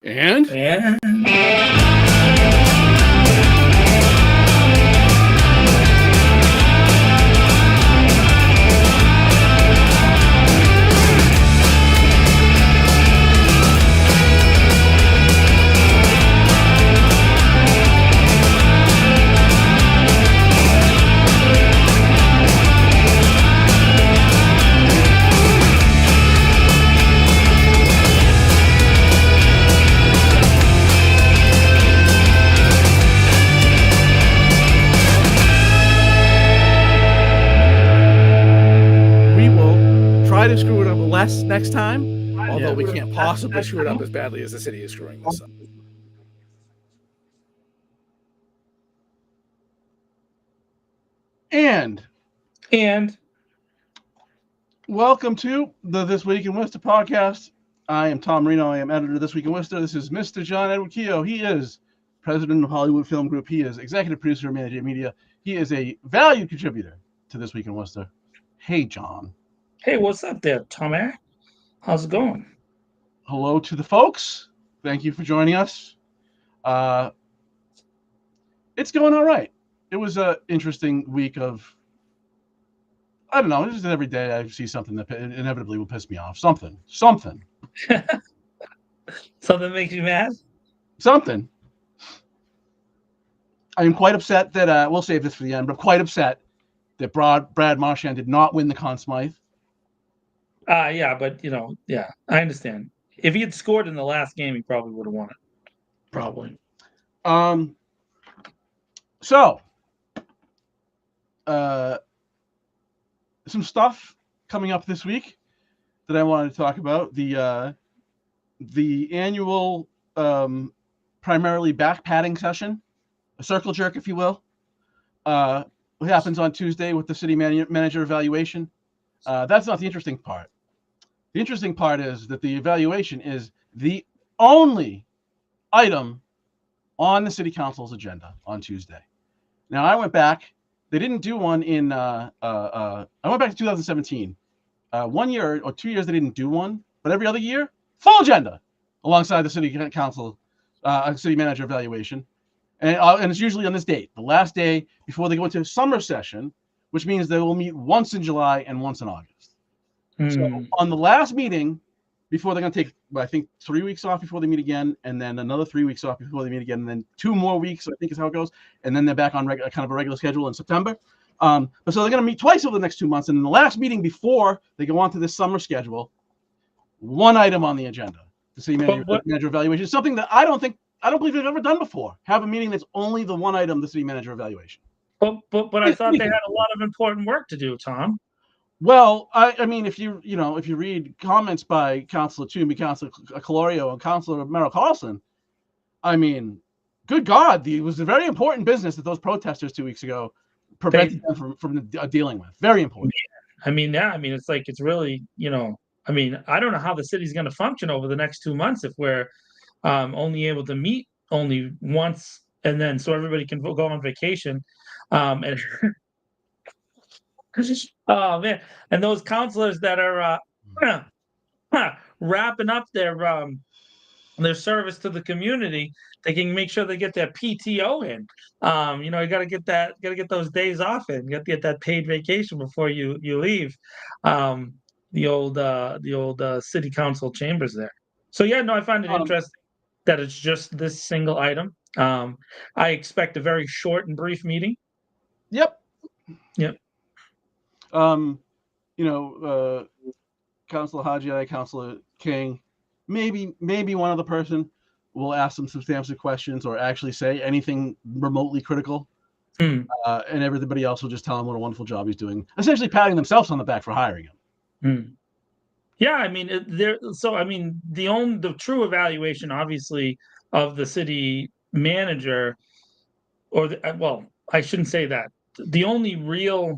And? To screw it up less next time, although we can't possibly screw it up as badly as the city is screwing this up. And welcome to the This Week in Worcester podcast. I am Tom Marino. I am editor of This Week in Worcester. This is Mr. John Edward Keogh. He is president of Hollywood Film Group. He is executive producer of Manager Media. He is a valued contributor to This Week in Worcester. Hey, John. Hey, what's up there, Tom? How's it going? Hello to the folks. Thank you for joining us. It's going all right. It was an interesting week of, I don't know, just every day I see something that inevitably will piss me off. Something. Something makes you mad? Something. I am quite upset that, we'll save this for the end, but quite upset that Brad Marchand did not win the Conn Smythe. Yeah, but I understand. If he had scored in the last game, he probably would have won it. Probably. So, some stuff coming up this week that I wanted to talk about. The annual, primarily back padding session, a circle jerk, if you will. What happens on Tuesday with the city manager evaluation. That's not the interesting part. The interesting part is that the evaluation is the only item on the city council's agenda on Tuesday. Now, I went back. They didn't do one in, I went back to 2017. 1 year or 2 years, they didn't do one. But every other year, full agenda alongside the city council, city manager evaluation. And it's usually on this date, the last day before they go into summer session, which means they will meet once in July and once in August. So on the last meeting, before they're going to take, I think, 3 weeks off before they meet again, and then another 3 weeks off before they meet again, and then 2 more weeks, I think is how it goes, and then they're back on kind of a regular schedule in September. But so they're going to meet twice over the next 2 months, and in the last meeting before they go on to this summer schedule, one item on the agenda, the city manager evaluation, something that I don't believe they've ever done before. Have a meeting that's only the one item, the city manager evaluation. But I thought they had a lot of important work to do, Tom. Well, I mean, if you read comments by Councilor Toomey, Councilor Calorio, and Councilor Merrill Carlson, I mean, good God, it was a very important business that those protesters 2 weeks ago prevented them from dealing with. Very important. I mean, it's really, I mean, I don't know how the city's going to function over the next 2 months if we're only able to meet only once, and then so everybody can go on vacation. And oh man, and those counselors that are wrapping up their service to the community, they can make sure they get their PTO in. You got to get those days off in. You got to get that paid vacation before you leave the old city council chambers there. So yeah, no, I find it interesting that it's just this single item. I expect a very short and brief meeting. Yep. Councilor Haji, Councilor King, maybe one other person will ask some substantive questions or actually say anything remotely critical. And everybody else will just tell him what a wonderful job he's doing, essentially patting themselves on the back for hiring him. Yeah, I mean, the true evaluation, obviously, of the city manager, I shouldn't say that. The only real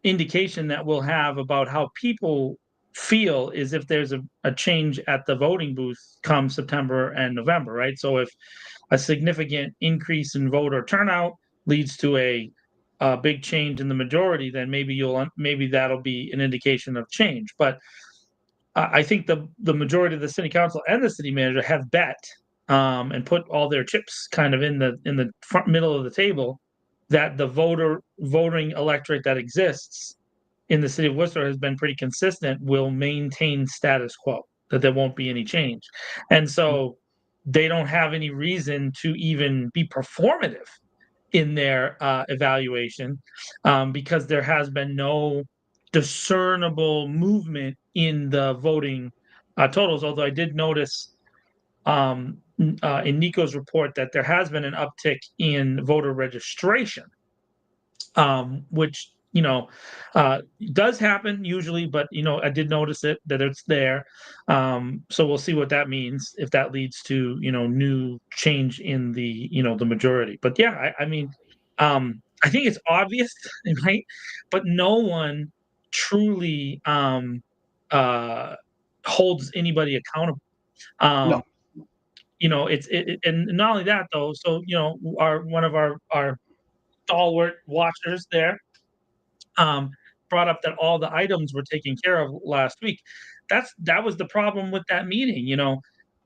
indication that we'll have about how people feel is if there's a change at the voting booth come September and November, right? So if a significant increase in voter turnout leads to a big change in the majority, then maybe that'll be an indication of change. But I think the majority of the city council and the city manager have bet and put all their chips kind of in the front middle of the table that the voting electorate that exists in the city of Worcester has been pretty consistent, will maintain status quo, that there won't be any change. And so they don't have any reason to even be performative in their evaluation because there has been no discernible movement in the voting totals. Although I did notice in Nico's report that there has been an uptick in voter registration, which does happen usually, but I did notice it that it's there. So we'll see what that means, if that leads to new change in the majority. But yeah, I mean, I think it's obvious, right? But no one truly uh, holds anybody accountable. Um, No. and not only that though. So our one of our stalwart watchers there um, brought up that all the items were taken care of last week. That was the problem with that meeting.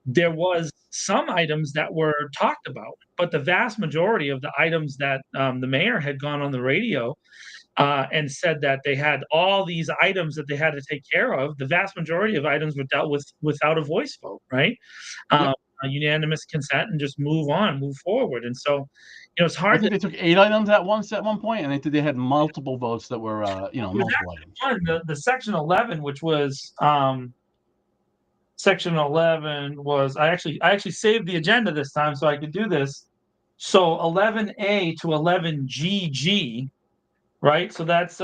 There was some items that were talked about, but the vast majority of the items that the mayor had gone on the radio and said that they had all these items that they had to take care of. The vast majority of items were dealt with without a voice vote, right? Yep. A unanimous consent and just move forward. And so, it's I hard think to. they took 8 items at one point, and they had multiple votes that were It was multiple actually items. the section 11, which was section 11 was I actually saved the agenda this time so I could do this. So 11A to 11GG, right? So that's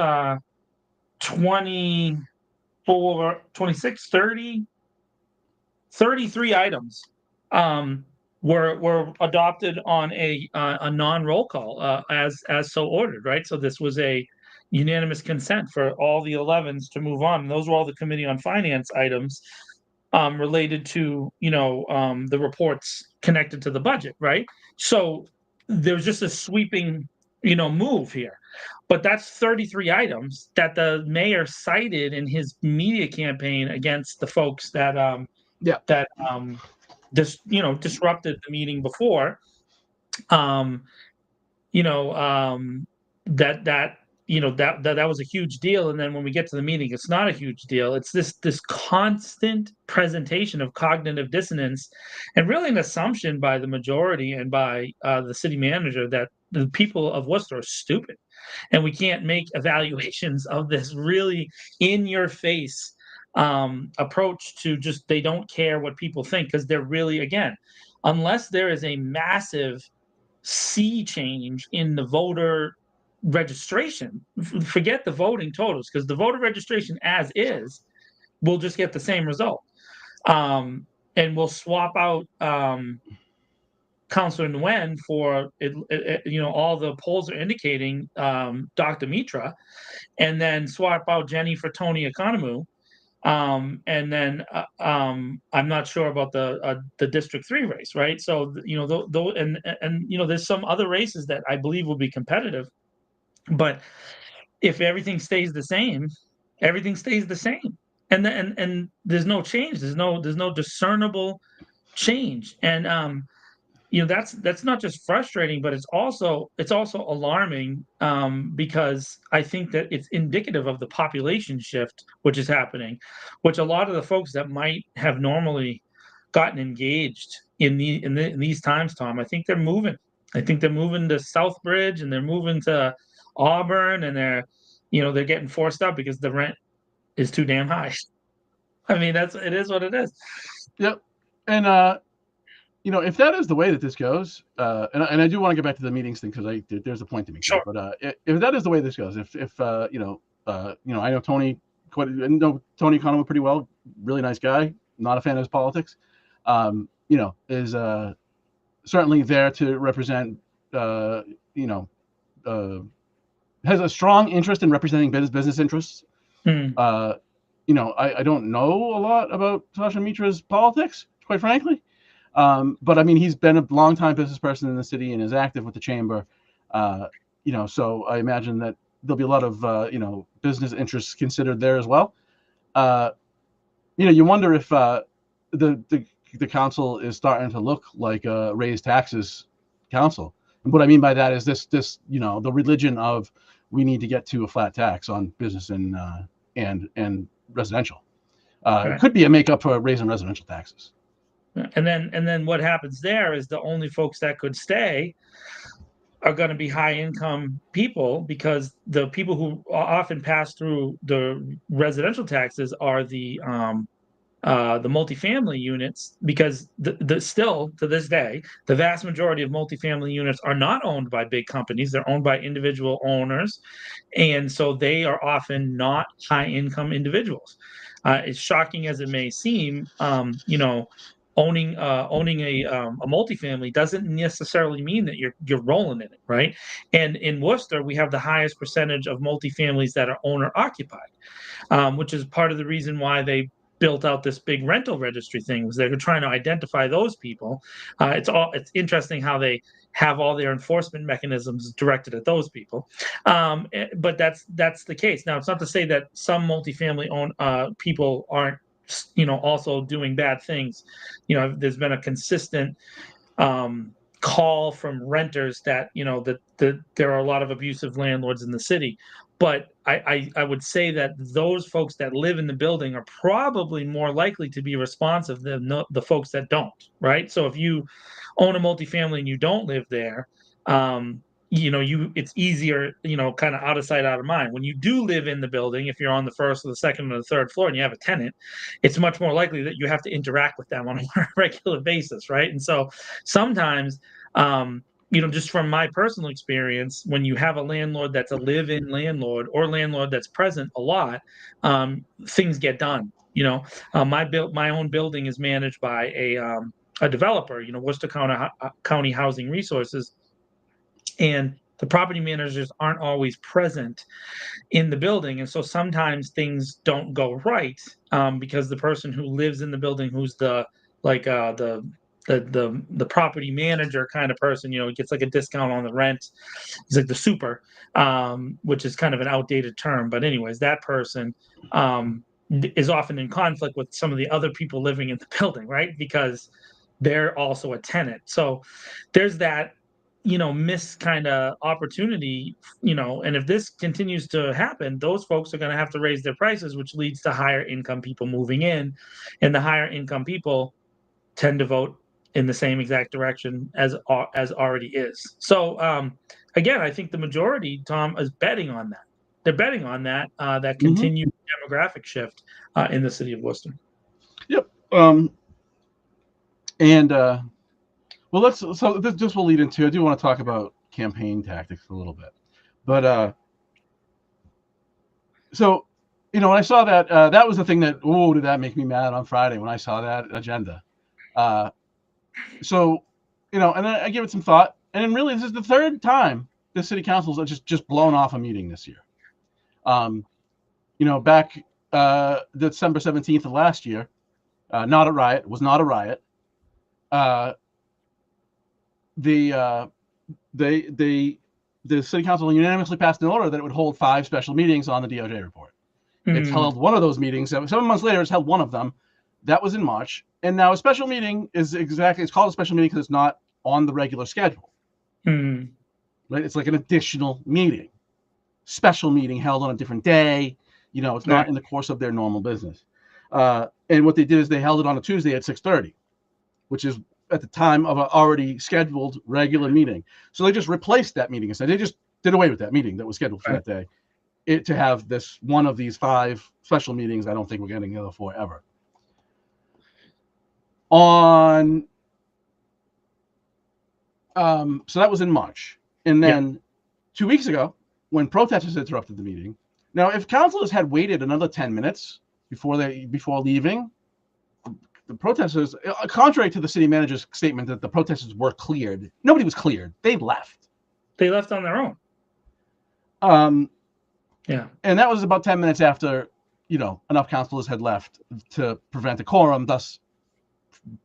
24, 26, 30, 33 items um, were adopted on a non-roll call as so ordered, right? So this was a unanimous consent for all the 11s to move on. And those were all the Committee on Finance items related to the reports connected to the budget, right? So there's just a sweeping move here. But that's 33 items that the mayor cited in his media campaign against the folks that Yeah. that disrupted the meeting before. Um, you know, that was a huge deal. And then when we get to the meeting, it's not a huge deal. It's this constant presentation of cognitive dissonance, and really an assumption by the majority and by the city manager that the people of Worcester are stupid, and we can't make evaluations of this really in your face approach to just they don't care what people think, because they're really, again, unless there is a massive sea change in the voter registration. Forget the voting totals, because the voter registration as is will just get the same result. And we'll swap out Councillor Nguyen for all the polls are indicating Dr. Mitra, and then swap out Jenny for Tony Economou. And then I'm not sure about the District 3 race, right? So and there's some other races that I believe will be competitive, but if everything stays the same, everything stays the same, and there's no change. There's no discernible change, and that's not just frustrating, but it's also alarming, because I think that it's indicative of the population shift which is happening, which a lot of the folks that might have normally gotten engaged in these times, Tom, I think they're moving. I think they're moving to Southbridge, and they're moving to Auburn, and they're getting forced out because the rent is too damn high. I mean, it is what it is. Yep. And if that is the way that this goes, and I do want to get back to the meetings thing, because there's a point to make Sure. there. But if that is the way this goes, if I know Tony, Tony Economou pretty well, really nice guy, not a fan of his politics, is certainly there to represent, uh, has a strong interest in representing business interests. Hmm. I don't know a lot about Sasha Mitra's politics, quite frankly. But I mean, he's been a long-time business person in the city and is active with the chamber. So I imagine that there'll be a lot of business interests considered there as well. you wonder if the council is starting to look like a raise taxes council. And what I mean by that is this the religion of we need to get to a flat tax on business and residential. It could be a makeup for raising residential taxes. And then what happens there is the only folks that could stay are going to be high income people, because the people who often pass through the residential taxes are the multifamily units, because the still to this day, the vast majority of multifamily units are not owned by big companies. They're owned by individual owners. And so they are often not high income individuals. As shocking as it may seem, owning a multifamily doesn't necessarily mean that you're rolling in it, right? And in Worcester, we have the highest percentage of multifamilies that are owner occupied, which is part of the reason why they built out this big rental registry thing, was they were trying to identify those people. It's interesting how they have all their enforcement mechanisms directed at those people. But that's the case. Now, it's not to say that some multifamily people aren't also doing bad things. There's been a consistent call from renters that that there are a lot of abusive landlords in the city. But I would say that those folks that live in the building are probably more likely to be responsive than the folks that don't, right? So if you own a multifamily and you don't live there, it's easier, kind of out of sight, out of mind. When you do live in the building, if you're on the first or the second or the third floor and you have a tenant, it's much more likely that you have to interact with them on a regular basis, right? And so sometimes, just from my personal experience, when you have a landlord that's a live-in landlord or landlord that's present a lot, things get done. My own building is managed by a developer, Worcester County Housing Resources, and the property managers aren't always present in the building, and so sometimes things don't go right, because the person who lives in the building, who's the property manager kind of person, gets like a discount on the rent. He's like the super, which is kind of an outdated term, but anyways, that person is often in conflict with some of the other people living in the building, right? Because they're also a tenant. So there's that miss kind of opportunity, and if this continues to happen, those folks are going to have to raise their prices, which leads to higher income people moving in, and the higher income people tend to vote in the same exact direction as already is. So again, I think the majority, Tom, is betting on that. They're betting on that continued demographic shift in the city of Worcester. Yep. And well, so this will lead into, I do want to talk about campaign tactics a little bit, but so when I saw that, that was the thing that, did that make me mad on Friday when I saw that agenda. So and then I give it some thought, and then really this is the third time the city council's just blown off a meeting this year. Back December 17th of last year, not a riot, was not a riot. The city council unanimously passed an order that it would hold 5 special meetings on the DOJ report. It's held one of those meetings. 7 months later, it's held one of them. That was in March. And now a special meeting it's called a special meeting because it's not on the regular schedule. Right? It's like an additional meeting. Special meeting held on a different day. It's not in the course of their normal business. And what they did is they held it on a Tuesday at 6:30, which is at the time of an already scheduled regular meeting. So they just replaced that meeting. Instead, they just did away with that meeting that was scheduled for that day, to have this one of these 5 special meetings. I don't think we're getting the other 4 ever. So that was in March. And then 2 weeks ago, when protesters interrupted the meeting. Now, if councilors had waited another 10 minutes before leaving, the protesters, contrary to the city manager's statement that the protesters were cleared, nobody was cleared. They left. They left on their own. And that was about 10 minutes after, enough councilors had left to prevent a quorum, thus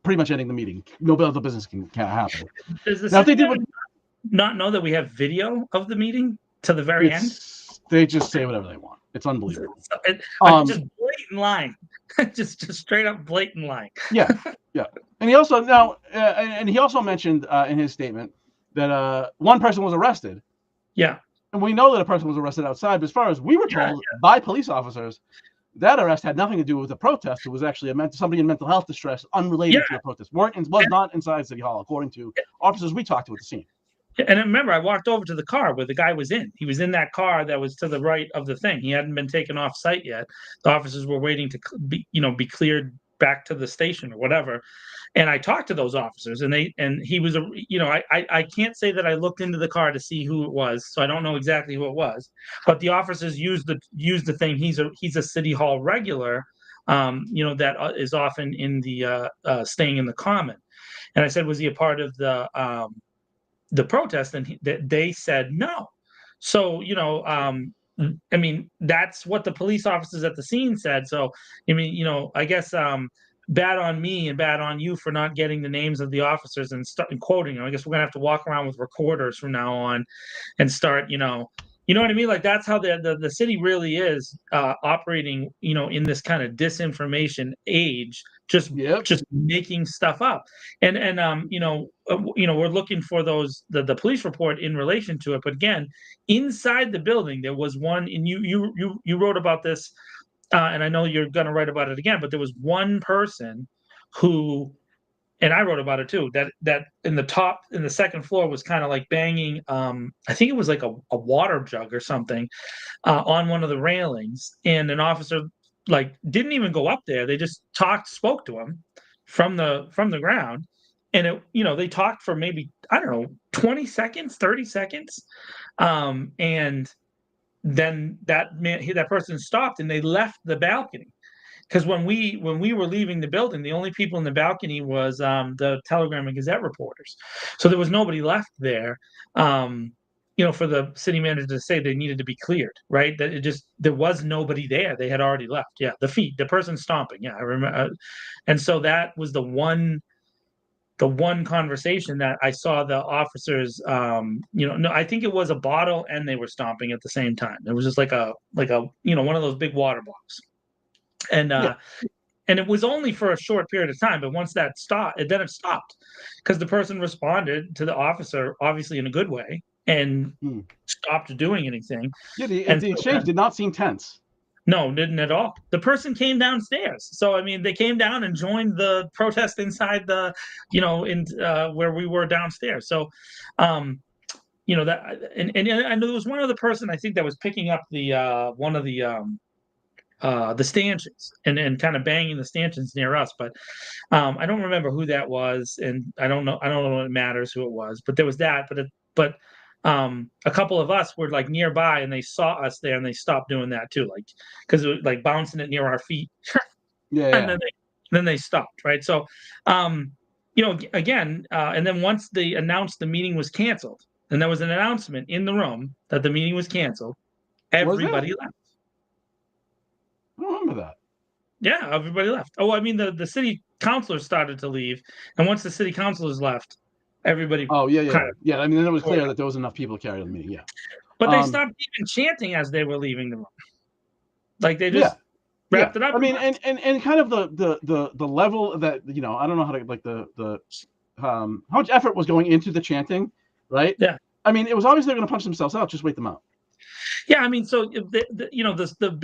pretty much ending the meeting. No other business can happen. Does the city manager not know that we have video of the meeting to the very end? They just say whatever they want. It's unbelievable. Just blatant lying. just straight up blatant lying. Yeah, yeah. And he also and he also mentioned in his statement that one person was arrested, Yeah, and we know that a person was arrested outside. But as far as we were yeah, told by police officers, that arrest had nothing to do with the protest. It was actually somebody in mental health distress, yeah. unrelated to the protest. Was not inside City Hall, according to officers we talked to at the scene. And remember, I walked over to the car where the guy was in. He was in that car that was to the right of the thing. He hadn't been taken off site yet. The officers were waiting to be cleared back to the station or whatever. And I talked to those officers, and he was I can't say that I looked into the car to see who it was, so I don't know exactly who it was. But the officers used the thing. He's a city hall regular, that is often in the staying in the common. And I said, was he a part of the protest? And they said no. So I mean, that's what the police officers at the scene said. So I mean, I guess bad on me and bad on you for not getting the names of the officers and start quoting them. I guess we're gonna have to walk around with recorders from now on and start, you know what I mean? Like that's how the city really is operating, in this kind of disinformation age, just Yep. just making stuff up. And we're looking for the police report in relation to it. But again, inside the building there was one, and you wrote about this, and I know you're going to write about it again. But there was one person who, and I wrote about it too, that in the second floor was kind of like banging, I think it was like a water jug or something, on one of the railings, and an officer like didn't even go up there. They just spoke to him from the ground, and they talked for maybe, I don't know, 20 seconds, 30 seconds, and then that person stopped and they left the balcony. Because when we were leaving the building, the only people in the balcony was the Telegram and Gazette reporters. So there was nobody left there. For the city manager to say they needed to be cleared, right? That there was nobody there. They had already left. Yeah, the person stomping. Yeah, I remember. And so that was the one conversation that I saw the officers. No, I think it was a bottle, and they were stomping at the same time. It was just like a one of those big water bottles. And Yeah. and it was only for a short period of time, but once that stopped, then it stopped, because the person responded to the officer, obviously in a good way, and Hmm. stopped doing anything. Yeah. And The so exchange did not seem tense. no, didn't at all. The person came downstairs, so I mean, they came down and joined the protest inside in where we were downstairs. So, that, and there was one other person I think that was picking up one of the stanchions, and kind of banging the stanchions near us. But I don't remember who that was, and I don't know what it matters who it was. But there was that. But a couple of us were like nearby, and they saw us there, and they stopped doing that too, like because it was like bouncing it near our feet, Yeah. and Yeah. then they stopped, right? So, again, and then once they announced the meeting was canceled, and there was an announcement in the room that the meeting was canceled, Was there? everybody left. I don't remember that. Yeah, everybody left. Oh, I mean, the city councilors started to leave, and once the city councilors left, everybody Oh yeah, kind yeah, of yeah. I mean, then it was poured clear out. that there was enough people to carry the meeting. Yeah. But they Um. stopped even chanting as they were leaving the room. Like they Yeah. just Yeah. wrapped it up I and mean, left. and kind of the level that I don't know how to like the how much effort was going into the chanting, right? Yeah. I mean, it was obvious they're going to punch themselves out. Just wait them out. Yeah, I mean, so the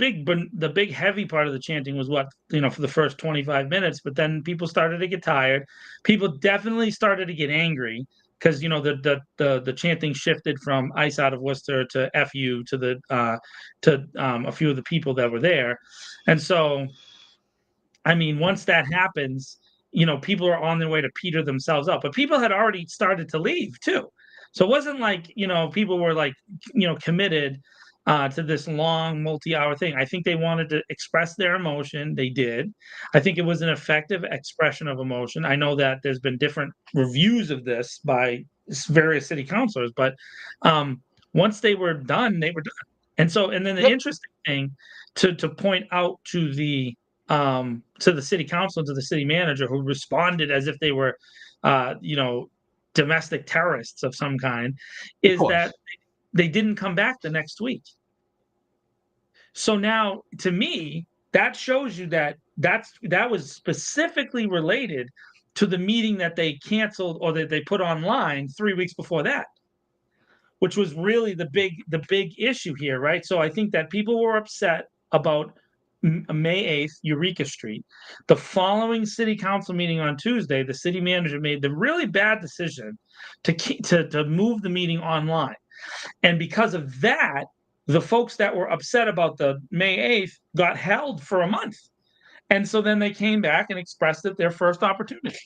big heavy part of the chanting was what, for the first 25 minutes, but then people started to get tired. People definitely started to get angry, because the chanting shifted from "Ice out of Worcester" to "Fu" to a few of the people that were there. And so, I mean, once that happens, people are on their way to peter themselves up. But people had already started to leave too. So it wasn't like, people were like, committed to this long multi-hour thing. I think they wanted to express their emotion. They did. I think it was an effective expression of emotion. I know that there's been different reviews of this by various city councilors, but once they were done, they were done. And then the Yep. interesting thing to point out to the city council, to the city manager, who responded as if they were, domestic terrorists of some kind, Of is that course. they didn't come back the next week. So now, to me, that shows you that that was specifically related to the meeting that they canceled or that they put online 3 weeks before that, which was really the big issue here, right? So I think that people were upset about May 8th, Eureka Street. The following city council meeting on Tuesday, the city manager made the really bad decision to move the meeting online. And because of that, the folks that were upset about the May 8th got held for a month. And so then they came back and expressed it their first opportunity.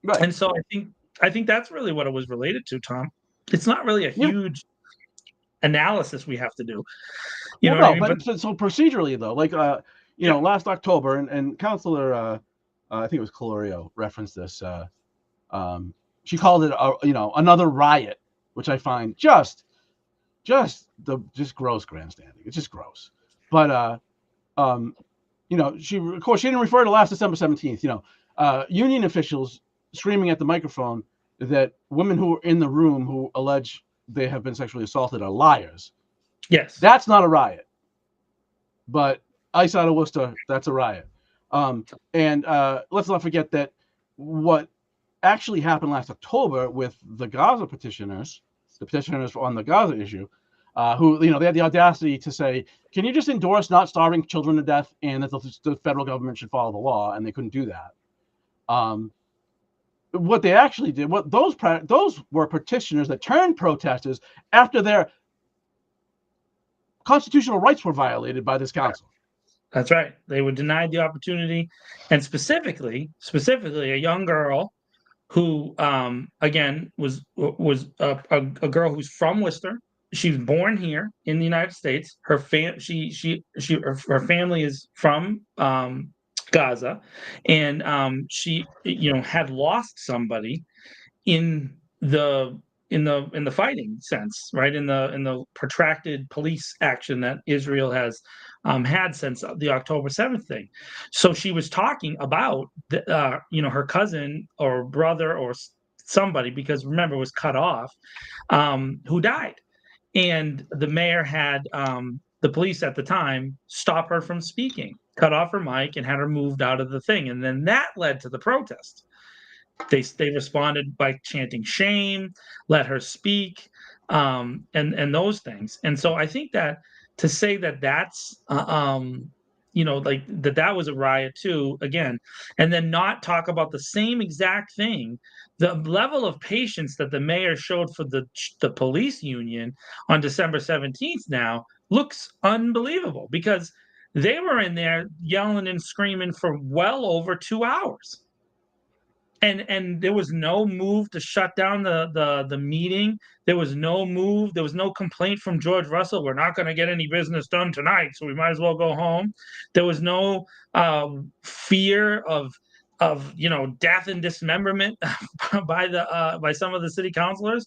Right. And so I think that's really what it was related to, Tom. It's not really a Yeah. huge analysis we have to do. You Well, know what I no, mean? but so procedurally though, like Yeah. last October, and Councilor I think it was Colorio referenced this. She called it another riot, which I find just gross grandstanding. It's just gross. But of course she didn't refer to last December 17th. Union officials screaming at the microphone that women who were in the room who allege they have been sexually assaulted are liars. Yes. That's not a riot. But ice out of Worcester, that's a riot. And let's not forget that what actually happened last October with the Gaza petitioners, the petitioners on the Gaza issue, who they had the audacity to say, "Can you just endorse not starving children to death and that the federal government should follow the law?" And they couldn't do that. What they actually did, those were petitioners that turned protesters after their constitutional rights were violated by this council. That's right. They were denied the opportunity, and specifically, a young girl who, again, was a girl who's from Worcester. She was born here in the United States. Her family is from Gaza, and she had lost somebody in the fighting sense, right? In the protracted police action that Israel has had since the October 7th thing. So she was talking about her cousin or brother or somebody, because remember it was cut off, who died, and the mayor had the police at the time stop her from speaking, cut off her mic, and had her moved out of the thing, and then that led to the protest. They responded by chanting shame, let her speak, and those things. And so I think that to say that that's like that was a riot too, again, and then not talk about the same exact thing, the level of patience that the mayor showed for the police union on December 17th now looks unbelievable, because they were in there yelling and screaming for well over 2 hours. And there was no move to shut down the meeting. There was no move. There was no complaint from George Russell. We're not going to get any business done tonight, so we might as well go home. There was no fear of death and dismemberment by some of the city councilors.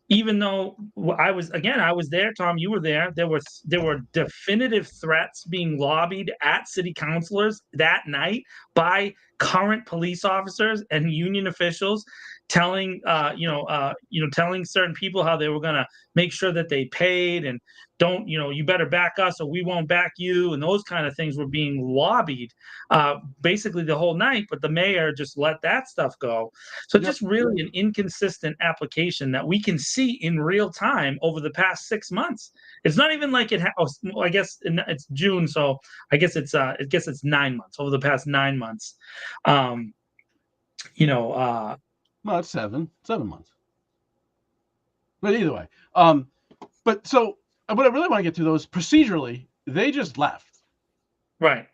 Even though I was there, Tom, you were there. There were definitive threats being lobbied at city councilors that night by current police officers and union officials, telling telling certain people how they were going to make sure that they paid, and don't you better back us or we won't back you, and those kind of things were being lobbied basically the whole night, but the mayor just let that stuff go. So just really an inconsistent application that we can see in real time over the past 6 months. It's not even like I guess it's June, so I guess it's 9 months, over the past 9 months. Well, it's 7 months. But either way, but so what I really want to get to, though, is procedurally they just left, right?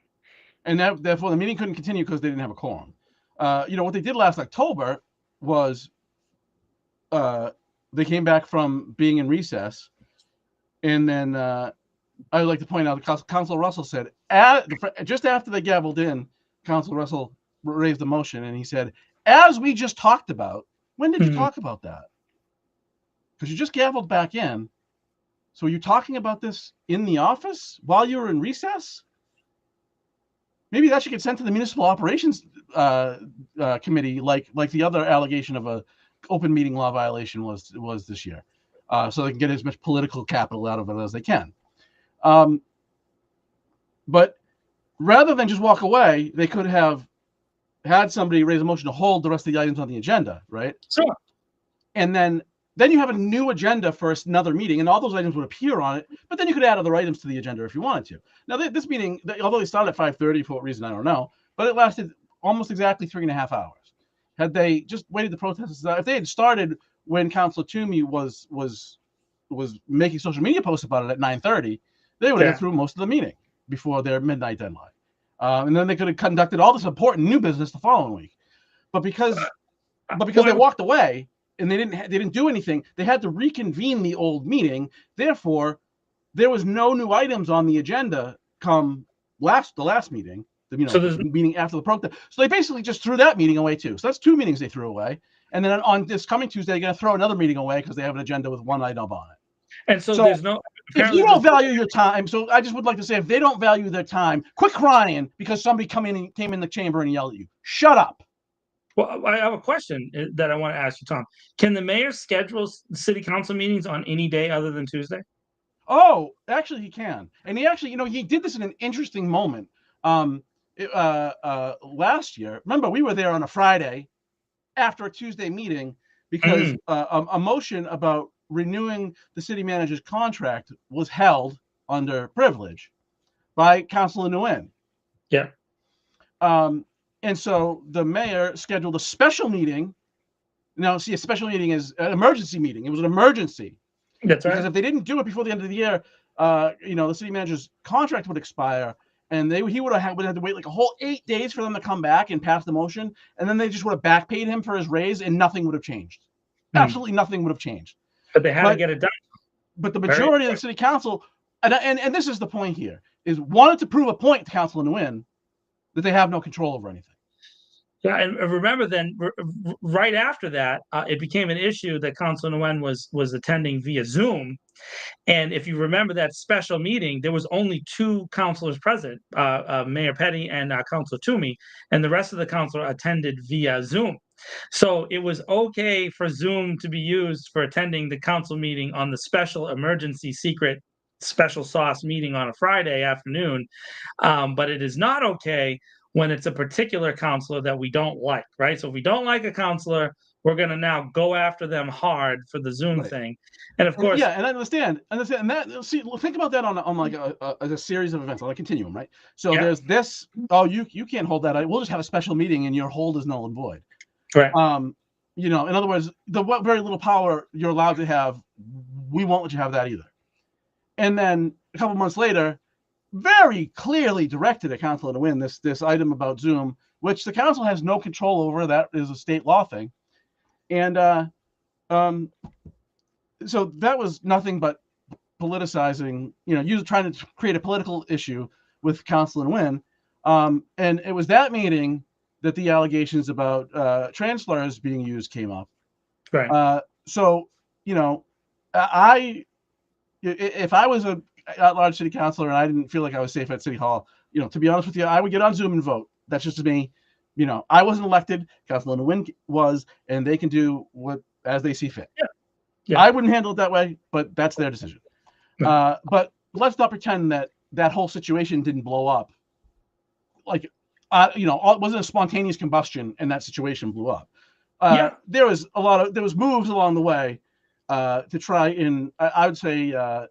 And therefore the meeting couldn't continue because they didn't have a quorum. What they did last October was they came back from being in recess, and then I would like to point out that Councilor Russell said just after they gavelled in, Councilor Russell raised a motion, and he said, "As we just talked about." When did you talk about that? Because you just gavelled back in. So you're talking about this in the office while you were in recess? Maybe that should get sent to the municipal operations committee, like the other allegation of a open meeting law violation was this year, so they can get as much political capital out of it as they can. But rather than just walk away, they could have had somebody raise a motion to hold the rest of the items on the agenda, right? Sure. And then you have a new agenda for another meeting, and all those items would appear on it. But then you could add other items to the agenda if you wanted to. Now, this meeting, although they started at 5:30 for what reason I don't know, but it lasted almost exactly 3.5 hours. Had they just waited the protests, if they had started when Councilor Toomey was making social media posts about it at 9:30, they would have got through most of the meeting before their midnight deadline, and then they could have conducted all this important new business the following week. But because they walked away and they didn't do anything, they had to reconvene the old meeting. Therefore, there was no new items on the agenda come the last meeting. The meeting after the protest. So they basically just threw that meeting away too. So that's 2 meetings they threw away. And then on this coming Tuesday, they're going to throw another meeting away because they have an agenda with one item on it. And so there's no. If you don't value your time, so I just would like to say, if they don't value their time, quit crying because somebody came in the chamber and yelled at you. Shut up. Well, I have a question that I want to ask you, Tom. Can the mayor schedule city council meetings on any day other than Tuesday? Oh, actually, he can, and he actually, he did this in an interesting moment. Last year, remember, we were there on a Friday after a Tuesday meeting because a motion about renewing the city manager's contract was held under privilege by Councilor Nguyen. Yeah. And so the mayor scheduled a special meeting. Now, see, a special meeting is an emergency meeting. It was an emergency. That's right. Because if they didn't do it before the end of the year, the city manager's contract would expire, and he would have to wait like a whole 8 days for them to come back and pass the motion, and then they just would have backpaid him for his raise, and nothing would have changed. Absolutely nothing would have changed. But they had to get it done. But the majority of the city council, and this is the point here, is wanted to prove a point to Councilor Nguyen that they have no control over anything. Yeah, and remember then, right after that, it became an issue that Councilor Nguyen was attending via Zoom. And if you remember that special meeting, there was only 2 councilors present, Mayor Petty and Councilor Toomey, and the rest of the council attended via Zoom. So it was okay for Zoom to be used for attending the council meeting on the special emergency secret special sauce meeting on a Friday afternoon. But it is not okay when it's a particular counselor that we don't like, right? So if we don't like a counselor, we're going to now go after them hard for the Zoom thing. And of course, and I understand that. See, think about that on like a series of events, on a continuum, right? So there's this. Oh, you can't hold that. We'll just have a special meeting, and your hold is null and void. Right. In other words, what very little power you're allowed to have, we won't let you have that either. And then a couple months later, very clearly directed at Councilor Nguyen this item about Zoom, which the council has no control over. That is a state law thing. And so that was nothing but politicizing, trying to create a political issue with Councilor Nguyen. And it was that meeting that the allegations about trans slurs being used came up. Right. So, if I was a at-large city councilor and I didn't feel like I was safe at City Hall, to be honest with you, I would get on Zoom and vote. That's just me. I wasn't elected. Councilor Nguyen was, and they can do as they see fit. Yeah. I wouldn't handle it that way, but that's their decision. But let's not pretend that whole situation didn't blow up. Like, it wasn't a spontaneous combustion, and that situation blew up. There was moves along the way to try and I would say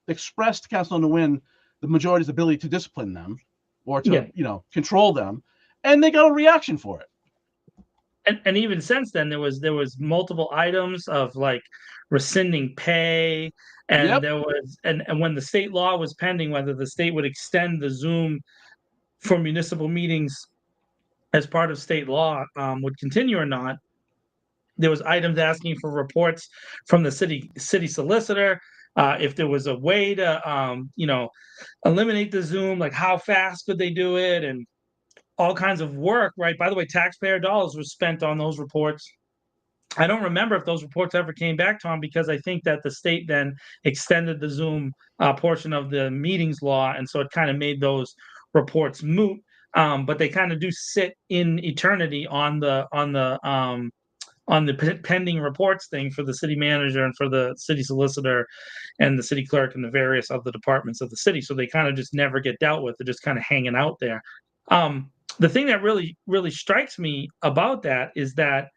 express to Councilor Nguyen the majority's ability to discipline them or to control them, and they got a reaction for it. And even since then, there was multiple items of like rescinding pay, and there was and when the state law was pending, whether the state would extend the Zoom for municipal meetings as part of state law would continue or not. There was items asking for reports from the city solicitor, if there was a way to eliminate the Zoom, like how fast could they do it, and all kinds of work, right? By the way, taxpayer dollars were spent on those reports. I don't remember if those reports ever came back, Tom, because I think that the state then extended the Zoom portion of the meetings law, and so it kind of made those reports moot. But they kind of do sit in eternity on the on the pending reports thing for the city manager and for the city solicitor and the city clerk and the various other departments of the city. So they kind of just never get dealt with. They're just kind of hanging out there. The thing that really strikes me about that is that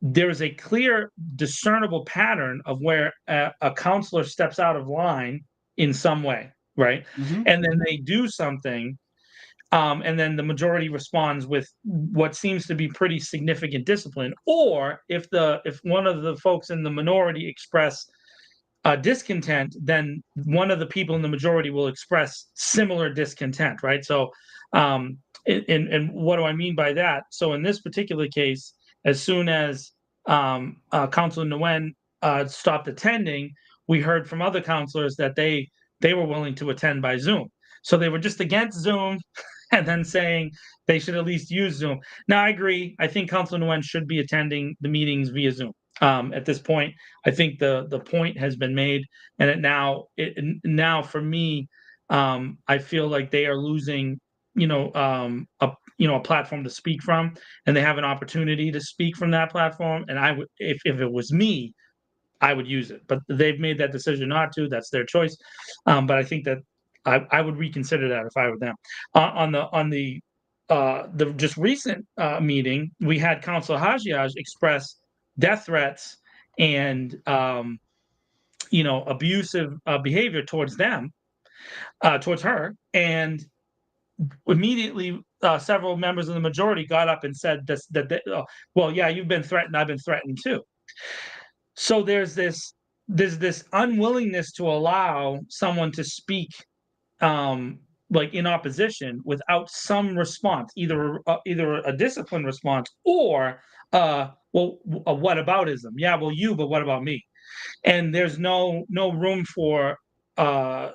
there's a clear, discernible pattern of where a counselor steps out of line in some way, right? Hmm. And then they do something, and then the majority responds with what seems to be pretty significant discipline. Or if one of the folks in the minority express discontent, then one of the people in the majority will express similar discontent, right? So, and what do I mean by that? So in this particular case, as soon as Councilor Nguyen stopped attending, we heard from other councilors that they were willing to attend by Zoom. So they were just against Zoom, and then saying they should at least use Zoom. Now I agree. I think Councilor Nguyen should be attending the meetings via Zoom. At this point, I think the point has been made, and now for me, I feel like they are losing, a platform to speak from, and they have an opportunity to speak from that platform. And I would, if it was me, I would use it. But they've made that decision not to. That's their choice. But I think that I would reconsider that if I were them. On the just recent meeting, we had Council Hajiaj express death threats and abusive behavior towards towards her, and immediately several members of the majority got up and said well, yeah, you've been threatened, I've been threatened too. So there's this unwillingness to allow someone to speak, like in opposition, without some response, either a disciplined response or a whataboutism. Yeah, well, but what about me? And there's no room for a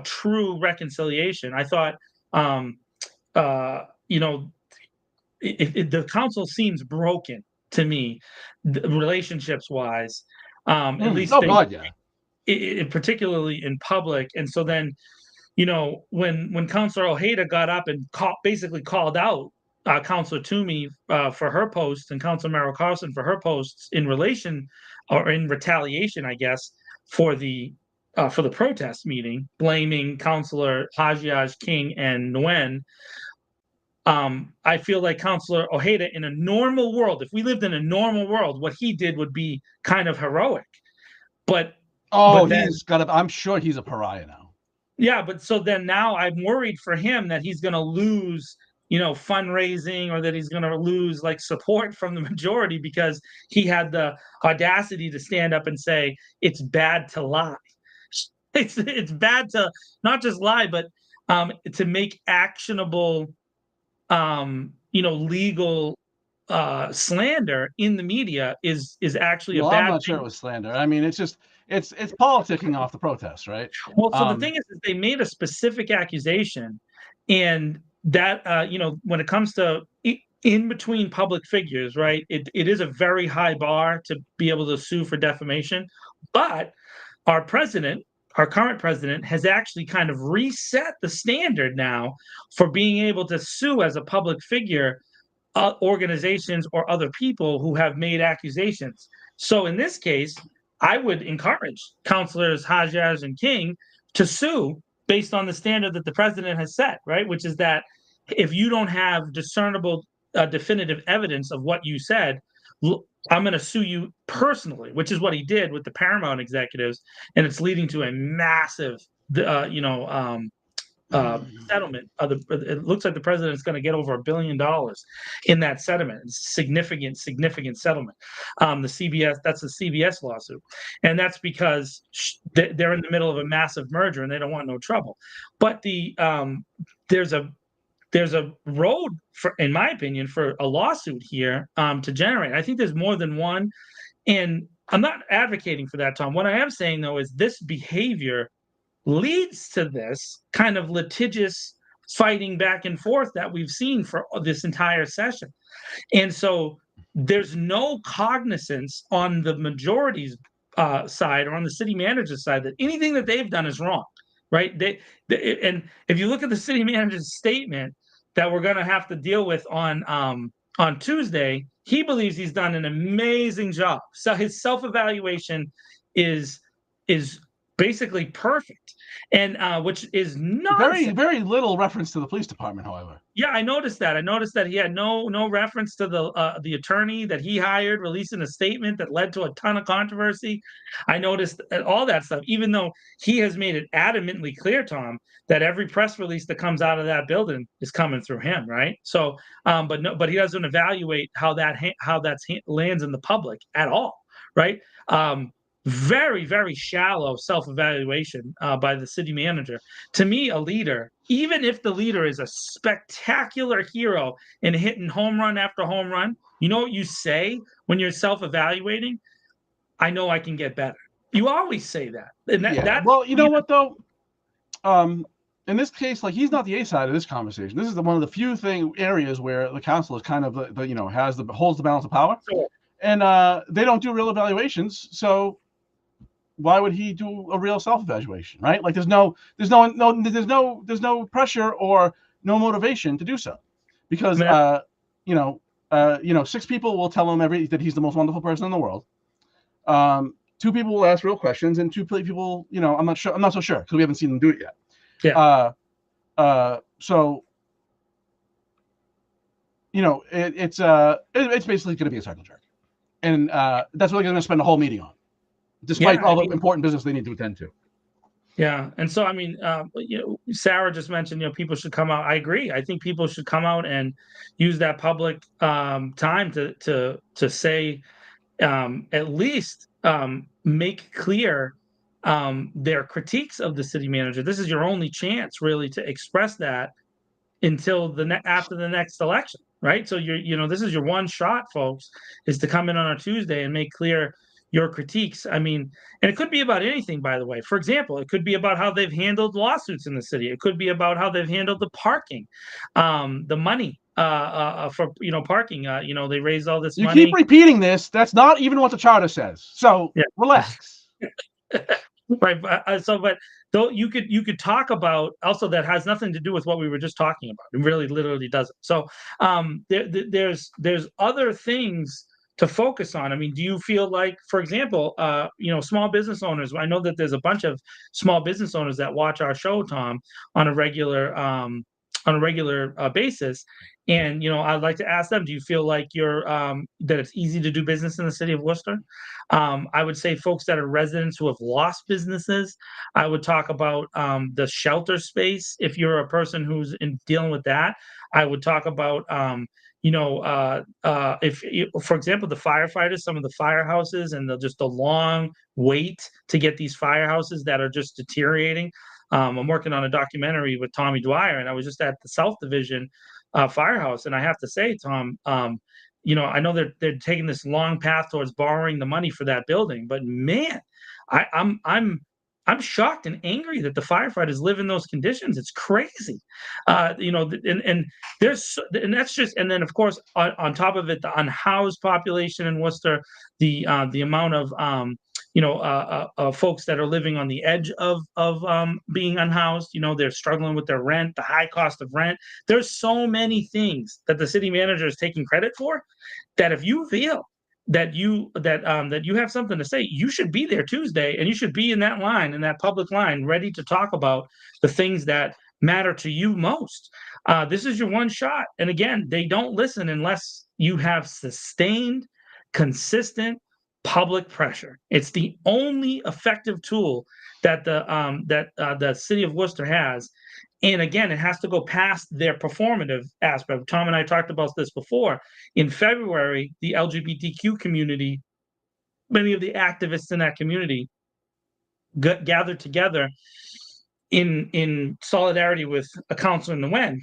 true reconciliation. I thought, uh, you know the council seems broken to me, relationships wise. At least Oh God, yeah. particularly in public. And so then, when Councilor Ojeda got up and basically called out Councilor Toomey for her posts, and Councilor Merrill Carlson for her posts in relation, or in retaliation, I guess, for the protest meeting, blaming Councilor Hajiaj, King, and Nguyen. I feel like Councilor Ojeda, in a normal world, if we lived in a normal world, what he did would be kind of heroic. But Oh, then, I'm sure he's a pariah now. yeah, but so then now I'm worried for him that he's going to lose, fundraising, or that he's going to lose like support from the majority because he had the audacity to stand up and say it's bad to lie. It's bad to not just lie, but to make actionable, legal slander in the media is actually a Well, I'm bad not sure thing. it was slander. I mean, it's politicking off the protests, right? Well, so the Um, thing is they made a specific accusation, and that when it comes to in between public figures, right? It is a very high bar to be able to sue for defamation, but our president, our current president, has actually kind of reset the standard now for being able to sue as a public figure, organizations or other people who have made accusations. So in this case, I would encourage councilors Hajas and King to sue based on the standard that the president has set, right? Which is that if you don't have discernible, definitive evidence of what you said, I'm going to sue you personally, which is what he did with the Paramount executives, and it's leading to a massive, settlement. It looks like the president is going to get over $1 billion in that settlement. It's significant settlement. That's a CBS lawsuit, and that's because they're in the middle of a massive merger and they don't want no trouble. But there's a road for, in my opinion, for a lawsuit here to generate. I think there's more than one, and I'm not advocating for that, Tom. What I am saying though is this behavior leads to this kind of litigious fighting back and forth that we've seen for this entire session. And so there's no cognizance on the majority's side, or on the city manager's side, that anything that they've done is wrong, right? And if you look at the city manager's statement that we're going to have to deal with on on Tuesday, he believes he's done an amazing job. So his self-evaluation is is basically perfect, and which is Very, nonsense. very little reference to the police department, however. Yeah, I noticed that. I noticed that he had no reference to the attorney that he hired releasing a statement that led to a ton of controversy. I noticed all that stuff, even though he has made it adamantly clear, Tom, that every press release that comes out of that building is coming through him, right? So, but no, but he doesn't evaluate how lands in the public at all, right? Very, very shallow self-evaluation by the city manager. To me, a leader, even if the leader is a spectacular hero in hitting home run after home run, you know what you say when you're self-evaluating? I know I can get better. You always say that, and Yeah. that Well, you know what though? In this case, like he's not the A side of this conversation. This is one of the few areas where the council is kind of holds the balance of power, so, and they don't do real evaluations. So why would he do a real self-evaluation, right? Like there's no pressure or no motivation to do so, I because mean, that, six people will tell him that he's the most wonderful person in the world. Two people will ask real questions, and two people, I'm not sure. I'm not so sure because we haven't seen them do it yet. yeah, So it's basically going to be a circle jerk, and that's what they're going to spend the whole meeting on, yeah. despite I all the mean, important business they need to attend to. yeah, and so I mean, Sarah just mentioned, people should come out. I agree. I think people should come out and use that public time to say, at least make clear their critiques of the city manager. This is your only chance, really, to express that until after the next election, right? So this is your one shot, folks, is to come in on a Tuesday and make clear your critiques. I mean, and it could be about anything, by the way. For example, it could be about how they've handled lawsuits in the city. It could be about how they've handled the parking, the money for parking. They raised all this You keep money. repeating this. That's not even what the charter says. So Yeah. relax. Right, but though you could talk about also that has nothing to do with what we were just talking about. It really literally doesn't. So there's other things to focus on. I mean, do you feel like, for example, small business owners? I know that there's a bunch of small business owners that watch our show, Tom, on a regular basis. And I'd like to ask them: do you feel like that it's easy to do business in the city of Worcester? I would say folks that are residents who have lost businesses. I would talk about the shelter space. If you're a person who's dealing with that, I would talk about for example, the firefighters, some of the firehouses, and just the long wait to get these firehouses that are just deteriorating. I'm working on a documentary with Tommy Dwyer, and I was just at the South Division firehouse, and I have to say, Tom, I know they're taking this long path towards borrowing the money for that building, but man, I, I'm I'm I'm shocked and angry that the firefighters live in those conditions. It's crazy, and that's just, and then of course on top of it, the unhoused population in Worcester, the amount of folks that are living on the edge of being unhoused. They're struggling with their rent, the high cost of rent. There's so many things that the city manager is taking credit for, that if you feel that you have something to say, you should be there Tuesday, and you should be in that public line, ready to talk about the things that matter to you most. This is your one shot, and again, they don't listen unless you have sustained, consistent public pressure. It's the only effective tool that the city of Worcester has. And again, it has to go past their performative aspect. Tom and I talked about this before. In February, the LGBTQ community, many of the activists in that community, gathered together in solidarity with a councilor Nguyen,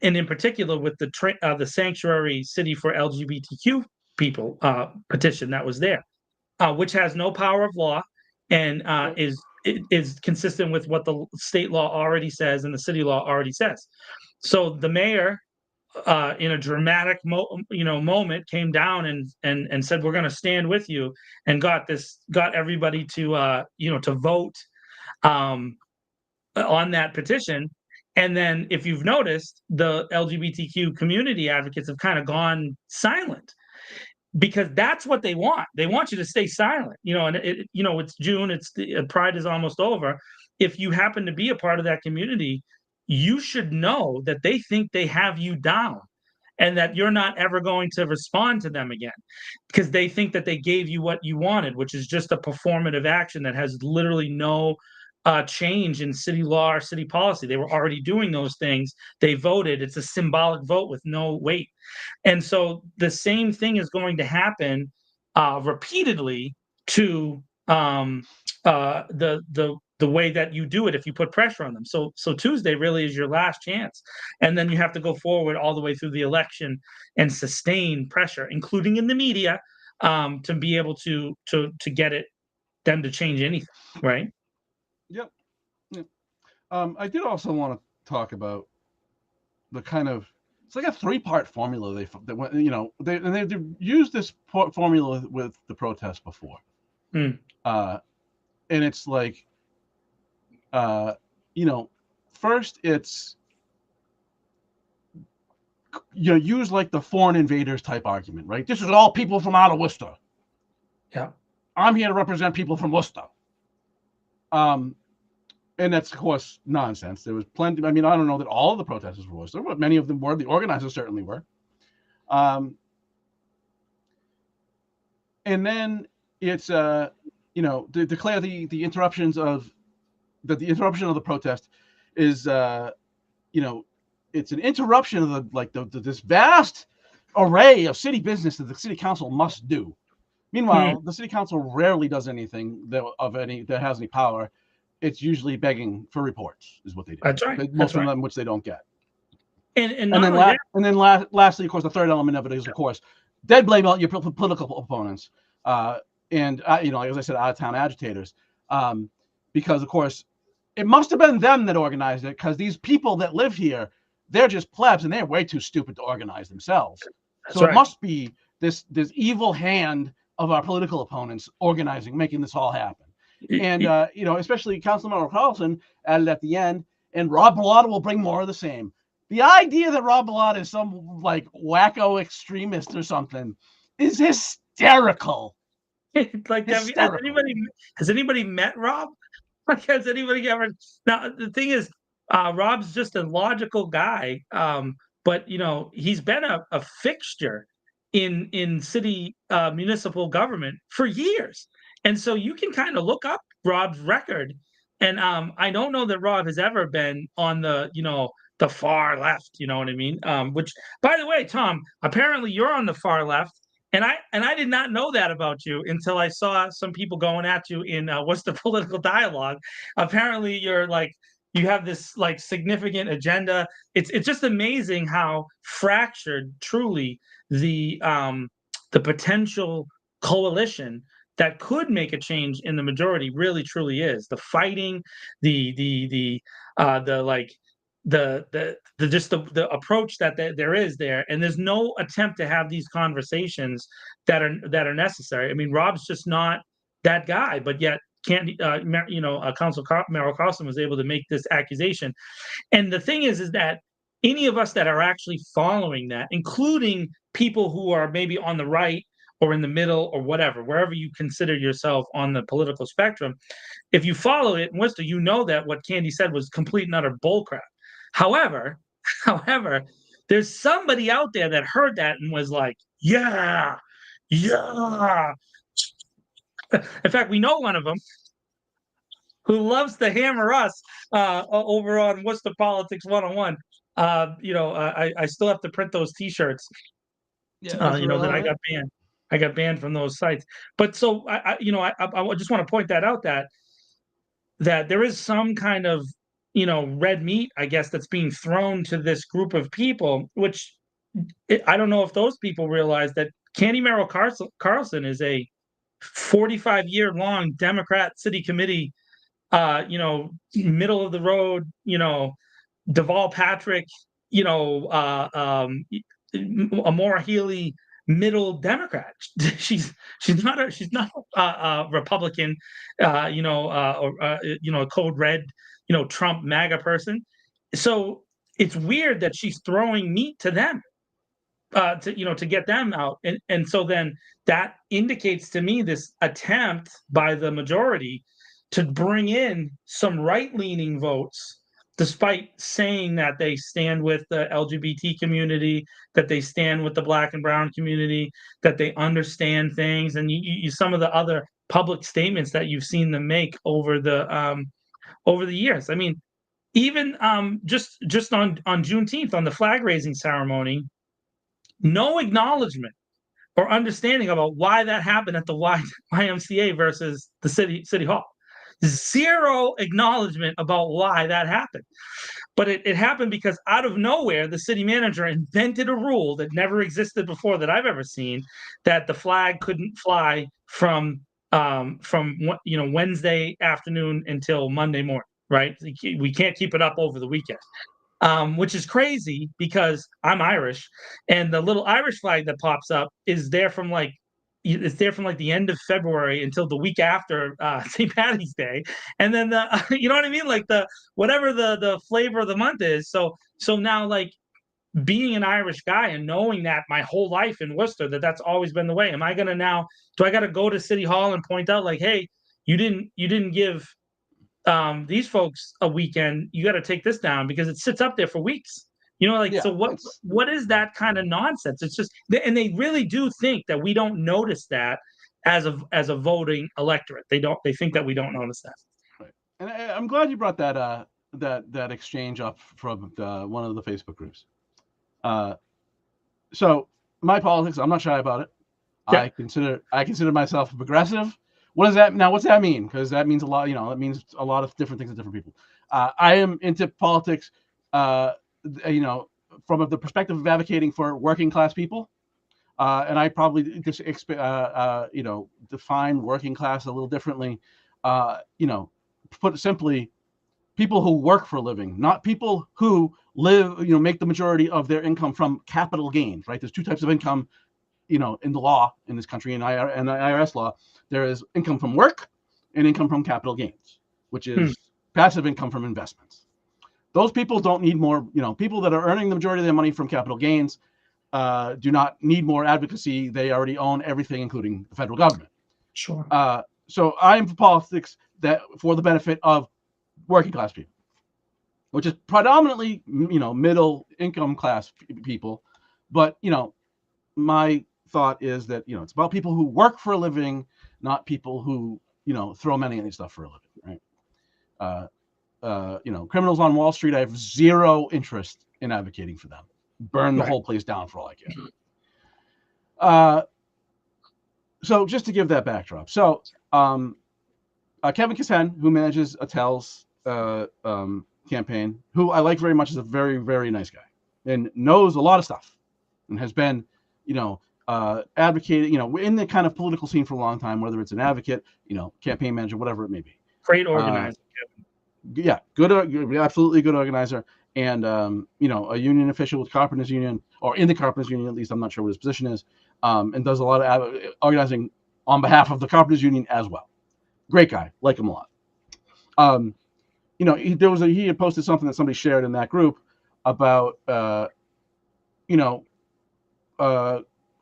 and in particular with the Sanctuary City for LGBTQ people petition that was there, which has no power of law, and is consistent with what the state law already says and the city law already says. So the mayor, in a dramatic moment, came down and said, "We're going to stand with you," and got everybody to vote um, on that petition. And then, if you've noticed, the LGBTQ community advocates have kind of gone silent because that's what they want. They want you to stay silent, and it's June, it's Pride is almost over. If you happen to be a part of that community, you should know that they think they have you down and that you're not ever going to respond to them again because they think that they gave you what you wanted, which is just a performative action that has literally no change in city law or city policy. They were already doing those things. They voted. It's a symbolic vote with no weight. And so the same thing is going to happen repeatedly to the way that you do it if you put pressure on them. So Tuesday really is your last chance, and then you have to go forward all the way through the election and sustain pressure, including in the media, to be able to get them to change anything, right? Yep. Yep. I did also want to talk about the kind of, it's like a three-part formula they've used this formula with the protests before. Mm. And it's like, first it's, use like the foreign invaders type argument, right? This is all people from out of Worcester. Yeah. I'm here to represent people from Worcester. And that's, of course, nonsense. There was plenty. I mean, I don't know that all of the protesters were Worcester, but many of them were. The organizers certainly were. And then it's, to declare the interruptions of the interruption of the protest is, it's an interruption of this vast array of city business that the city council must do. Meanwhile, the city council rarely does anything that has any power. It's usually begging for reports, is what they do. That's right. Most of them, which they don't get. And then lastly, of course, the third element of it is, of course, dead blame out your political opponents, and as I said, out of town agitators, because of course, it must have been them that organized it, because these people that live here, they're just plebs and they're way too stupid to organize themselves. So it must be this evil hand of our political opponents organizing, making this all happen. And especially Councilmember Carlson added at the end, and Rob Bellotta will bring more of the same. The idea that Rob Bellotta is some like wacko extremist or something is hysterical. Like, has anybody met Rob? Like, has anybody ever? Now, the thing is, Rob's just a logical guy, but he's been a fixture in city municipal government for years, and so you can kind of look up Rob's record. And I don't know that Rob has ever been on the far left. You know what I mean? Which, by the way, Tom, apparently you're on the far left. And I did not know that about you until I saw some people going at you in what's the political dialogue. Apparently, you have this like significant agenda. It's just amazing how fractured truly the potential coalition that could make a change in the majority really truly is. The fighting, the the approach that there is there, and there's no attempt to have these conversations that are necessary. I mean, Rob's just not that guy, but yet Council Merrill Carlson was able to make this accusation. And the thing is that any of us that are actually following that, including people who are maybe on the right or in the middle or whatever, wherever you consider yourself on the political spectrum, if you follow it in Worcester, you know that what Candy said was complete and utter bullcrap. However, there's somebody out there that heard that and was like, yeah. In fact, we know one of them who loves to hammer us over on Worcester Politics 101. I still have to print those T-shirts. Yeah, that I got banned. I got banned from those sites. But so I just want to point that out, that there is some kind of red meat, I guess, that's being thrown to this group of people, which I don't know if those people realize that Candy Merrill Carlson is a 45-year-long Democrat city committee, middle of the road, Deval Patrick, Amora Healy, middle Democrat. She's not a Republican, or a code red, Trump MAGA person. so it's weird that she's throwing meat to them, to get them out, and so then that indicates to me this attempt by the majority to bring in some right-leaning votes, despite saying that they stand with the LGBT community, that they stand with the Black and Brown community, that they understand things, and some of the other public statements that you've seen them make over the years. I mean, even just on Juneteenth, on the flag raising ceremony, no acknowledgement or understanding about why that happened at the YMCA versus the city hall. Zero acknowledgement about why that happened. But it happened because out of nowhere, the city manager invented a rule that never existed before that I've ever seen, that the flag couldn't fly from Wednesday afternoon until Monday morning. Right? We can't keep it up over the weekend. Which is crazy because I'm Irish, and the little Irish flag that pops up is there from like the end of February until the week after St. Patty's Day, and then you know what I mean, like the whatever the flavor of the month is. So now, like, being an Irish guy and knowing that my whole life in Worcester, that's always been the way. Am I gonna now? Do I got to go to City Hall and point out, like, hey, you didn't give these folks a weekend, you got to take this down because it sits up there for weeks. Like, Yeah, so what is that kind of nonsense? It's just, and they really do think that we don't notice that as a voting electorate. They think that we don't notice that. right. And I'm glad you brought that exchange up from one of the Facebook groups. So my politics, I'm not shy about it. Yeah. I consider myself progressive. What does that now? What's that mean? Because that means a lot. It means a lot of different things to different people. I am into politics. From the perspective of advocating for working class people, and I probably just define working class a little differently. Put it simply, people who work for a living, not people who live, make the majority of their income from capital gains. Right? There's two types of income. In the law in this country, and IRS law, there is income from work and income from capital gains, which is passive income from investments. Those people don't need more. People that are earning the majority of their money from capital gains do not need more advocacy. They already own everything, including the federal government. Sure. So I'm for politics that for the benefit of working class people, which is predominantly middle income class people, but my thought is that it's about people who work for a living, not people who throw money at stuff for a living, right? Criminals on Wall Street, I have zero interest in advocating for them. Burn the whole place down for all I care. So just to give that backdrop, so Kevin Kissin, who manages Attell's campaign, who I like very much, is a very, very nice guy and knows a lot of stuff and has been advocating, in the kind of political scene for a long time, whether it's an advocate, campaign manager, whatever it may be. Great organizer, Kevin. Yeah, good, absolutely good organizer, and a union official with Carpenters Union, or in the Carpenters Union at least. I'm not sure what his position is, and does a lot of organizing on behalf of the Carpenters Union as well. Great guy, like him a lot. He had posted something that somebody shared in that group about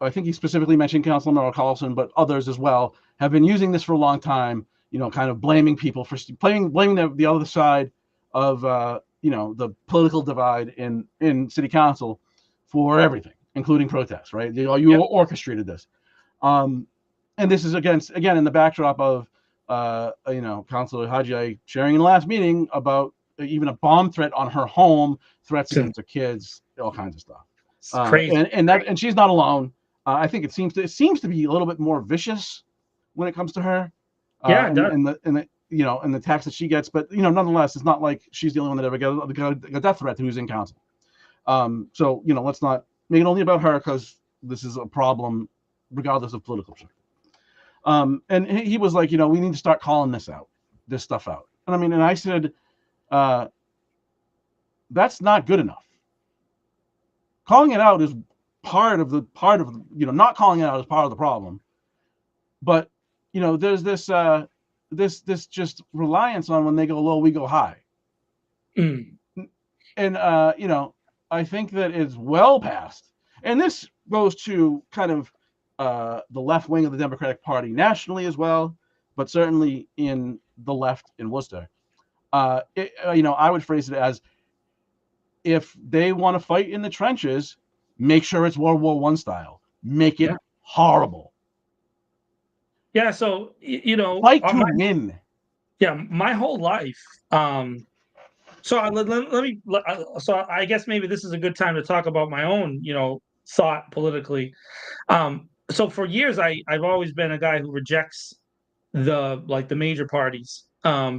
I think he specifically mentioned Councilman Merrill Carlson, but others as well have been using this for a long time, kind of blaming people for blaming the other side of, the political divide in city council for everything, including protests, right? You orchestrated this. And this is again in the backdrop of, Councilor Hadji sharing in the last meeting about even a bomb threat on her home, threats against her kids, all kinds of stuff. Crazy. And she's not alone. I think it seems to be a little bit more vicious when it comes to her. Yeah, it does. And the attacks that she gets, but nonetheless, it's not like she's the only one that ever got a death threat who's in council. So let's not make it only about her, because this is a problem regardless of political perspective. And he was like, we need to start calling this stuff out. And I said, that's not good enough. Calling it out is part of not calling it out is part of the problem. But there's this just reliance on when they go low, we go high. And I think that it's well past. And this goes to kind of the left wing of the Democratic Party nationally as well, but certainly in the left in Worcester. I would phrase it as, if they want to fight in the trenches, make sure it's World War One style. Make it Yeah. horrible. Yeah. So, Fight to win. my whole life, so so I guess maybe this is a good time to talk about my own, thought politically. So for years, I've always been a guy who rejects the major parties,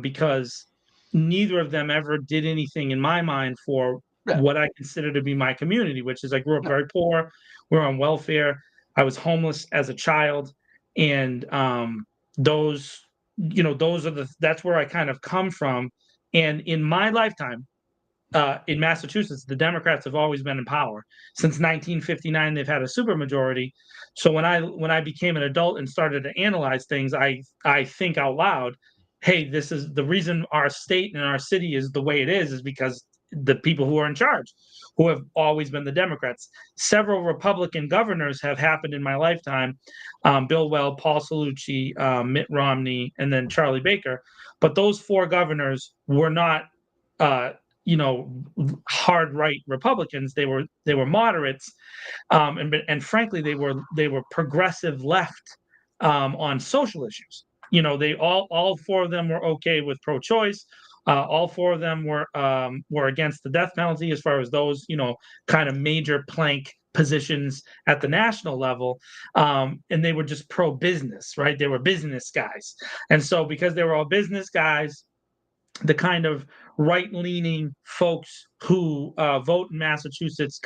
because neither of them ever did anything in my mind for Yeah, what I consider to be my community, which is I grew up yeah, very poor. We're on welfare. I was homeless as a child, and those that's where I kind of come from. And in my lifetime, in Massachusetts, the Democrats have always been in power. Since 1959, they've had a supermajority. So when I became an adult and started to analyze things, I think out loud, hey, this is the reason our state and our city is the way it is because the people who are in charge, who have always been the Democrats. Several Republican governors have happened in my lifetime: Bill Weld, Paul Cellucci, Mitt Romney, and then Charlie Baker. But those four governors were not uh, you know hard right Republicans. They were moderates, and frankly they were progressive left, on social issues. They all four of them were okay with pro-choice. All four of them were against the death penalty, as far as those kind of major plank positions at the national level. And they were just pro-business, right? They were business guys. And so because they were all business guys, the kind of right-leaning folks who vote in Massachusetts,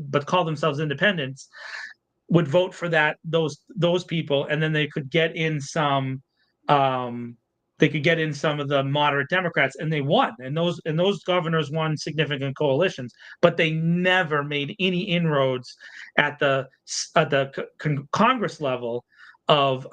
but call themselves independents, would vote for those people, and then um, they could get in some of the moderate Democrats, and they won. And those governors won significant coalitions, but they never made any inroads at the Congress level of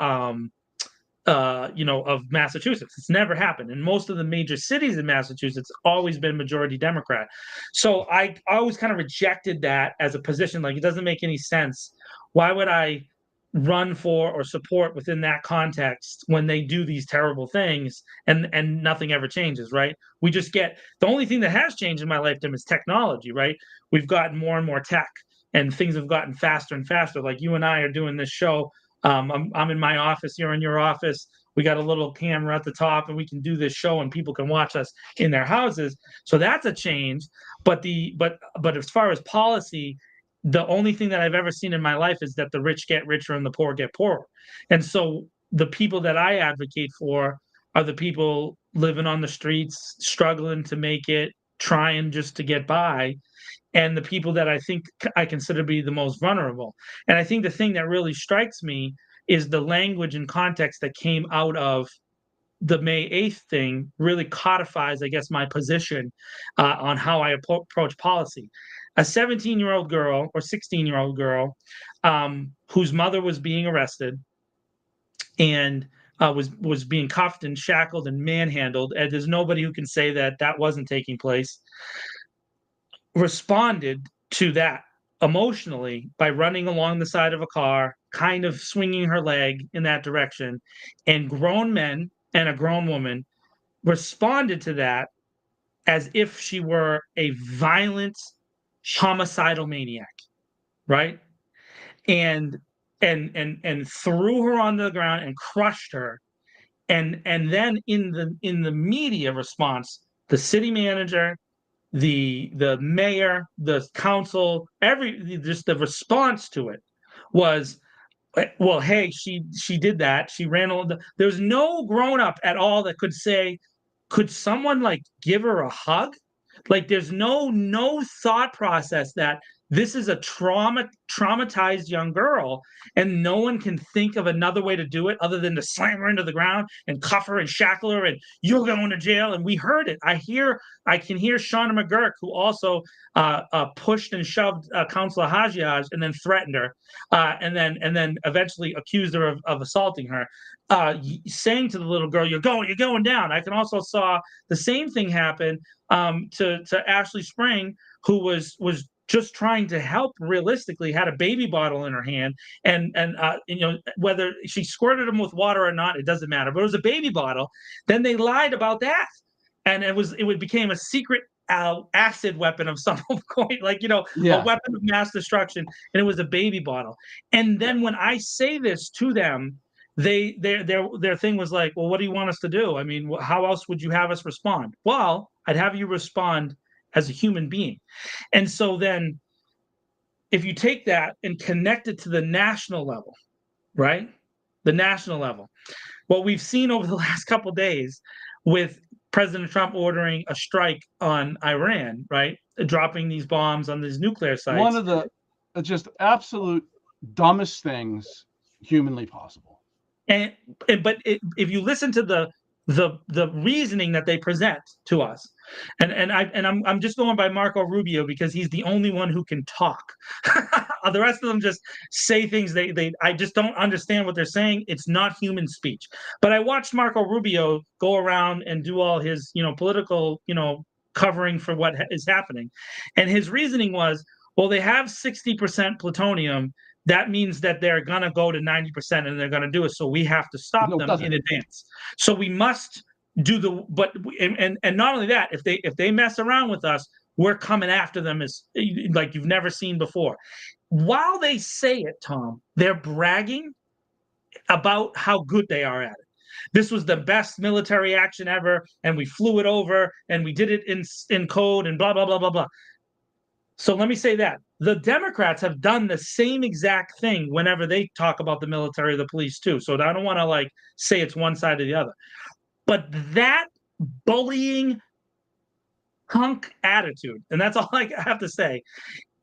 of Massachusetts. It's never happened. And most of the major cities in Massachusetts always been majority Democrat. So I always kind of rejected that as a position. Like, it doesn't make any sense. Why would I run for or support within that context when they do these terrible things and nothing ever changes, right? We just get the only thing that has changed in my lifetime is technology, right? We've gotten more and more tech, and things have gotten faster and faster. Like, you and I are doing this show. I'm in my office, you're in your office. We got a little camera at the top, and we can do this show, and people can watch us in their houses. So that's a change. But as far as policy, the only thing that I've ever seen in my life is that the rich get richer and the poor get poorer. And so the people that I advocate for are the people living on the streets, struggling to make it, trying just to get by, and the people that I think I consider to be the most vulnerable. And I think the thing that really strikes me is the language and context that came out of the May 8th thing really codifies, I guess, my position on how I approach policy. A 17-year-old girl or 16-year-old girl, whose mother was being arrested and was being cuffed and shackled and manhandled, and there's nobody who can say that that wasn't taking place, responded to that emotionally by running along the side of a car, kind of swinging her leg in that direction. And grown men and a grown woman responded to that as if she were a violent, homicidal maniac, right? And and threw her on the ground and crushed her. And then in the media response, the city manager, the mayor, the council, just the response to it was, well, hey, she did that. She ran all there's no grown up at all that could say, could someone like give her a hug? Like, there's no thought process that this is a traumatized young girl, and no one can think of another way to do it other than to slam her into the ground and cuff her and shackle her, and you're going to jail. And we heard it. I can hear Shauna McGurk, who also pushed and shoved Councilor Hajiaj and then threatened her, and then eventually accused her of assaulting her, saying to the little girl, you're going down. I can also saw the same thing happen to Ashley Spring, who was just trying to help, realistically, had a baby bottle in her hand, and whether she squirted him with water or not, it doesn't matter, but it was a baby bottle. Then they lied about that, and it became a secret acid weapon of some point, like a weapon of mass destruction, and it was a baby bottle. And then when I say this to them, their thing was like, well, what do you want us to do? I mean, how else would you have us respond? Well, I'd have you respond as a human being. And so then if you take that and connect it to the national level, right? The national level, what we've seen over the last couple of days with President Trump ordering a strike on Iran, right? Dropping these bombs on these nuclear sites. One of the just absolute dumbest things humanly possible. But if you listen to the reasoning that they present to us, and I'm just going by Marco Rubio because he's the only one who can talk. The rest of them just say things I just don't understand what they're saying. It's not human speech. But I watched Marco Rubio go around and do all his political covering for what is happening, and his reasoning was, well, they have 60% plutonium. That means that they're going to go to 90% and they're going to do it. So we have to stop them in advance. So we must do and not only that, if they mess around with us, we're coming after them as like you've never seen before. While they say it, Tom, they're bragging about how good they are at it. This was the best military action ever, and we flew it over, and we did it in code, and blah, blah, blah, blah, blah. So let me say that. The Democrats have done the same exact thing whenever they talk about the military or the police too. So I don't want to say it's one side or the other. But that bullying punk attitude, and that's all I have to say,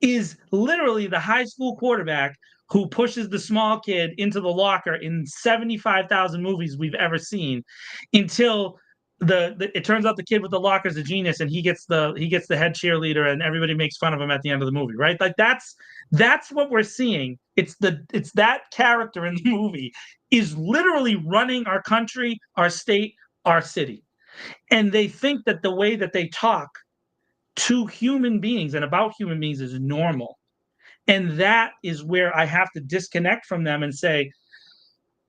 is literally the high school quarterback who pushes the small kid into the locker in 75,000 movies we've ever seen, until it turns out the kid with the locker is a genius, and he gets the head cheerleader, and everybody makes fun of him at the end of the movie, right? Like that's what we're seeing. It's that character in the movie is literally running our country, our state, our city, and they think that the way that they talk to human beings and about human beings is normal. And that is where I have to disconnect from them and say,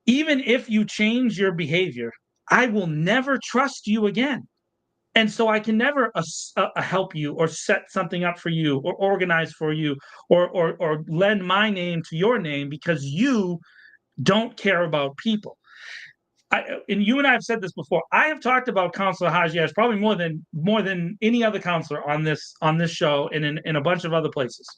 even if you change your behavior, I will never trust you again. And so I can never help you or set something up for you or organize for you or lend my name to your name because you don't care about people. And you and I have said this before. I have talked about Councilor Hajiaj probably more than any other councilor on this show and in a bunch of other places.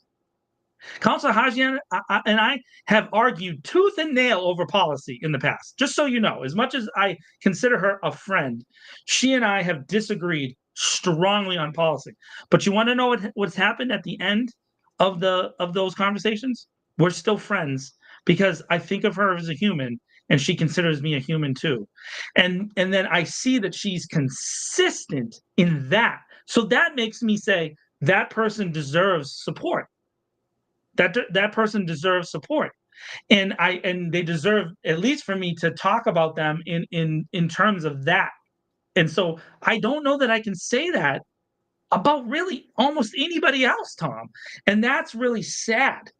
Councilor Hajian and I have argued tooth and nail over policy in the past. Just so you know, as much as I consider her a friend, she and I have disagreed strongly on policy. But you want to know what's happened at the end of those conversations? We're still friends because I think of her as a human, and she considers me a human too. And then I see that she's consistent in that. So that makes me say that person deserves support. That person deserves support, and they deserve, at least for me, to talk about them in terms of that. And so I don't know that I can say that about really almost anybody else, Tom. And that's really sad.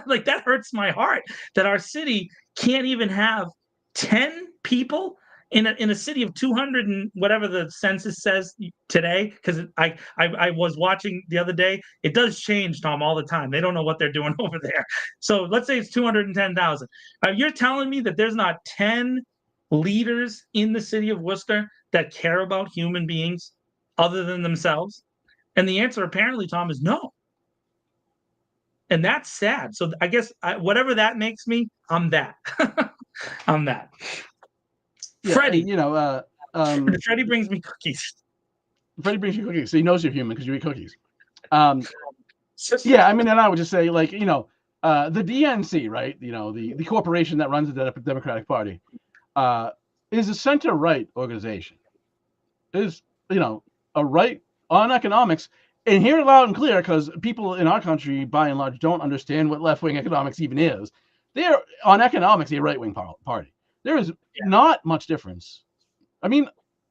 Like that hurts my heart that our city can't even have 10 people in a city of 200 and whatever the census says today, because I was watching the other day. It does change, Tom, all the time. They don't know what they're doing over there. So let's say it's 210,000. You're telling me that there's not 10 leaders in the city of Worcester that care about human beings other than themselves? And the answer apparently, Tom, is no. And that's sad. So I guess whatever that makes me, I'm that. I'm that. Yeah, Freddie, Freddie brings me cookies. Freddie brings you cookies, so he knows you're human because you eat cookies. Yeah, I mean, and I would just say, like, the DNC, right? The corporation that runs the Democratic Party, is a center-right organization. Is a right on economics, and hear it loud and clear, because people in our country, by and large, don't understand what left-wing economics even is. They're on economics a right-wing party. There is not much difference. I mean,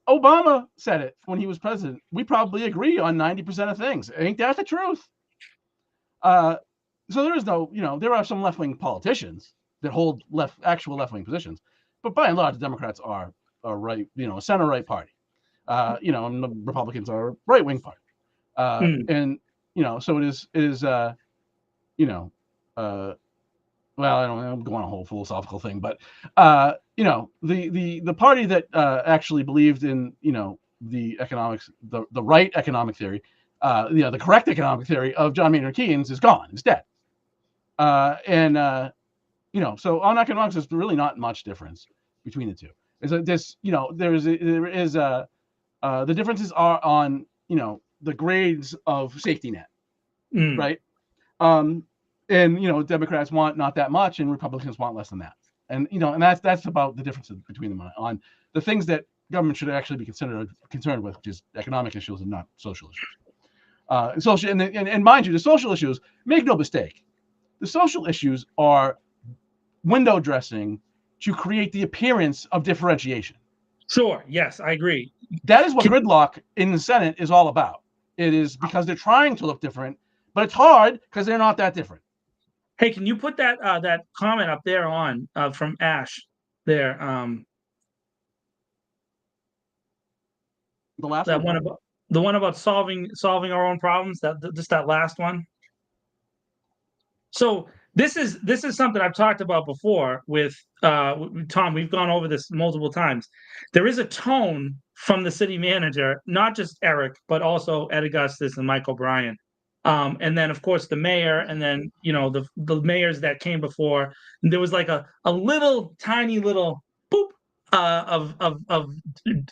Obama said it when he was president. We probably agree on 90% of things. Ain't that the truth? So there is no, there are some left-wing politicians that hold actual left-wing positions, but by and large, the Democrats are right, a center-right party. And the Republicans are a right-wing party. And so it is well, I don't know, I'm going on a whole philosophical thing, but the party that actually believed in the economics, the right economic theory, the correct economic theory of John Maynard Keynes is gone, is dead. So on economics, there's really not much difference between the two. The differences are on the grades of safety net, right? And Democrats want not that much, and Republicans want less than that. And that's about the differences between them on the things that government should actually be concerned with, which is economic issues and not social issues. And mind you, the social issues, make no mistake, the social issues are window dressing to create the appearance of differentiation. Sure. Yes, I agree. That is what gridlock in the Senate is all about. It is because they're trying to look different, but it's hard because they're not that different. Hey, can you put that comment up there on from Ash there? The last one about the one about solving our own problems. That last one. So this is something I've talked about before with Tom. We've gone over this multiple times. There is a tone from the city manager, not just Eric, but also Ed Augustus and Mike O'Brien. And then, of course, the mayor, and then the mayors that came before. There was like a little tiny little boop of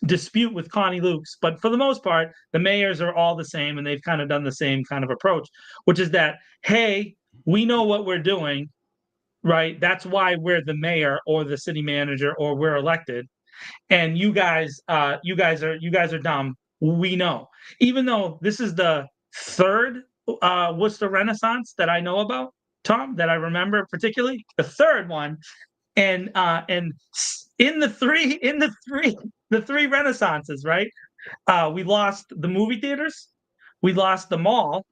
dispute with Connie Lukes, but for the most part, the mayors are all the same, and they've kind of done the same kind of approach, which is that, hey, we know what we're doing, right? That's why we're the mayor or the city manager or we're elected, and you guys are dumb. We know, even though this is the third Worcester Renaissance that I know about, Tom, that I remember particularly, the third one, and in the three Renaissances, right? We lost the movie theaters, we lost the mall,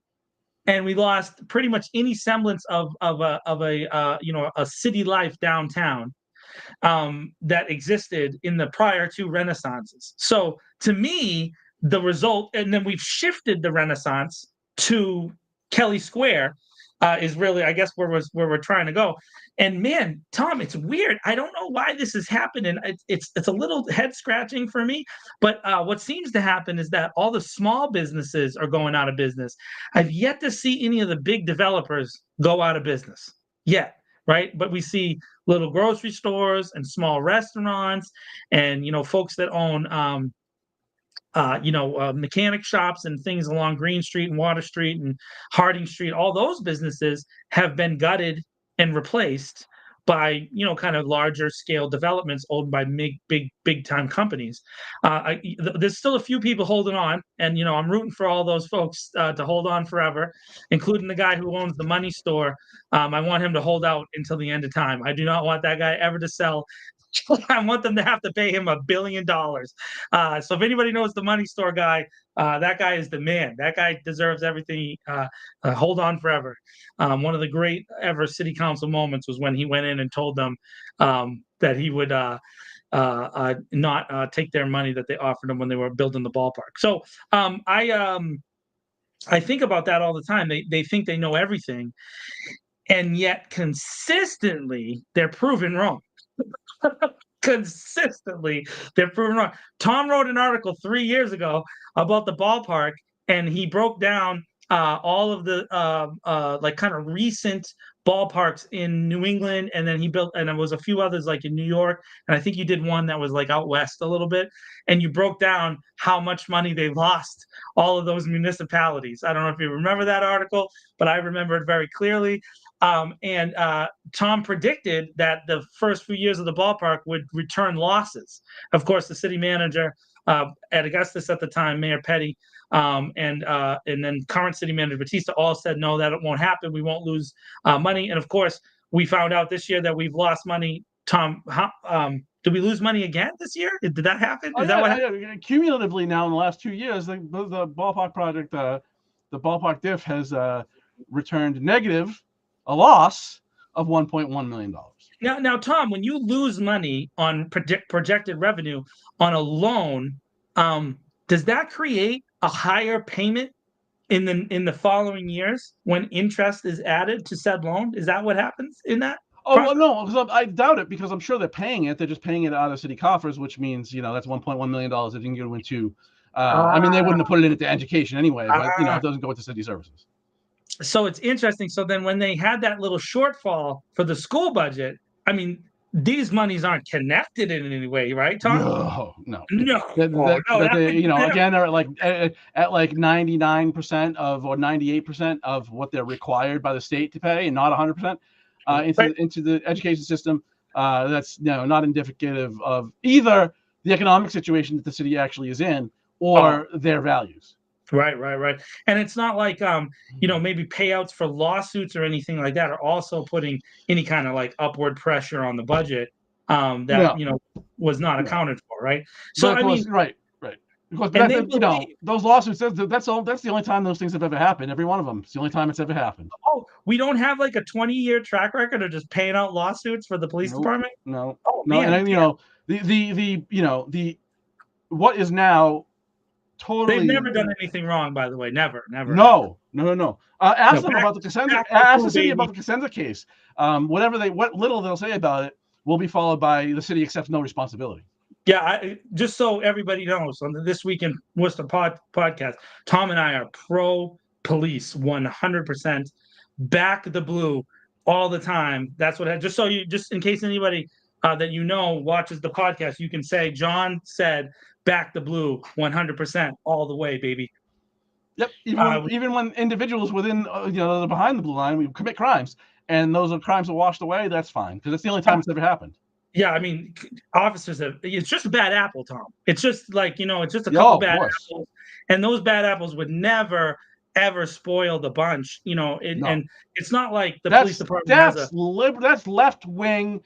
and we lost pretty much any semblance of a city life downtown that existed in the prior two Renaissances. So to me, the result, and then we've shifted the Renaissance to Kelly Square, is really, I guess, where we're trying to go. And man, Tom, it's weird. I don't know why this has happened, and it's a little head scratching for me. But what seems to happen is that all the small businesses are going out of business. I've yet to see any of the big developers go out of business yet, right? But we see little grocery stores and small restaurants, and folks that own mechanic shops and things along Green Street and Water Street and Harding Street. All those businesses have been gutted and replaced by kind of larger scale developments owned by big time companies. There's still a few people holding on, and I'm rooting for all those folks to hold on forever, including the guy who owns the money store. I want him to hold out until the end of time. I do not want that guy ever to sell. I want them to have to pay him $1 billion. So if anybody knows the money store guy, that guy is the man. That guy deserves everything. Hold on forever. One of the great ever city council moments was when he went in and told them that he would not take their money that they offered him when they were building the ballpark. So I think about that all the time. They think they know everything, and yet consistently they're proven wrong. Consistently they're proven wrong. Tom wrote an article 3 years ago about the ballpark, and he broke down all of the like kind of recent ballparks in New England, and then he built, and there was a few others like in New York, and I think you did one that was like out west a little bit, and you broke down how much money they lost, all of those municipalities. I don't know if you remember that article, but I remember it very clearly. And Tom predicted that the first few years of the ballpark would return losses. Of course, the city manager at Augustus at the time, Mayor Petty, and then current city manager Batista all said, no, that won't happen. We won't lose money. And of course, we found out this year that we've lost money. Tom, did we lose money again this year? Did that happen? Is that what happened? Cumulatively now in the last 2 years, the ballpark project, the ballpark diff has returned negative, a loss of $1.1 million. Now, Tom, when you lose money on projected revenue on a loan, does that create a higher payment in the following years when interest is added to said loan? Is that what happens in that? Oh, well, no, because I doubt it, because I'm sure they're paying it. They're just paying it out of city coffers, which means, that's $1.1 million that didn't go into. I mean, they wouldn't have put it into education anyway, but it doesn't go into city services. So it's interesting. So then when they had that little shortfall for the school budget, I mean, these monies aren't connected in any way, right, Tom? No. Again, they're at like 99% of or 98% of what they're required by the state to pay, and not 100% into the education system. That's not indicative of either the economic situation that the city actually is in or their values. Right. And it's not like maybe payouts for lawsuits or anything like that are also putting any kind of like upward pressure on the budget that was not accounted for, right? So I mean, right. Because those lawsuits, that's the only time those things have ever happened. Every one of them. It's the only time it's ever happened. Oh, we don't have like a 20-year track record of just paying out lawsuits for the police department? No. Oh, no, man. And the what is now totally. They've never done anything wrong, by the way. Never. No. Ask them about the Cosenza. Ask the city about the Cosenza case. What little they'll say about it will be followed by the city accepts no responsibility. Yeah, just so everybody knows, on the This Week in Worcester podcast, Tom and I are pro police 100%. Back the blue all the time. That's what. Just in case anybody that watches the podcast, you can say John said back the blue 100% all the way, baby. Yep. Even when individuals within behind the blue line, we commit crimes, and those crimes are washed away. That's fine, because it's the only time it's ever happened. Yeah, I mean, officers it's just a bad apple, Tom. It's just like, it's just a couple bad apples. And those bad apples would never, ever spoil the bunch, and it's not like the police department that's left-wing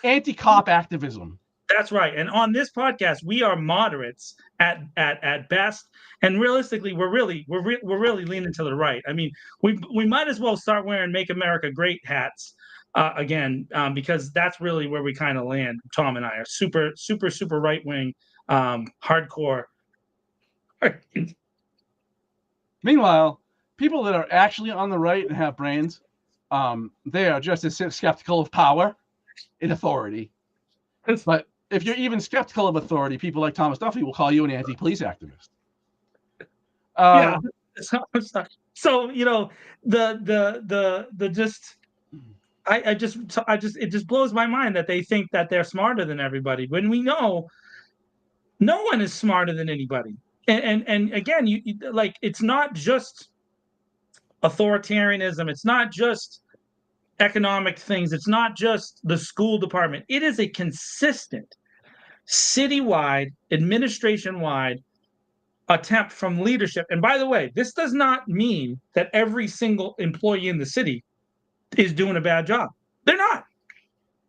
anti-cop activism. That's right. And on this podcast, we are moderates at best. And realistically, we're really leaning to the right. I mean, we might as well start wearing Make America Great hats again, because that's really where we kind of land. Tom and I are super, super, super right wing, hardcore. Meanwhile, people that are actually on the right and have brains, they are just as skeptical of power and authority. But if you're even skeptical of authority, people like Thomas Duffy will call you an anti-police activist. Yeah. So it just blows my mind that they think that they're smarter than everybody, when we know no one is smarter than anybody. And again, it's not just authoritarianism. It's not just economic things. It's not just the school department. It is a consistent citywide, administration-wide attempt from leadership. And by the way, this does not mean that every single employee in the city is doing a bad job. They're not.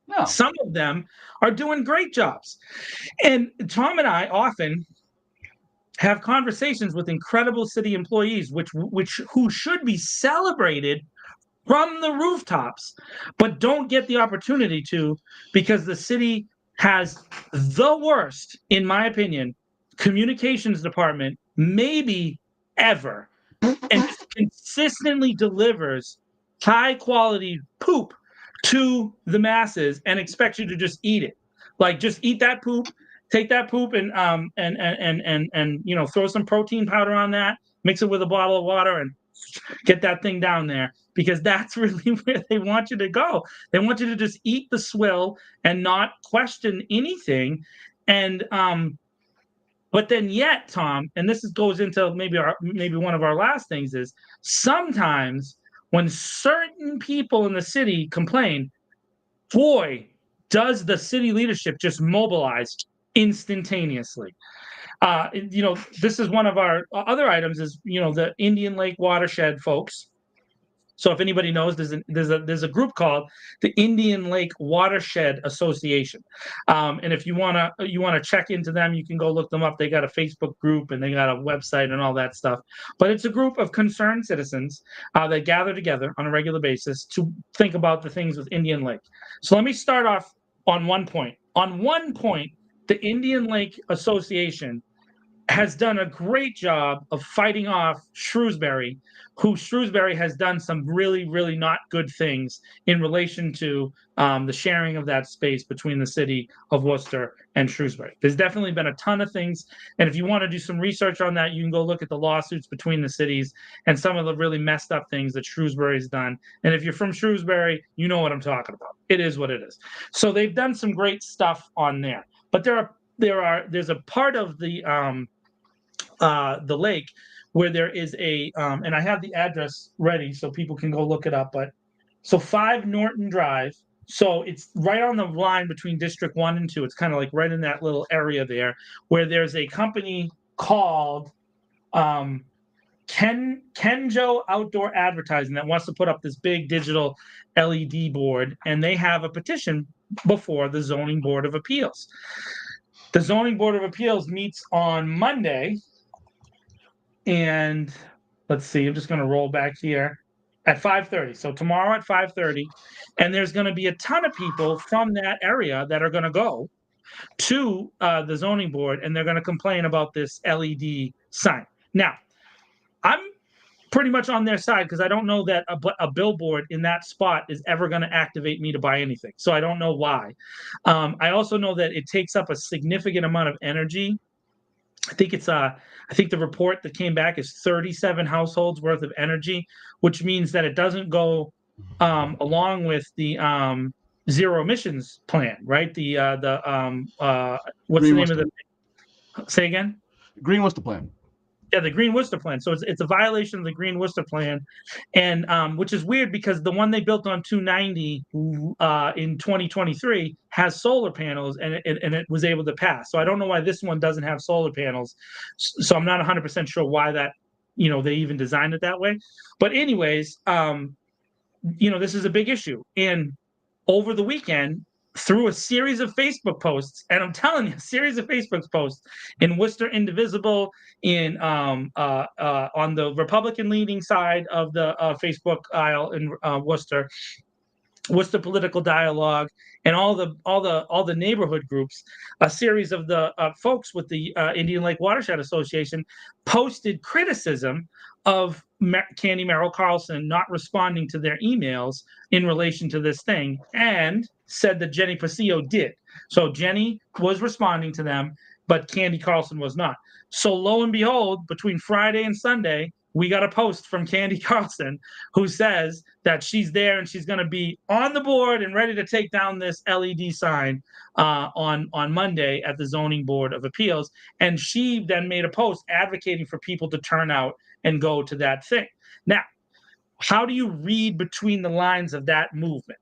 No. Some of them are doing great jobs. And Tom and I often have conversations with incredible city employees, who should be celebrated from the rooftops, but don't get the opportunity to, because the city has the worst, in my opinion, communications department maybe ever, and consistently delivers high quality poop to the masses and expects you to just eat it. Like, just eat that poop, take that poop and throw some protein powder on that, mix it with a bottle of water, and get that thing down there, because that's really where they want you to go. They want you to just eat the swill and not question anything. And but then yet, Tom, and goes into maybe one of our last things is sometimes when certain people in the city complain, boy, does the city leadership just mobilize instantaneously. This is one of our other items is, the Indian Lake watershed folks. So if anybody knows, there's a group called the Indian Lake Watershed Association, and if you wanna check into them, you can go look them up. They got a Facebook group and they got a website and all that stuff. But it's a group of concerned citizens that gather together on a regular basis to think about the things with Indian Lake. So let me start off on one point. On one point, the Indian Lake Association has done a great job of fighting off Shrewsbury, who Shrewsbury has done some really, really not good things in relation to the sharing of that space between the city of Worcester and Shrewsbury. There's definitely been a ton of things. And if you want to do some research on that, you can go look at the lawsuits between the cities and some of the really messed up things that Shrewsbury's done. And if you're from Shrewsbury, you know what I'm talking about. It is what it is. So they've done some great stuff on there. But there's a part of the lake where there is and I have the address ready so people can go look it up. But so 5 Norton Drive. So it's right on the line between District 1 and 2. It's kind of like right in that little area there where there's a company called Kenjo Outdoor Advertising that wants to put up this big digital LED board, and they have a petition before the Zoning Board of Appeals. The Zoning Board of Appeals meets on Monday, and let's see, I'm just going to roll back here at 5:30. So tomorrow at 5:30, and there's going to be a ton of people from that area that are going to go to the zoning board, and they're going to complain about this LED sign. Now, I'm pretty much on their side because I don't know that a billboard in that spot is ever going to activate me to buy anything. So I don't know why. I also know that it takes up a significant amount of energy. I think the report that came back is 37 households worth of energy, which means that it doesn't go along with the zero emissions plan, right? What's the name of the? Say again. Green Worcester plan. Yeah, the Green Worcester plan. So it's a violation of the Green Worcester plan, and which is weird because the one they built on 290 in 2023 has solar panels, and it was able to pass. So I don't know why this one doesn't have solar panels. So I'm not 100% sure why that they even designed it that way. But anyways, this is a big issue, and over the weekend, through a series of Facebook posts, and I'm telling you, a series of Facebook posts in Worcester Indivisible, on the Republican leaning side of the Facebook aisle in Worcester Political Dialogue, and all the neighborhood groups, a series of the folks with the Indian Lake Watershed Association posted criticism of Candy Merrill Carlson not responding to their emails in relation to this thing, and said that Jenny Pasio did. So Jenny was responding to them, but Candy Carlson was not. So lo and behold, between Friday and Sunday, we got a post from Candy Carlson who says that she's there and she's going to be on the board and ready to take down this LED sign on Monday at the Zoning Board of Appeals. And she then made a post advocating for people to turn out and go to that thing. Now, how do you read between the lines of that movement?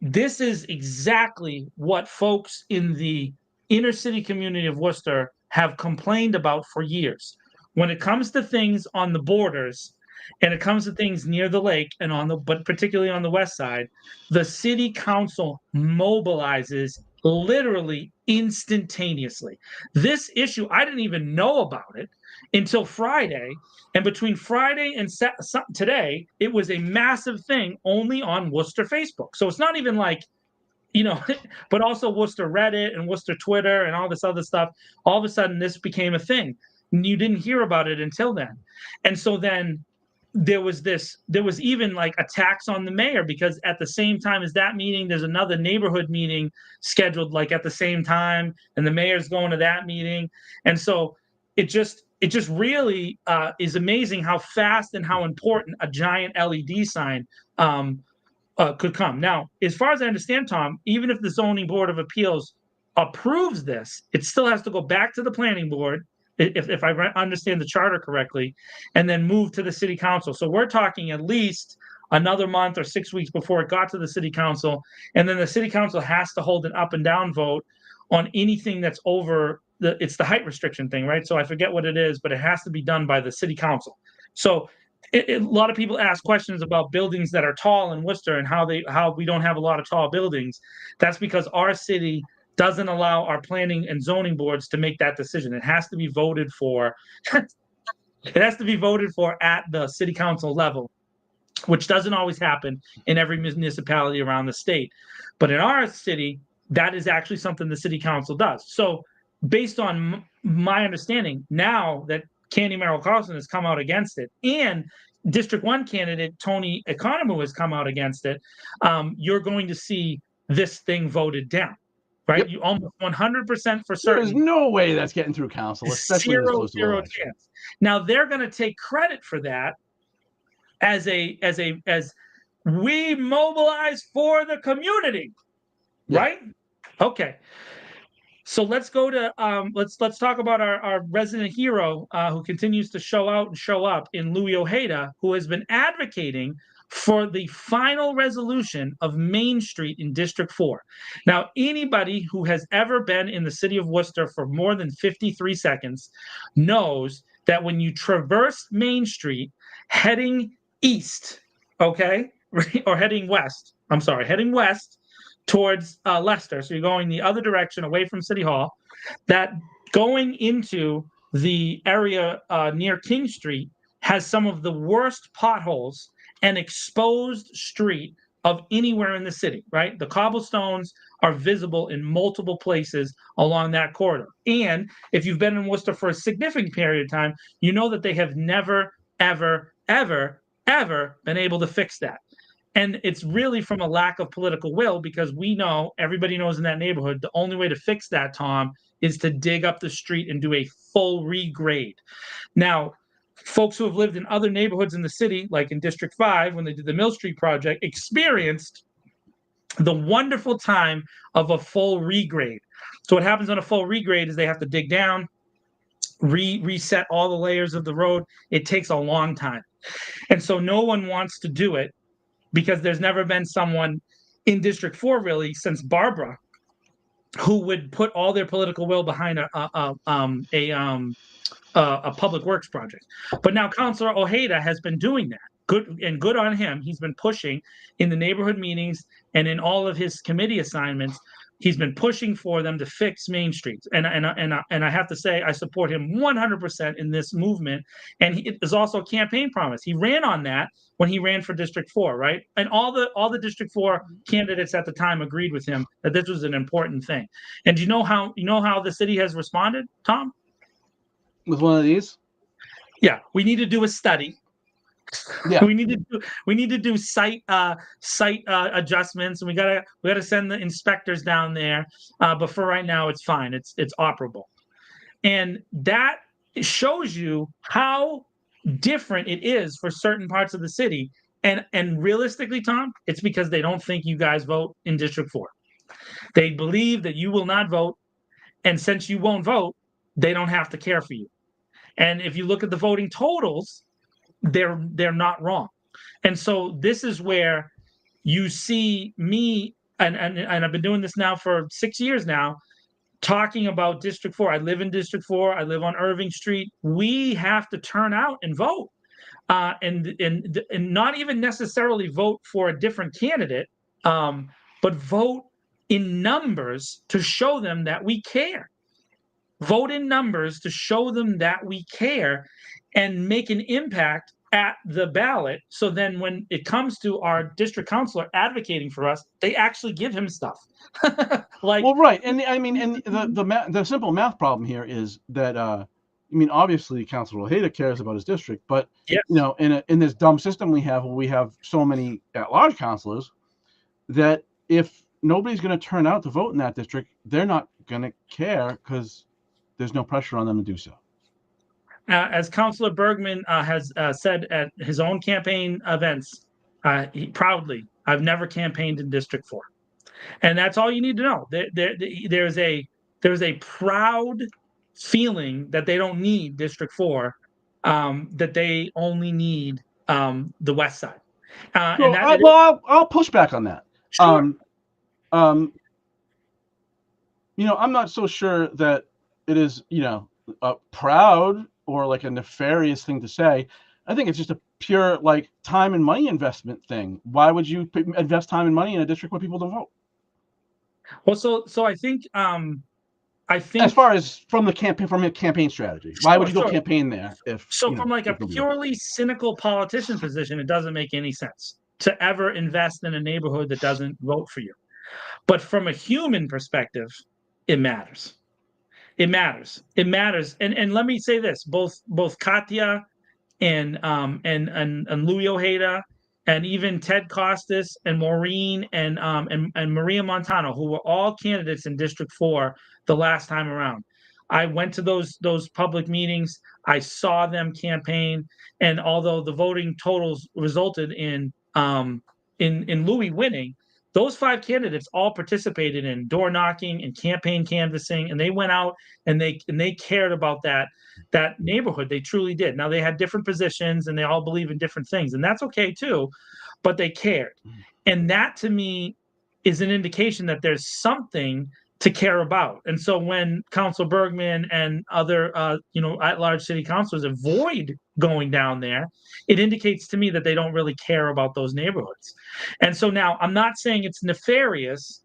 This is exactly what folks in the inner city community of Worcester have complained about for years. When it comes to things on the borders, and it comes to things near the lake but particularly on the west side, the city council mobilizes literally instantaneously. This issue, I didn't even know about it until Friday. And between Friday and today, it was a massive thing only on Worcester Facebook. So it's not even like, but also Worcester Reddit and Worcester Twitter and all this other stuff. All of a sudden, this became a thing. You didn't hear about it until then. And so then there was even like attacks on the mayor, because at the same time as that meeting, there's another neighborhood meeting scheduled like at the same time, and the mayor's going to that meeting. And so it it just really is amazing how fast and how important a giant LED sign could come. Now, as far as I understand, Tom, even if the zoning board of appeals approves this, it still has to go back to the planning board, if I understand the charter correctly, and then move to the city council. So we're talking at least another month or 6 weeks before it got to the city council, and then the city council has to hold an up and down vote on anything that's over it's the height restriction thing, right? So I forget what it is, but it has to be done by the city council. So a lot of people ask questions about buildings that are tall in Worcester and how we don't have a lot of tall buildings. That's because our city doesn't allow our planning and zoning boards to make that decision. It has to be voted for. It has to be voted for at the city council level, which doesn't always happen in every municipality around the state. But in our city, that is actually something the city council does. So based on my understanding, now that Candy Merrill Carlson has come out against it, and District 1 candidate Tony Economou has come out against it, you're going to see this thing voted down, right? Yep. You almost 100% for There's certain. no way that's getting through council, especially this close to an Zero election. chance. Now they're going to take credit for that as we mobilize for the community, Yeah. right? Okay. So let's go to let's talk about our resident hero who continues to show out and show up in Louis Ojeda, who has been advocating for the final resolution of Main Street in District 4. Now, anybody who has ever been in the city of Worcester for more than 53 seconds knows that when you traverse Main Street heading east, okay, or heading west, I'm sorry, heading west towards Leicester. So you're going the other direction away from City Hall. That going into the area near King Street has some of the worst potholes and exposed street of anywhere in the city, right? The cobblestones are visible in multiple places along that corridor. And if you've been in Worcester for a significant period of time, you know that they have never, ever, ever, ever been able to fix that. And it's really from a lack of political will, because we know, everybody knows in that neighborhood, the only way to fix that, Tom, is to dig up the street and do a full regrade. Now, folks who have lived in other neighborhoods in the city, like in District 5, when they did the Mill Street project, experienced the wonderful time of a full regrade. So what happens on a full regrade is they have to dig down, reset all the layers of the road. It takes a long time. And so no one wants to do it, because there's never been someone in District 4 really since Barbara who would put all their political will behind a public works project. But now Councilor Ojeda has been doing that. Good on him. He's been pushing in the neighborhood meetings and in all of his committee assignments. He's been pushing for them to fix Main Street, and I have to say I support him 100% in this movement. And it is also a campaign promise. He ran on that when he ran for District 4, right? And all the District 4 candidates at the time agreed with him that this was an important thing. And do you know how the city has responded, Tom? With one of these? Yeah, we need to do a study. Yeah. We need to do site adjustments, and we gotta send the inspectors down there. But for right now, it's fine. It's operable, and that shows you how different it is for certain parts of the city. And realistically, Tom, it's because they don't think you guys vote in District 4. They believe that you will not vote, and since you won't vote, they don't have to care for you. And if you look at the voting totals, they're not wrong. And so this is where you see me, and I've been doing this now for 6 years now, talking about District 4. I live in District 4. I live on Irving Street. We have to turn out and vote, and not even necessarily vote for a different candidate, but vote in numbers to show them that we care. Vote in numbers to show them that we care, and make an impact at the ballot. So then when it comes to our district councilor advocating for us, they actually give him stuff. Like, well, right. And I mean, and the simple math problem here is that, I mean, obviously Councilor Ojeda cares about his district, but, yes. you know, in this dumb system we have, where we have so many at-large councilors, that if nobody's going to turn out to vote in that district, they're not going to care, because there's no pressure on them to do so. As Councillor Bergman has said at his own campaign events, proudly, I've never campaigned in District 4. And that's all you need to know. There's a proud feeling that they don't need District 4, that they only need the West Side. And So, that it is, I'll push back on that. sure. Um, I'm not so sure that it is, proud or like a nefarious thing to say. I think it's just a pure like time and money investment thing. Why would you invest time and money in a district where people don't vote? Well, so I As think far as from a campaign strategy, why would sure, you go sure. campaign there if So from like a if nobody votes? purely cynical politician position, it doesn't make any sense to ever invest in a neighborhood that doesn't vote for you. But from a human perspective, it matters. It matters. It matters. And let me say this: both Katya and Louis Ojeda and even Ted Costas and Maureen and Maria Montano, who were all candidates in District 4 the last time around. I went to those public meetings. I saw them campaign, and although the voting totals resulted in Louis winning, those 5 candidates all participated in door knocking and campaign canvassing, and they went out and they cared about that neighborhood. They truly did. Now they had different positions and they all believe in different things, and that's okay too, but they cared. And that to me is an indication that there's something to care about. And so when Council Bergman and other at-large city councilors avoid going down there, it indicates to me that they don't really care about those neighborhoods. And so now I'm not saying it's nefarious,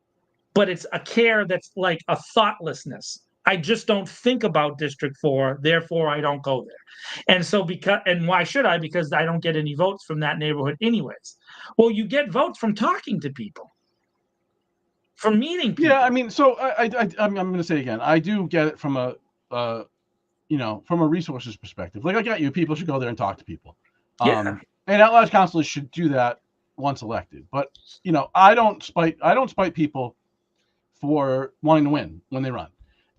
but it's a care that's like a thoughtlessness. I just don't think about District 4, therefore I don't go there. And so why should I? Because I don't get any votes from that neighborhood anyways. Well, you get votes from talking to people, from meeting Yeah, I people. mean, so I'm going to say again, I do get it from uh, from a resources perspective. Like I get you, people should go there and talk to people, Yeah, and at-large councilors should do that once elected. But I don't spite people for wanting to win when they run,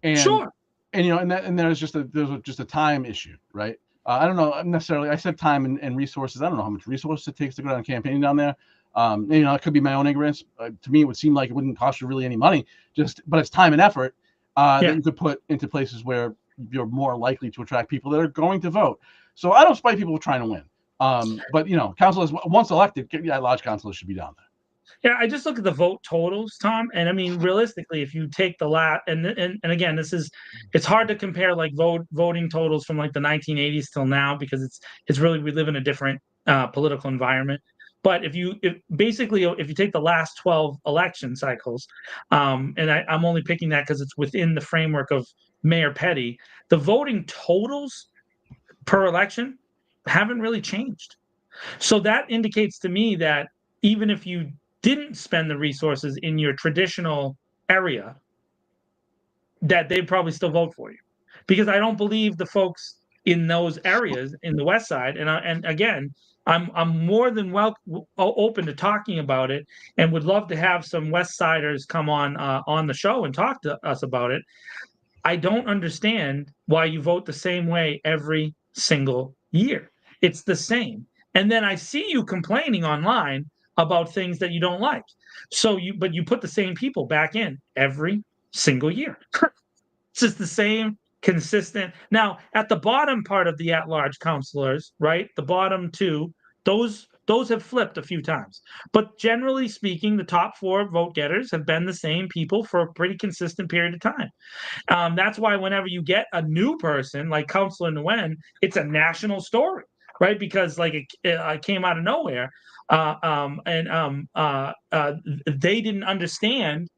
and sure. and there's just a time issue, right? I don't know necessarily. I said time and resources. I don't know how much resources it takes to go down campaigning down there. It could be my own ignorance. To me, it would seem like it wouldn't cost you really any money. But it's time and effort that Yeah. you could put into places where you're more likely to attract people that are going to vote. So I don't spite people trying to win. But councilors once elected, large councilors should be down there. Yeah, I just look at the vote totals, Tom, and I mean realistically, if you take the last and again, it's hard to compare like voting totals from like the 1980s till now because it's really we live in a different political environment. But if you take the last 12 election cycles, and I'm only picking that because it's within the framework of Mayor Petty, the voting totals per election haven't really changed. So that indicates to me that even if you didn't spend the resources in your traditional area, that they'd probably still vote for you. Because I don't believe the folks in those areas in the West Side, and again, I'm more than open to talking about it, and would love to have some West Siders come on the show and talk to us about it. I don't understand why you vote the same way every single year. It's the same. And then I see you complaining online about things that you don't like. But you put the same people back in every single year. It's just the same consistent. Now, at the bottom part of the at-large counselors, right? The bottom two, those have flipped a few times. But generally speaking, the top 4 vote getters have been the same people for a pretty consistent period of time. That's why whenever you get a new person like Councilor Nguyen, it's a national story, right? Because like it came out of nowhere, they didn't understand.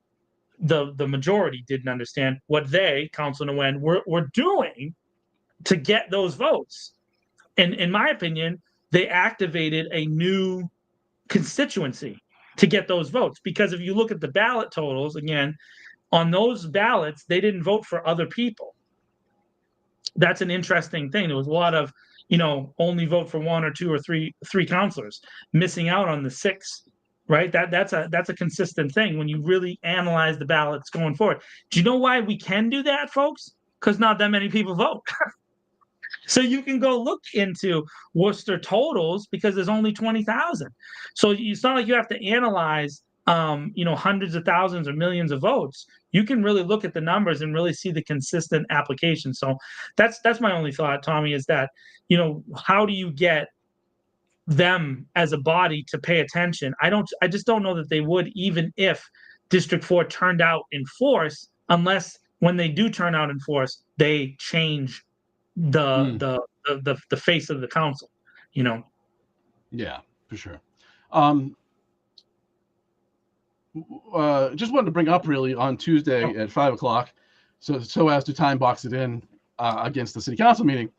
The majority didn't understand what Councilor Nguyen, were doing to get those votes. And in my opinion, they activated a new constituency to get those votes. Because if you look at the ballot totals again, on those ballots, they didn't vote for other people. That's an interesting thing. There was a lot of, only vote for 1 or 2 or three counselors, missing out on the 6. Right. That's a consistent thing when you really analyze the ballots going forward. Do you know why we can do that, folks? Because not that many people vote. So you can go look into Worcester totals because there's only 20,000. So it's not like you have to analyze, hundreds of thousands or millions of votes. You can really look at the numbers and really see the consistent application. So that's my only thought, Tommy, is that, how do you get them as a body to pay attention? I just don't know that they would, even if District 4 turned out in force, unless when they do turn out in force, they change the Mm, the the face of the council, you know. yeah, for sure. Um, just wanted to bring up really on Tuesday Oh, at 5 o'clock, so as to time box it in against the city council meeting.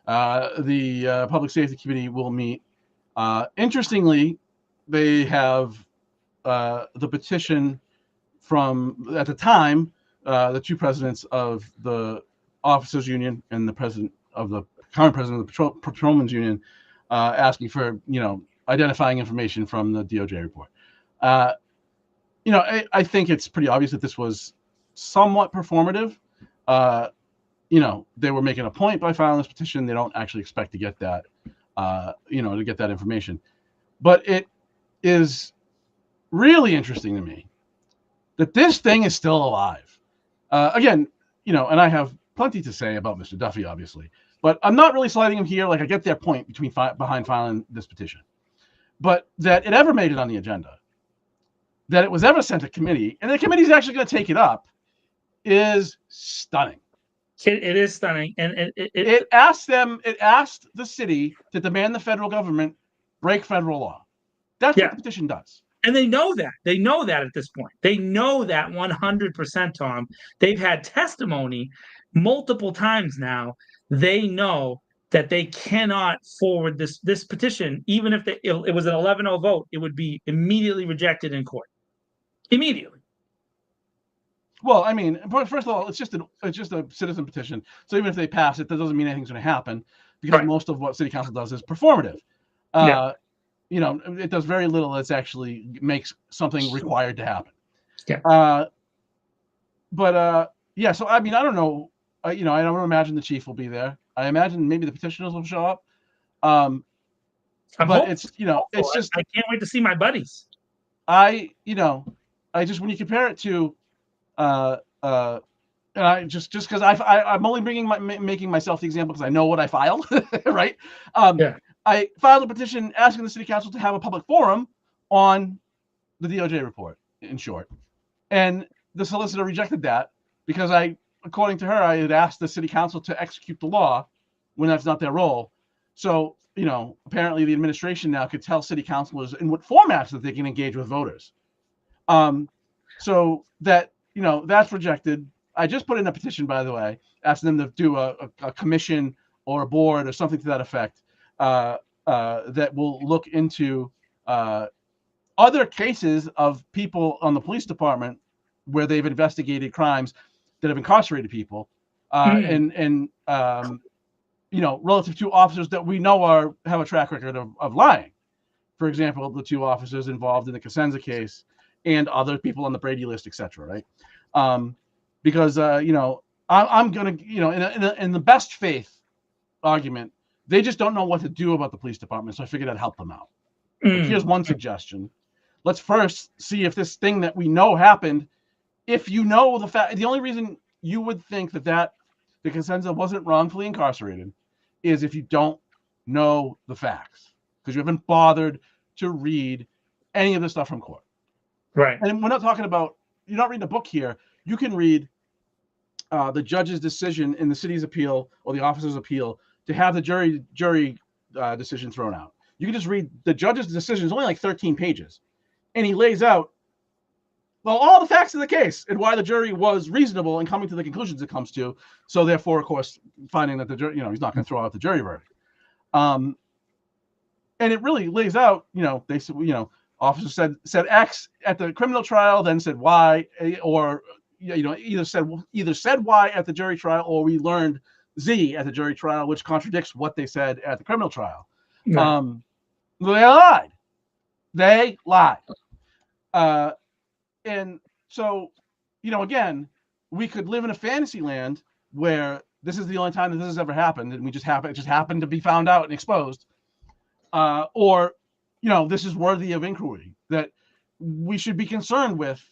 The public safety committee will meet. Interestingly, they have the petition from at the time the two presidents of the officers union and the president of the current president of the patrolmen's union asking for identifying information from the DOJ report. Uh, I think it's pretty obvious that this was somewhat performative. Uh, they were making a point by filing this petition. They don't actually expect to get that, to get that information. But it is really interesting to me that this thing is still alive. Again, and I have plenty to say about Mr. Duffy, obviously, but I'm not really sliding him here. Like, I get their point behind filing this petition, but that it ever made it on the agenda, that it was ever sent to committee, and the committee is actually going to take it up, is stunning. it is stunning, and It asked the city to demand the federal government break federal law. That's what yeah, the petition does. and they know that. They know that at this point. They know that 100%, Tom. They've had testimony multiple times now. They know that they cannot forward this petition, even if it was an 11-0 vote, it would be immediately rejected in court. Immediately. Well, I mean, first of all, it's just a citizen petition. So even if they pass it, that doesn't mean anything's going to happen, because Right. most of what city council does is performative. Yeah. It does very little that's actually makes something required to happen. Yeah. Yeah. So I mean, I don't know. I don't imagine the chief will be there. I imagine maybe the petitioners will show up. I'm But hopeful. it's just I can't wait to see my buddies. I just when you compare it to and I just because I'm only making myself the example because I know what I filed, right? Yeah. I filed a petition asking the city council to have a public forum on the DOJ report, in short, and the solicitor rejected that because according to her, I had asked the city council to execute the law when that's not their role. So apparently the administration now could tell city councilors in what formats that they can engage with voters. So that that's rejected. I just put in a petition, by the way, asking them to do a commission or a board or something to that effect that will look into other cases of people on the police department where they've investigated crimes that have incarcerated people, and relative to officers that we know have a track record of lying. For example, the two officers involved in the Cosenza case and other people on the Brady list, etc. Right? Because I'm gonna in the best faith argument, they just don't know what to do about the police department, so I figured I'd help them out. Like, here's one suggestion: let's first see if this thing that we know happened. If you know the fact, the only reason you would think that the Cosenza wasn't wrongfully incarcerated is if you don't know the facts, because you haven't bothered to read any of the stuff from court. Right. And we're not talking about, you're not reading a book here. You can read the judge's decision in the city's appeal or the officer's appeal to have the jury decision thrown out. You can just read the judge's decision. It's only like 13 pages. And he lays out, well, all the facts of the case and why the jury was reasonable in coming to the conclusions it comes to. So therefore, of course, finding that the jury, he's not going to throw out the jury verdict. And it really lays out, they said, officer said X at the criminal trial, then said Y, or either said Y at the jury trial, or we learned Z at the jury trial, which contradicts what they said at the criminal trial. Right. They lied. And so, again, we could live in a fantasy land where this is the only time that this has ever happened, and it just happened to be found out and exposed, or this is worthy of inquiry, that we should be concerned with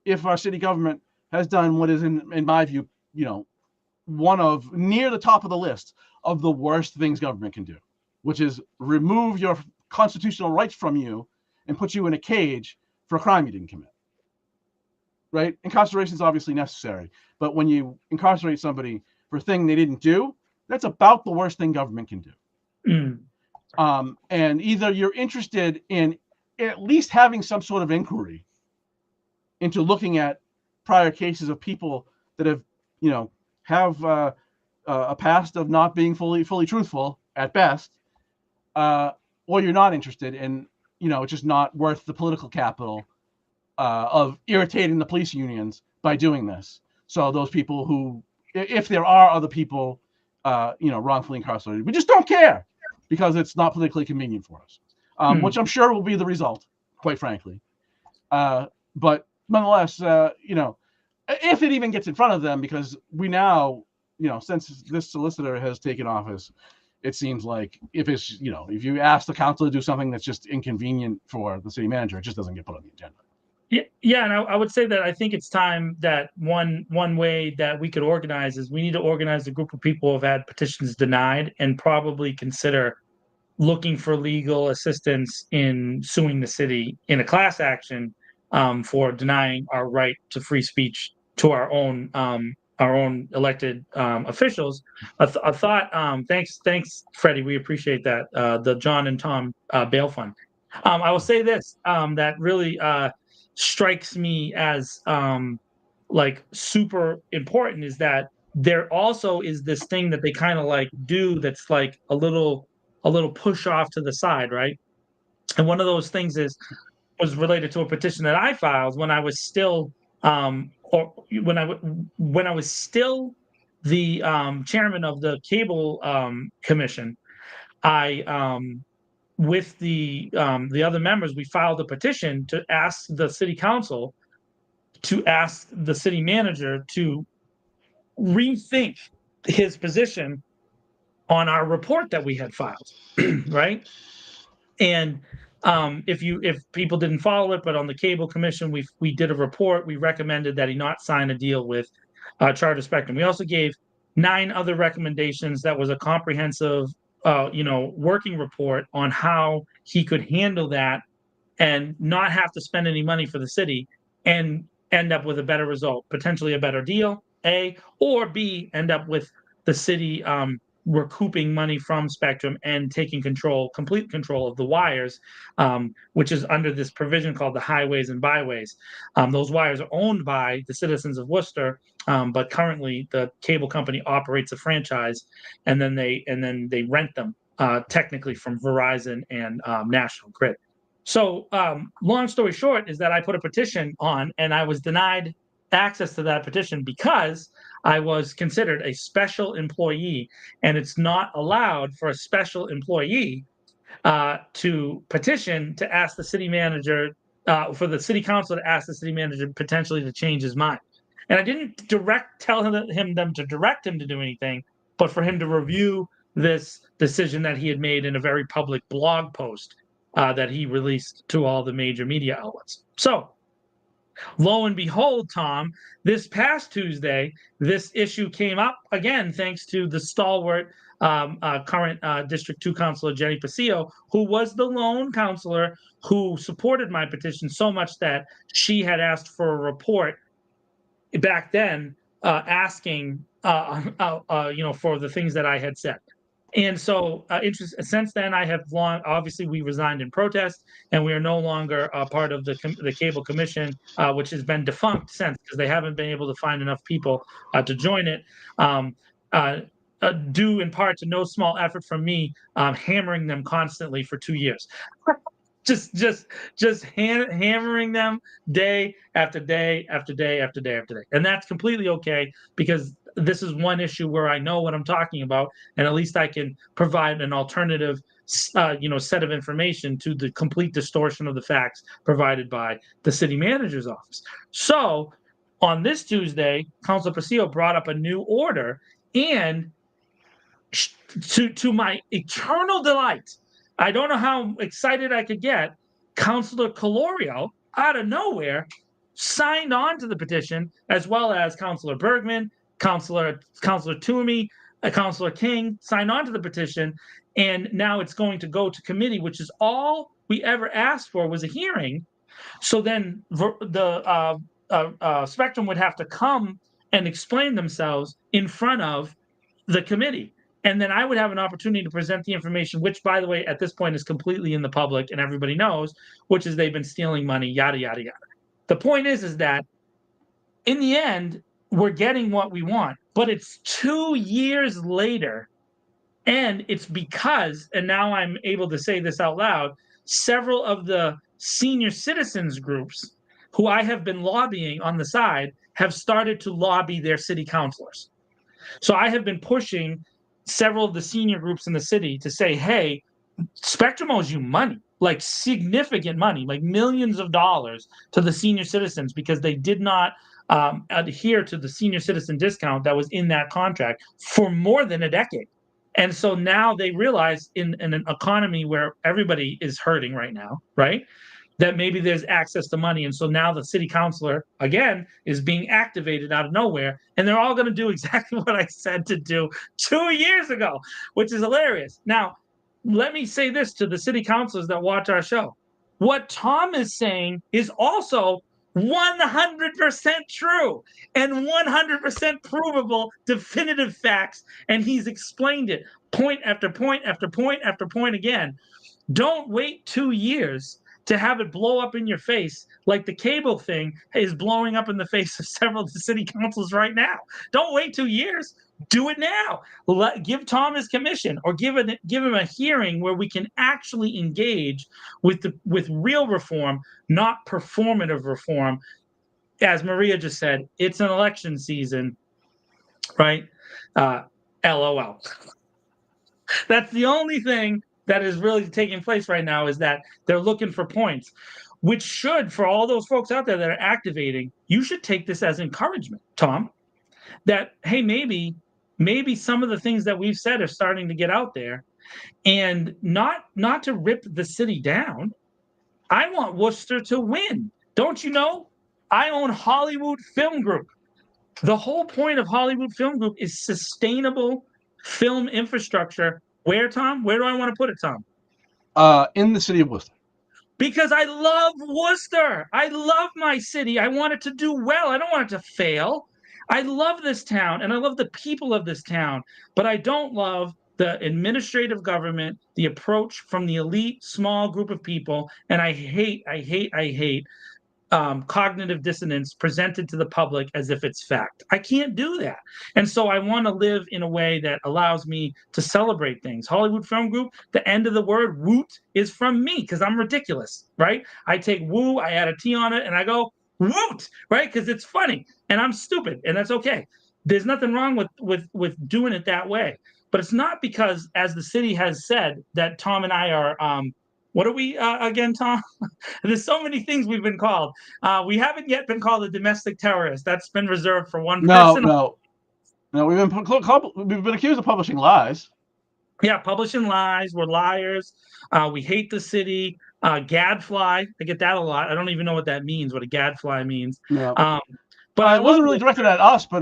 if our city government has done what is in my view, one of near the top of the list of the worst things government can do, which is remove your constitutional rights from you and put you in a cage for a crime you didn't commit. Right? Incarceration is obviously necessary, but when you incarcerate somebody for a thing they didn't do, that's about the worst thing government can do. And either you're interested in at least having some sort of inquiry into looking at prior cases of people that have a past of not being fully truthful at best, or you're not interested, and it's just not worth the political capital of irritating the police unions by doing this. So those people who, if there are other people, wrongfully incarcerated, we just don't care because it's not politically convenient for us, which I'm sure will be the result, quite frankly. But nonetheless, if it even gets in front of them, because we now, since this solicitor has taken office, it seems like if you ask the council to do something that's just inconvenient for the city manager, it just doesn't get put on the agenda. Yeah, and I would say that I think it's time that one way that we could organize is we need to organize a group of people who have had petitions denied and probably consider looking for legal assistance in suing the city in a class action for denying our right to free speech to our own elected officials. A thought. Thanks, Freddie. We appreciate that. The John and Tom bail fund. I will say this that really strikes me as like super important is that there also is this thing that they kind of like do that's like a little push off to the side, right? And one of those things was related to a petition that I filed when I was still or when I was still the chairman of the cable commission. I with the other members, we filed a petition to ask the city council to ask the city manager to rethink his position on our report that we had filed, right? And if people didn't follow it, but on the cable commission, we did a report. We recommended that he not sign a deal with Charter Spectrum. We also gave 9 other recommendations. That was a comprehensive, working report on how he could handle that and not have to spend any money for the city and end up with a better result, potentially a better deal, A, or B, end up with the city recouping money from Spectrum and taking complete control of the wires, which is under this provision called the Highways and Byways. Those wires are owned by the citizens of Worcester, but currently the cable company operates a franchise, and then they rent them technically from Verizon and National Grid. So, long story short is that I put a petition on, and I was denied access to that petition because I was considered a special employee, and it's not allowed for a special employee to petition to ask the city manager, for the city council to ask the city manager potentially to change his mind. And I didn't tell them to direct him to do anything, but for him to review this decision that he had made in a very public blog post that he released to all the major media outlets. So, lo and behold, Tom, this past Tuesday, this issue came up again thanks to the stalwart current District 2 Councilor Jenny Pasillo, who was the lone councilor who supported my petition so much that she had asked for a report back then, asking for the things that I had said. And so, since then, I have obviously, we resigned in protest, and we are no longer part of the Cable Commission, which has been defunct since because they haven't been able to find enough people to join it. Due in part to no small effort from me hammering them constantly for 2 years. just hammering them day after day after day after day after day, and that's completely okay because this is one issue where I know what I'm talking about, and at least I can provide an alternative, set of information to the complete distortion of the facts provided by the city manager's office. So, on this Tuesday, Councilor Pasillo brought up a new order, And to my eternal delight, I don't know how excited I could get, Councillor Calorio, out of nowhere, signed on to the petition, as well as Councillor Bergman, Councillor Toomey, Councillor King signed on to the petition, and now it's going to go to committee, which is all we ever asked for was a hearing. So then the Spectrum would have to come and explain themselves in front of the committee. And then I would have an opportunity to present the information, which, by the way, at this point is completely in the public and everybody knows, which is they've been stealing money, yada, yada, yada. The point is that in the end, we're getting what we want, but it's 2 years later. And it's because, and now I'm able to say this out loud, several of the senior citizens groups who I have been lobbying on the side have started to lobby their city councilors. So I have been pushing several of the senior groups in the city to say, hey, Spectrum owes you money, like significant money, like millions of dollars to the senior citizens because they did not adhere to the senior citizen discount that was in that contract for more than a decade. And so now they realize in an economy where everybody is hurting right now, right? That maybe there's access to money. And so now the city councilor, again, is being activated out of nowhere. And they're all going to do exactly what I said to do 2 years ago, which is hilarious. Now, let me say this to the city councilors that watch our show. What Tom is saying is also 100% true and 100% provable, definitive facts. And he's explained it point after point after point after point again. Don't wait 2 years to have it blow up in your face like the cable thing is blowing up in the face of several of the city councils right now. Don't wait 2 years. Do it now. Give Tom his commission, or give him a hearing where we can actually engage with real reform, not performative reform. As Maria just said, it's an election season, right? LOL. That's the only thing that is really taking place right now, is that they're looking for points, which should, for all those folks out there that are activating, you should take this as encouragement, Tom, that, hey, maybe some of the things that we've said are starting to get out there, and not to rip the city down. I want Worcester to win. Don't you know? I own Hollywood Film Group. The whole point of Hollywood Film Group is sustainable film infrastructure. Where, Tom? Where do I want to put it, Tom? In the city of Worcester. Because I love Worcester. I love my city. I want it to do well. I don't want it to fail. I love this town, and I love the people of this town, but I don't love the administrative government, the approach from the elite small group of people, and I hate cognitive dissonance presented to the public as if it's fact. I can't do that. And so I want to live in a way that allows me to celebrate things. Hollywood Film Group, the end of the word woot is from me because I'm ridiculous, right? I take woo, I add a T on it, and I go woot, right? Because it's funny, and I'm stupid, and that's okay. There's nothing wrong with doing it that way. But it's not because, as the city has said, that Tom and I are what are we again, Tom? There's so many things we've been called. We haven't yet been called a domestic terrorist. That's been reserved for one person. No. We've been accused of publishing lies. Yeah, publishing lies. We're liars. We hate the city. Gadfly. I get that a lot. I don't even know what that means. What a gadfly means. No. But it wasn't really directed at us, but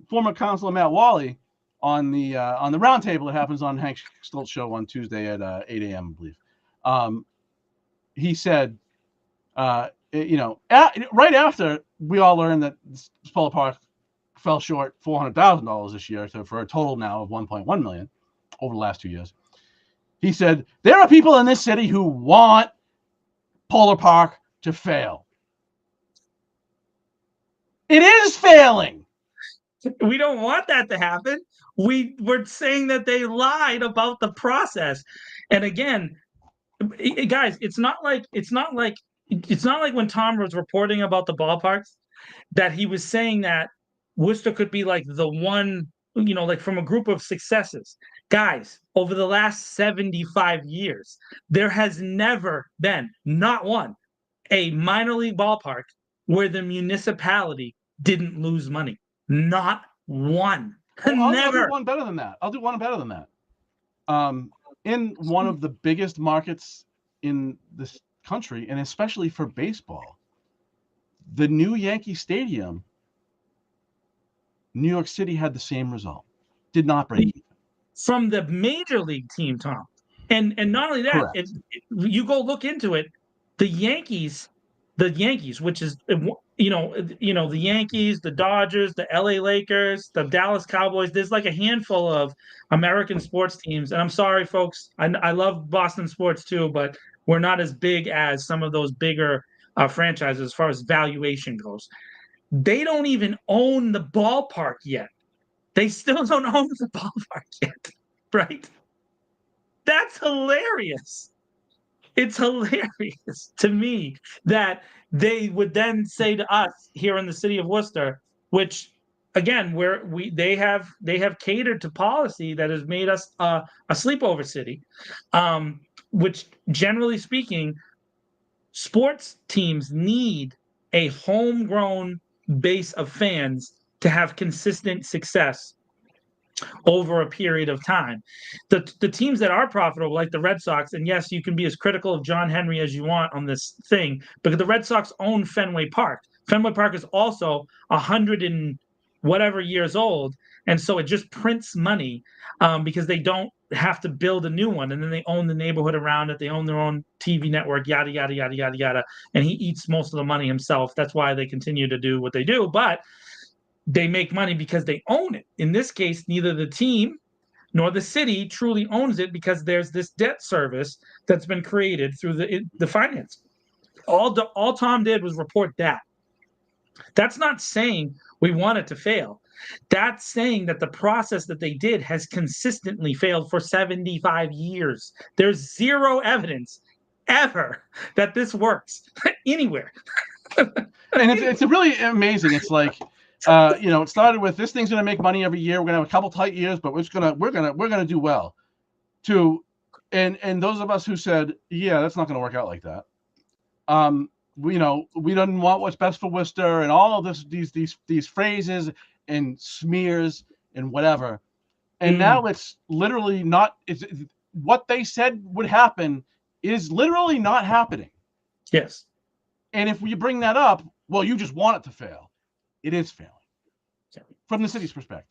former Councilor Matt Wally on the roundtable that happens on Hank Stoltz show on Tuesday at 8 a.m. I believe. He said, right after we all learned that Polar Park fell short $400,000 this year, for a total now of $1.1 million over the last 2 years. He said, there are people in this city who want Polar Park to fail. It is failing. We don't want that to happen. We're saying that they lied about the process. And again, guys, it's not like when Tom was reporting about the ballparks that he was saying that Worcester could be like the one, like from a group of successes. Guys, over the last 75 years, there has never been, not one, a minor league ballpark where the municipality didn't lose money. Not one. I'll do Never. one better than that. I'll do one better than that. In one of the biggest markets in this country, and especially for baseball, the new Yankee Stadium, New York City had the same result. Did not break even. From the major league team, Tom. And not only that, Correct. you go look into it, the Yankees, which is the Yankees, the Dodgers, the LA Lakers, the Dallas Cowboys. There's like a handful of American sports teams. And I'm sorry, folks, I love Boston sports too, but we're not as big as some of those bigger franchises as far as valuation goes. They don't even own the ballpark yet. They still don't own the ballpark yet, right? That's hilarious. It's hilarious to me that they would then say to us here in the city of Worcester, which again, where they have catered to policy that has made us a sleepover city, which generally speaking, sports teams need a homegrown base of fans to have consistent success over a period of time. The teams that are profitable, like the Red Sox, and yes, you can be as critical of John Henry as you want on this thing, but the Red Sox own Fenway Park. Fenway Park is also 100 and whatever years old, and so it just prints money because they don't have to build a new one, and then they own the neighborhood around it. They own their own TV network, yada yada yada yada yada. And he eats most of the money himself. That's why they continue to do what they do, but they make money because they own it. In this case, neither the team nor the city truly owns it because there's this debt service that's been created through the finance. All Tom did was report that. That's not saying we want it to fail. That's saying that the process that they did has consistently failed for 75 years. There's zero evidence ever that this works anywhere. And it's really amazing. It's like, it started with this thing's going to make money every year. We're going to have a couple tight years, but we're going to do well. And those of us who said, yeah, that's not going to work out like that. We didn't want what's best for Worcester and all of these phrases and smears and whatever. And now it's literally not. It's what they said would happen is literally not happening. Yes. And if we bring that up, well, you just want it to fail. It is failing from the city's perspective.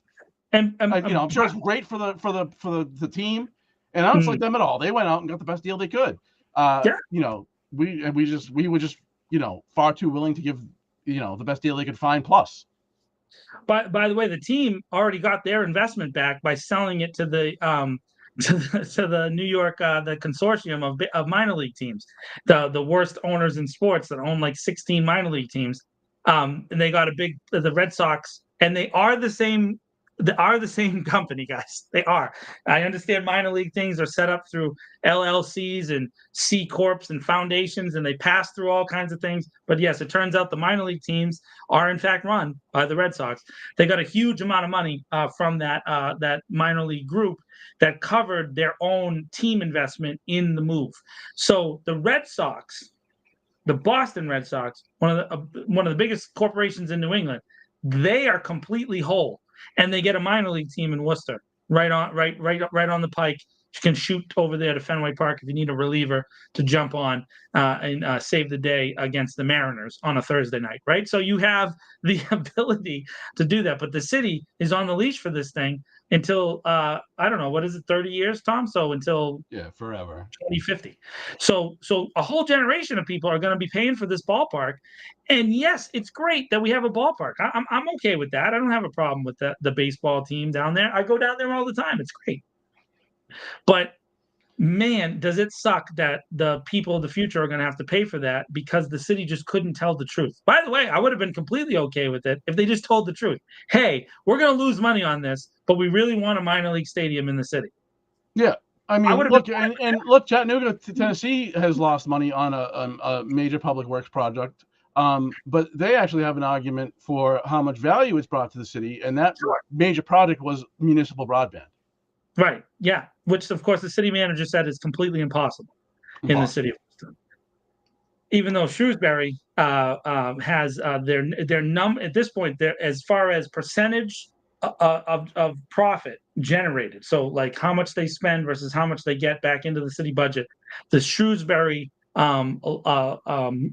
And I'm sure it's great for the team, and I don't like them at all. They went out and got the best deal they could. Yeah. We were just far too willing to give the best deal they could find plus. By the way, the team already got their investment back by selling it to the to the New York the consortium of minor league teams, the worst owners in sports that own like 16 minor league teams, and they got the Red Sox, and they are the same. They are the same company, guys. They are. I understand minor league things are set up through LLCs and C corps and foundations, and they pass through all kinds of things. But yes, it turns out the minor league teams are in fact run by the Red Sox. They got a huge amount of money from that minor league group that covered their own team investment in the move. So the Red Sox, the Boston Red Sox, one of the biggest corporations in New England, they are completely whole, and they get a minor league team in Worcester right on the pike. You can shoot over there to Fenway Park if you need a reliever to jump on and save the day against the Mariners on a Thursday night, right? So you have the ability to do that, but the city is on the leash for this thing until I don't know, what is it, 30 years, Tom? So until forever 2050. So a whole generation of people are going to be paying for this ballpark. And yes, it's great that we have a ballpark. I'm okay with that. I don't have a problem with the baseball team down there. I go down there all the time. It's great. But man, does it suck that the people of the future are going to have to pay for that because the city just couldn't tell the truth. By the way, I would have been completely okay with it if they just told the truth. Hey, we're going to lose money on this, but we really want a minor league stadium in the city. Yeah. I mean, look, look, Chattanooga, Tennessee has lost money on a major public works project, but they actually have an argument for how much value it's brought to the city, and that major project was municipal broadband. Right. Yeah. Which, of course, the city manager said is completely impossible in the city of Worcester. Even though Shrewsbury has their at this point, as far as percentage of profit generated. So like how much they spend versus how much they get back into the city budget. The Shrewsbury broadband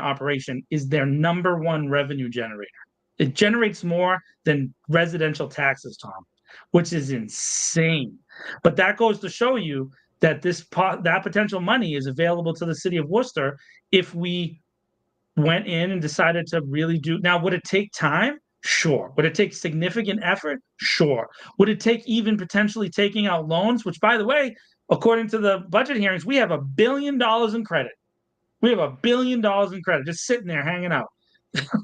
operation is their number one revenue generator. It generates more than residential taxes, Tom, which is insane. But that goes to show you that that potential money is available to the city of Worcester if we went in and decided to really do. Now, would it take time? Sure. Would it take significant effort? Sure. Would it take even potentially taking out loans? Which, by the way, according to the budget hearings, we have $1 billion in credit. We have $1 billion in credit just sitting there hanging out,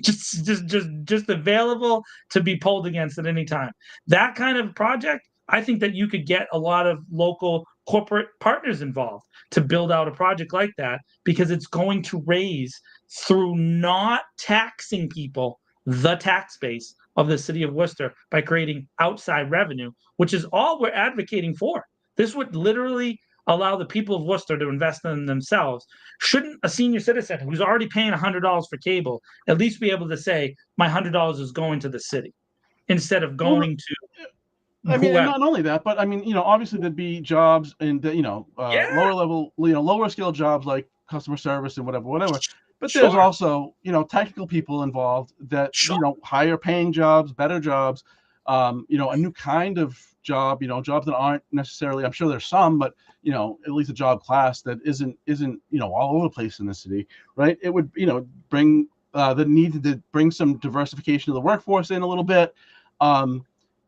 just available to be pulled against at any time. That kind of project, I think that you could get a lot of local corporate partners involved to build out a project like that because it's going to raise through not taxing people the tax base of the city of Worcester by creating outside revenue, which is all we're advocating for. This would literally allow the people of Worcester to invest in themselves. Shouldn't a senior citizen who's already paying $100 for cable at least be able to say, my $100 is going to the city instead of Well, going to I mean, and whoever? not only that, but I mean, obviously there'd be jobs in the, Yeah, lower level, lower skill jobs like customer service and whatever. But there's sure, also, technical people involved that, sure. higher paying jobs, better jobs, a new kind of job, jobs that aren't necessarily, I'm sure there's some, but, at least a job class that isn't, all over the place in the city, right? It would, bring the need to bring some diversification of the workforce in a little bit.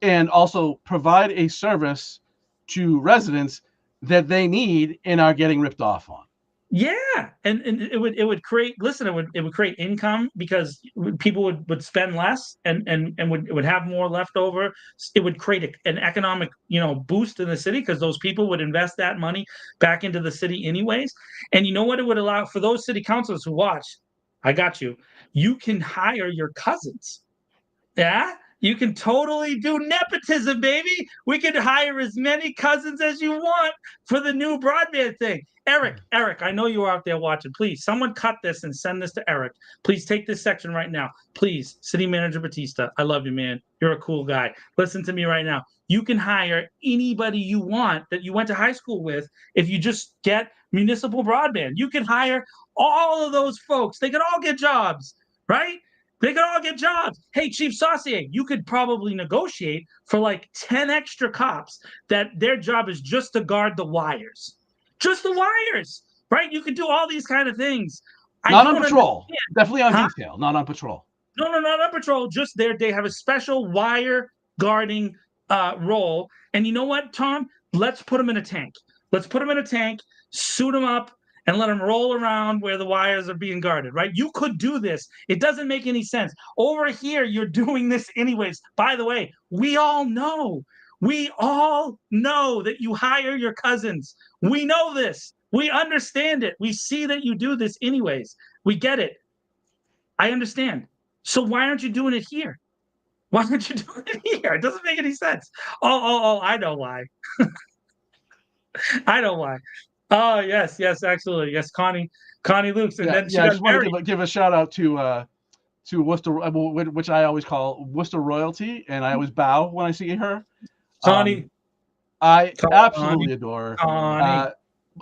And also provide a service to residents that they need and are getting ripped off on. Yeah, and it would create. Listen, it would create income because people would spend less and would have more left over. It would create an economic boost in the city because those people would invest that money back into the city anyways. And you know what it would allow for those city councilors who watch. I got you. You can hire your cousins. Yeah, you can totally do nepotism, baby. We can hire as many cousins as you want for the new broadband thing. Eric, I know you're out there watching. Please, someone cut this and send this to Eric. Please take this section right now. Please, City Manager Batista, I love you, man. You're a cool guy. Listen to me right now. You can hire anybody you want that you went to high school with if you just get municipal broadband. You can hire all of those folks. They can all get jobs, right? They could all get jobs. Hey, Chief Saucier, you could probably negotiate for like 10 extra cops that their job is just to guard the wires. Just the wires, right? You could do all these kind of things. I Not on don't patrol. understand. Definitely on Huh? detail, not on patrol. No, not on patrol. Just there. They have a special wire guarding role. And you know what, Tom? Let's put them in a tank. Let's put them in a tank, suit them up, and let them roll around where the wires are being guarded, right? You could do this. It doesn't make any sense. Over here, you're doing this anyways. By the way, we all know that you hire your cousins. We know this. We understand it. We see that you do this anyways. We get it. I understand. So why aren't you doing it here? Why aren't you doing it here? It doesn't make any sense. Oh, I know why. I know why. Oh, yes, absolutely. Yes, Connie Lukes. And Yeah, then she yeah. I got just want married. to give a shout out to Worcester, which I always call Worcester royalty, and I always bow when I see her. Um, Connie, I Connie, absolutely adore her. Connie.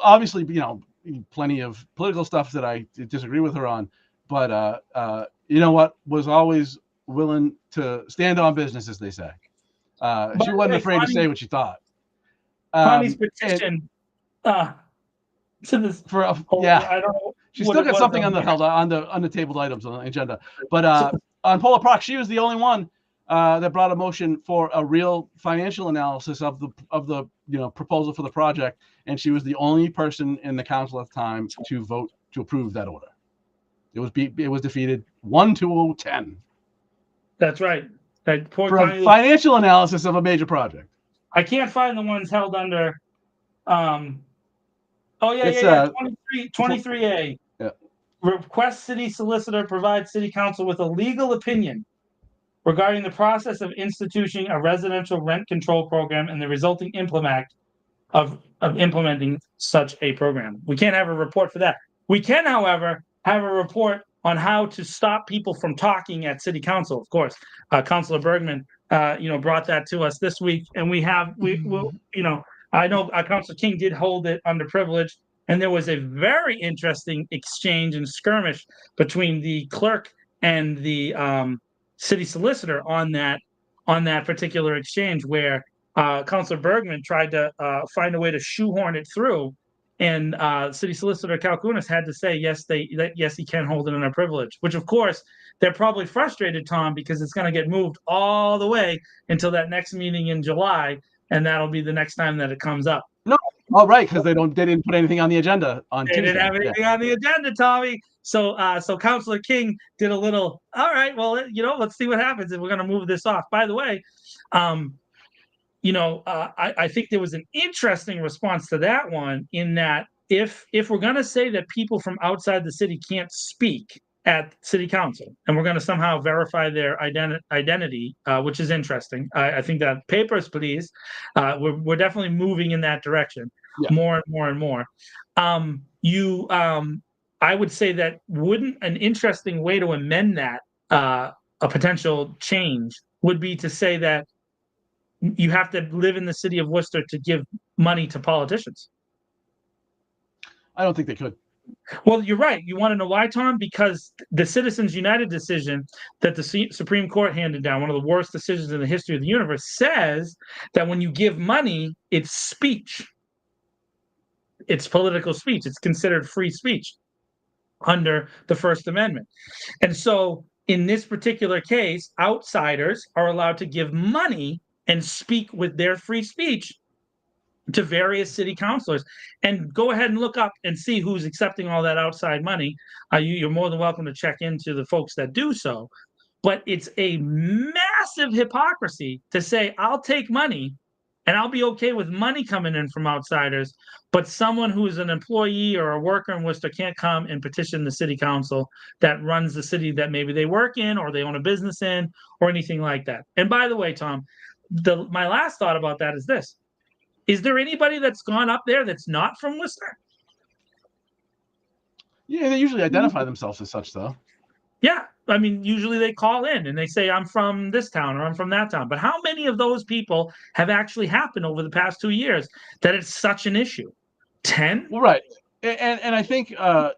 Obviously, plenty of political stuff that I disagree with her on, but you know what? Was always willing to stand on business, as they say. By She the wasn't way, afraid to say what she thought. Connie's And petition uh, to this. yeah, I don't know she what still it got was something on on the here. held on the tabled items on the agenda. But So, on Polar Proc, she was the only one that brought a motion for a real financial analysis of the proposal for the project, and she was the only person in the council at the time to vote to approve that order. It was defeated 1-10 that's right. That poor for a Connie Lukes. financial analysis of a major project. I can't find the ones held under. Um, oh It's 23A. yeah. Request city solicitor provide city council with a legal opinion regarding the process of instituting a residential rent control program and the resulting of implementing such a program. We can't have a report for that. We can, however, have a report on how to stop people from talking at city council. Of course, Councilor Bergman brought that to us this week, and I know Councilor King did hold it under privilege, and there was a very interesting exchange and skirmish between the clerk and the city solicitor on that particular exchange, where Councilor Bergman tried to find a way to shoehorn it through, and City Solicitor Kalkunas had to say yes, he can hold it under privilege, which of course they're probably frustrated, Tom, because it's going to get moved all the way until that next meeting in July, and that'll be the next time that it comes up. No, all right, because they didn't put anything on the agenda on Tuesday. They didn't have anything on the agenda, Tommy. So Councilor King did a little. All right, well, let's see what happens if we're going to move this off. By the way, I think there was an interesting response to that one, in that if we're going to say that people from outside the city can't speak at city council, and we're going to somehow verify their identity, which is interesting. I think that papers, please. We're definitely moving in that direction, more and more and more. I would say that wouldn't an interesting way to amend that, a potential change, would be to say that you have to live in the city of Worcester to give money to politicians. I don't think they could. Well, you're right. You want to know why, Tom? Because the Citizens United decision that the Supreme Court handed down, one of the worst decisions in the history of the universe, says that when you give money, it's speech. It's political speech. It's considered free speech under the First Amendment. And so in this particular case, outsiders are allowed to give money and speak with their free speech to various city councilors. And go ahead and look up and see who's accepting all that outside money. You're more than welcome to check into the folks that do so. But it's a massive hypocrisy to say, I'll take money and I'll be okay with money coming in from outsiders, but someone who is an employee or a worker in Worcester can't come and petition the city council that runs the city that maybe they work in or they own a business in or anything like that. And by the way, Tom, my last thought about that is this. Is there anybody that's gone up there that's not from Worcester? Yeah, they usually identify themselves as such, though. Yeah. I mean, usually they call in and they say, I'm from this town or I'm from that town. But how many of those people have actually happened over the past 2 years that it's such an issue? 10? Well, right. And I think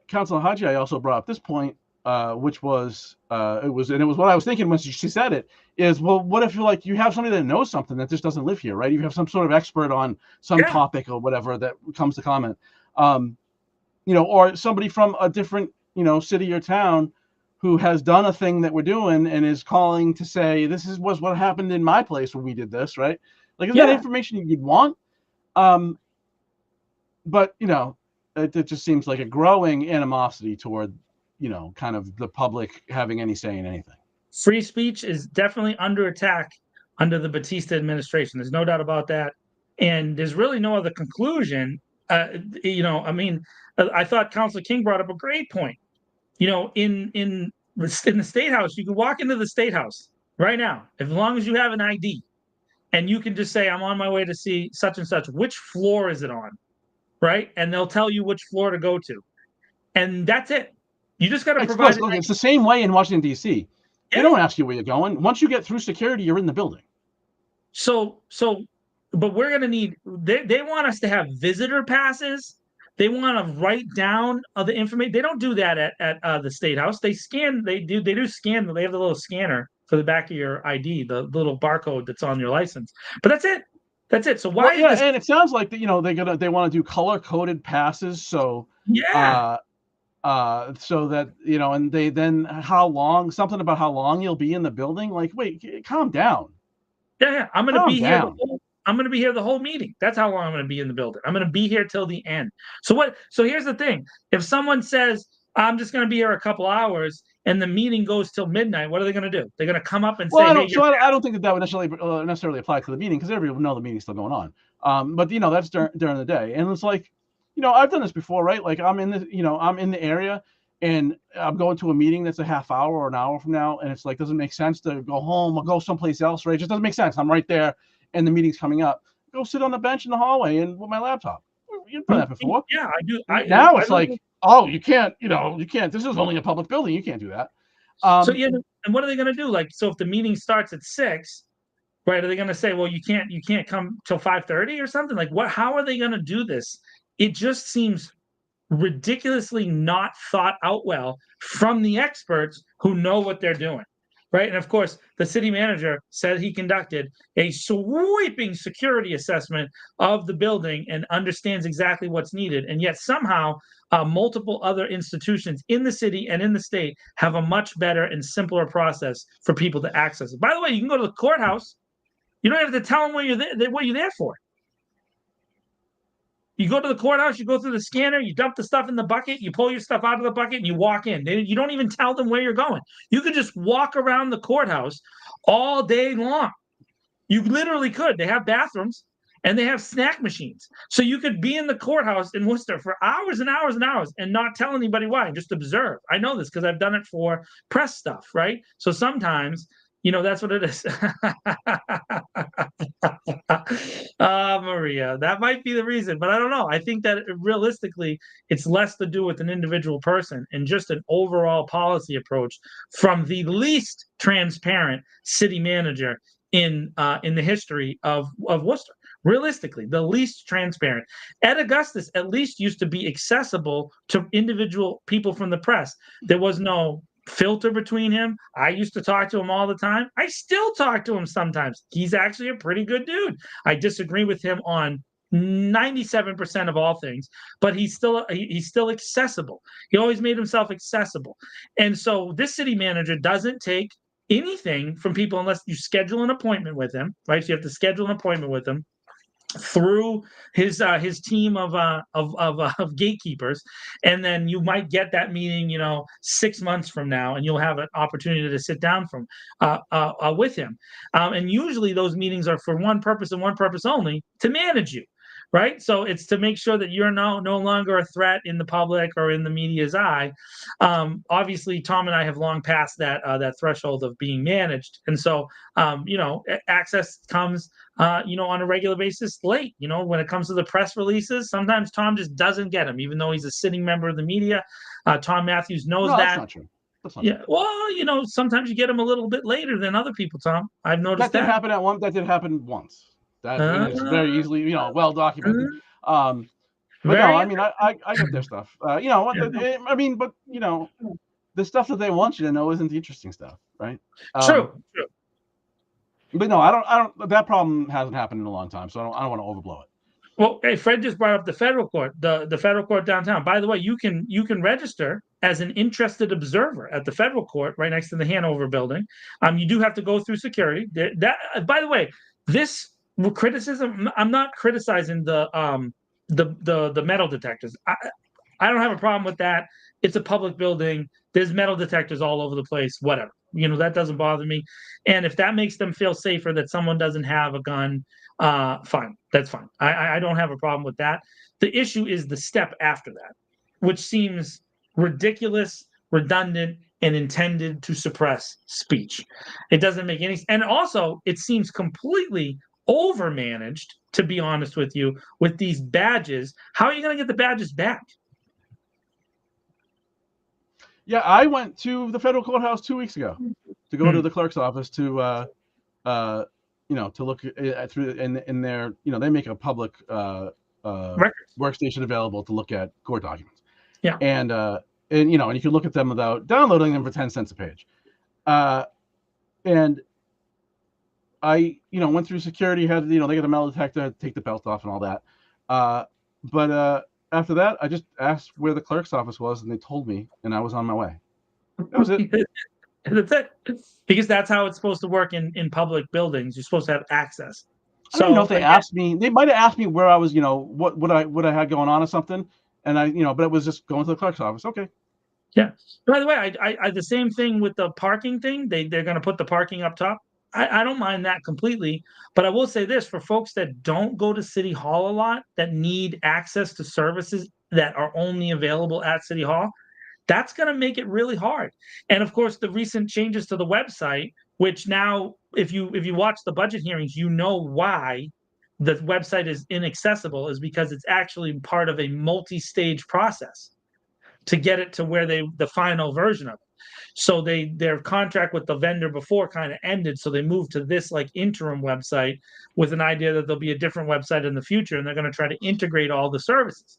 Councilor Haji also brought up this point, which was it was what I was thinking when she said it, is, well, what if you have somebody that knows something that just doesn't live here, right? You have some sort of expert on some topic or whatever that comes to comment, or somebody from a different city or town who has done a thing that we're doing and is calling to say, this was what happened in my place when we did this, right? Like, is that information you'd want? But it just seems like a growing animosity toward kind of the public having any say in anything. Free speech is definitely under attack under the Batista administration. There's no doubt about that. And there's really no other conclusion. I thought Councilor King brought up a great point. In the State House, you can walk into the State House right now, as long as you have an ID, and you can just say, I'm on my way to see such and such. Which floor is it on? Right? And they'll tell you which floor to go to. And that's it. You just got to provide it. It's the same way in Washington, D.C. They don't ask you where you're going. Once you get through security, you're in the building. But we're going to need, they want us to have visitor passes. They want to write down the information. They don't do that at the State House. They scan, they do scan, they have the little scanner for the back of your ID, the little barcode that's on your license. But that's it. That's it. So why? Well, and it sounds like they want to do color-coded passes. So so that and they then something about how long you'll be in the building. Like, wait, calm down. Yeah, I'm going to be here. I'm going to be here the whole meeting. That's how long I'm going to be in the building. I'm going to be here till the end. So here's the thing: if someone says I'm just going to be here a couple hours and the meeting goes till midnight, what are they going to do? They're going to come up and say, I don't think that would necessarily apply to the meeting, because everybody will know the meeting's still going on. But that's during the day, and it's like, I've done this before, right? Like, I'm in the area and I'm going to a meeting that's a half hour or an hour from now, and it's like, doesn't make sense to go home or go someplace else, right? It just doesn't make sense. I'm right there and the meeting's coming up. Go sit on the bench in the hallway and with my laptop. You've done that before. Yeah, I do. Now it's like, oh, you can't. This is only a public building. You can't do that. And what are they going to do? Like, so if the meeting starts at 6, Right? Are they going to say, well, you can't come till 5:30 or something? Like what? How are they going to do this? It just seems ridiculously not thought out well from the experts who know what they're doing. Right. And of course, the city manager said he conducted a sweeping security assessment of the building and understands exactly what's needed. And yet, somehow, multiple other institutions in the city and in the state have a much better and simpler process for people to access it. By the way, you can go to the courthouse. You don't have to tell them what you're there for. You go to the courthouse, you go through the scanner, you dump the stuff in the bucket, you pull your stuff out of the bucket, and you walk in. You don't even tell them where you're going. You could just walk around the courthouse all day long. You literally could. They have bathrooms and they have snack machines. So you could be in the courthouse in Worcester for hours and hours and hours and not tell anybody why, and just observe. I know this because I've done it for press stuff, right? So sometimes, that's what it is. Maria, that might be the reason, but I don't know. I think that realistically, it's less to do with an individual person and just an overall policy approach from the least transparent city manager in the history of Worcester. Realistically, the least transparent. Ed Augustus at least used to be accessible to individual people from the press. There was no filter between him. I used to talk to him all the time. I still talk to him sometimes. He's actually a pretty good dude. I disagree with him on 97% of all things, but he's still accessible. He always made himself accessible. And so this city manager doesn't take anything from people unless you schedule an appointment with him, right? So you have to schedule an appointment with him through his team of gatekeepers, and then you might get that meeting 6 months from now, and you'll have an opportunity to sit down with him, and usually those meetings are for one purpose and one purpose only: to manage you. Right, so it's to make sure that you're no longer a threat in the public or in the media's eye. Obviously, Tom and I have long passed that threshold of being managed, and so access comes on a regular basis late. When it comes to the press releases, sometimes Tom just doesn't get them, even though he's a sitting member of the media. Tom Matthews knows No, that. that's not true. That's not Yeah, true. well, sometimes you get them a little bit later than other people, Tom. I've noticed That did that. happen at one. That did happen once. That and it's very Uh, easily, well documented. But no, Very I mean, I get their stuff. I mean, but the stuff that they want you to know isn't the interesting stuff, right? true. True. But no, I don't. That problem hasn't happened in a long time, so I don't want to overblow it. Well, hey, Fred just brought up the federal court, the federal court downtown. By the way, you can register as an interested observer at the federal court right next to the Hanover building. You do have to go through security. By the way, this criticism. I'm not criticizing the metal detectors. I don't have a problem with that. It's a public building. There's metal detectors all over the place. Whatever. That doesn't bother me. And if that makes them feel safer that someone doesn't have a gun, fine. That's fine. I don't have a problem with that. The issue is the step after that, which seems ridiculous, redundant, and intended to suppress speech. It doesn't make any sense. And also, it seems completely overmanaged, to be honest with you, with these badges. How are you going to get the badges back? Yeah, I went to the federal courthouse 2 weeks ago to go to Hmm. the clerk's office to look through in their, they make a public Records. workstation available to look at court documents, Yeah. and you can look at them without downloading them for 10 cents a page, and I went through security, had they got the metal detector, take the belt off and all that, but after that I just asked where the clerk's office was and they told me and I was on my way. That was it. That's it. Because that's how it's supposed to work in public buildings. You're supposed to have access. I don't even know if So they again, asked me. They might have asked me where I was, what I had going on or something, and but it was just going to the clerk's office. Okay. yeah. By the way, I the same thing with the parking thing. They're going to put the parking up top. I don't mind that completely, but I will say this for folks that don't go to City Hall a lot, that need access to services that are only available at City Hall, that's going to make it really hard. And of course, the recent changes to the website, which now, if you watch the budget hearings, you know why the website is inaccessible, is because it's actually part of a multi-stage process to get it to where the final version of it. So their contract with the vendor before kind of ended. So they moved to this like interim website with an idea that there'll be a different website in the future, and they're going to try to integrate all the services,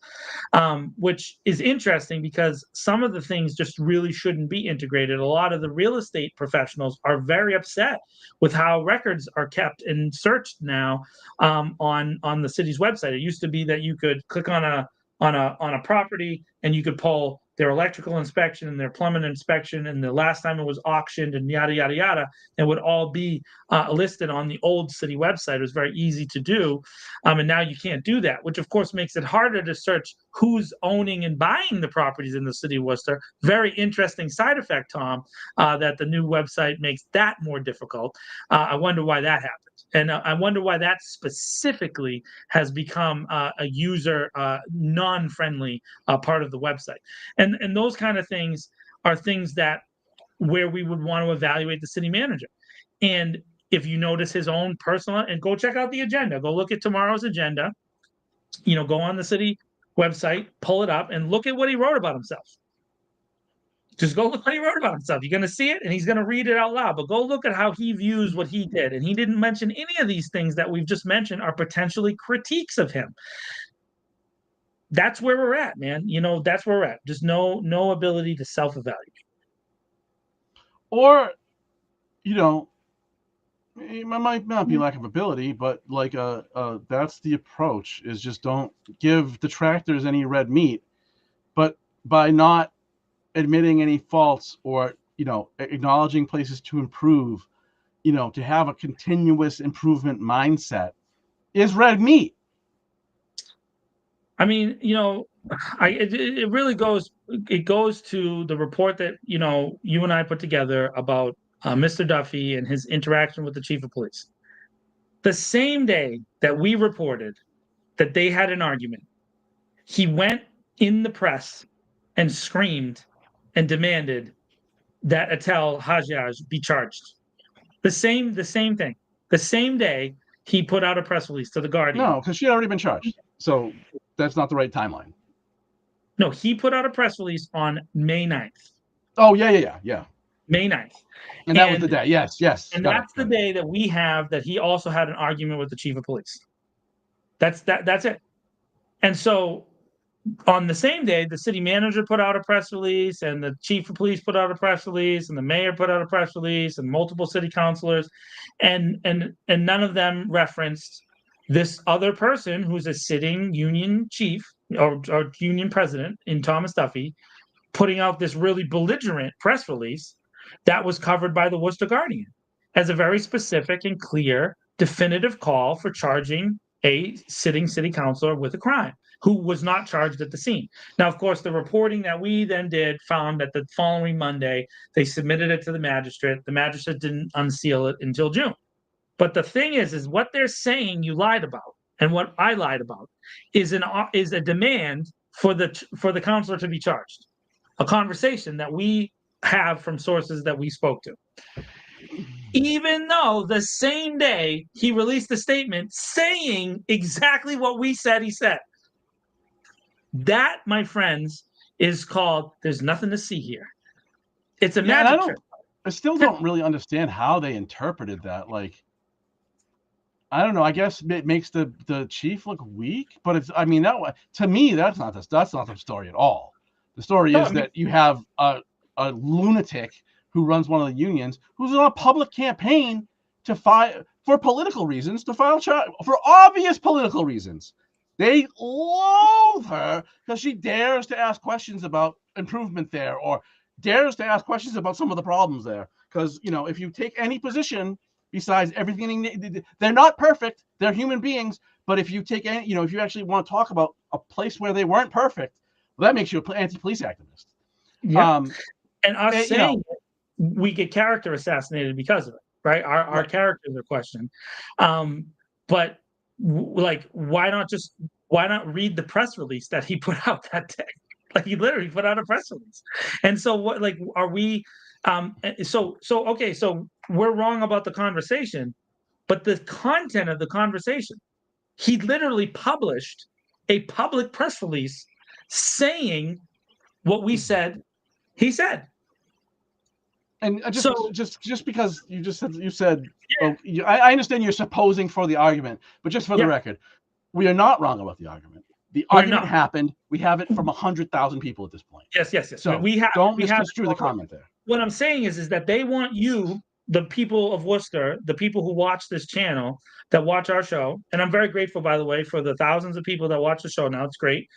which is interesting because some of the things just really shouldn't be integrated. A lot of the real estate professionals are very upset with how records are kept and searched now on the city's website. It used to be that you could click on a property and you could pull their electrical inspection and their plumbing inspection and the last time it was auctioned and yada yada yada. It would all be listed on the old city website. It was very easy to do, and now you can't do that, which of course makes it harder to search who's owning and buying the properties in the city of Worcester. Very interesting side effect, Tom, that the new website makes that more difficult. I wonder why that happened. And I wonder why that specifically has become a user non-friendly part of the website. And those kind of things are things that where we would want to evaluate the city manager. And if you notice his own personal, and go check out the agenda, go look at tomorrow's agenda, go on the city website, pull it up, and look at what he wrote about himself. Just go look what he wrote about himself. You're going to see it and he's going to read it out loud, but go look at how he views what he did. And he didn't mention any of these things that we've just mentioned are potentially critiques of him. That's where we're at, man. That's where we're at. Just no ability to self-evaluate. Or, it might not be lack of ability, but like that's the approach, is just don't give detractors any red meat. But by not admitting any faults or acknowledging places to improve, to have a continuous improvement mindset is red meat. I mean, it really goes to the report that you and I put together about Mr. Duffy and his interaction with the chief of police. The same day that we reported that they had an argument, he went in the press and screamed and demanded that Atel Hajjaj be charged. The same thing. The same day he put out a press release to the Guardian. No, because she had already been charged. So that's not the right timeline. No, he put out a press release on May 9th. Oh, yeah. May 9th. And that was the day. Yes. And that's the day that we have that he also had an argument with the chief of police. That's it. And so on the same day, the city manager put out a press release, and the chief of police put out a press release, and the mayor put out a press release, and multiple city councilors, and none of them referenced this other person who's a sitting union chief or union president in Thomas Duffy, putting out this really belligerent press release that was covered by the Worcester Guardian as a very specific and clear, definitive call for charging a sitting city councilor with a crime who was not charged at the scene. Now, of course, the reporting that we then did found that the following Monday, they submitted it to the magistrate. The magistrate didn't unseal it until June. But the thing is what they're saying you lied about, and what I lied about, is a demand for the counselor to be charged. A conversation that we have from sources that we spoke to. Even though the same day he released a statement saying exactly what we said he said. That, my friends, is called "there's nothing to see here." It's a magic trick. I still don't really understand how they interpreted that. Like, I don't know. I guess it makes the chief look weak, but to me that's not the story at all. The story is that you have a lunatic who runs one of the unions who's on a public campaign to file for political reasons, for obvious political reasons. They loathe her because she dares to ask questions about improvement there, or dares to ask questions about some of the problems there. Because, if you take any position besides everything, they're not perfect. They're human beings. But if you take any, if you actually want to talk about a place where they weren't perfect, well, that makes you an anti-police activist. Yeah. And us saying we get character assassinated because of it, right? Our characters are questioned. But why not read the press release that he put out that day? Like, he literally put out a press release. And so what, are we, so we're wrong about the conversation, but the content of the conversation, he literally published a public press release saying what we said he said. And So just because you said well, I understand you're supposing for the argument, but just for the yeah, record, we are not wrong about the argument. The we're argument not. happened. We have it from 100,000 people at this point. Yes, yes, yes. So don't We have misconstrue the comment there. what I'm saying is that they want you, the people of Worcester, the people who watch this channel, that watch our show, and I'm very grateful, by the way, for the thousands of people that watch the show now. It's great.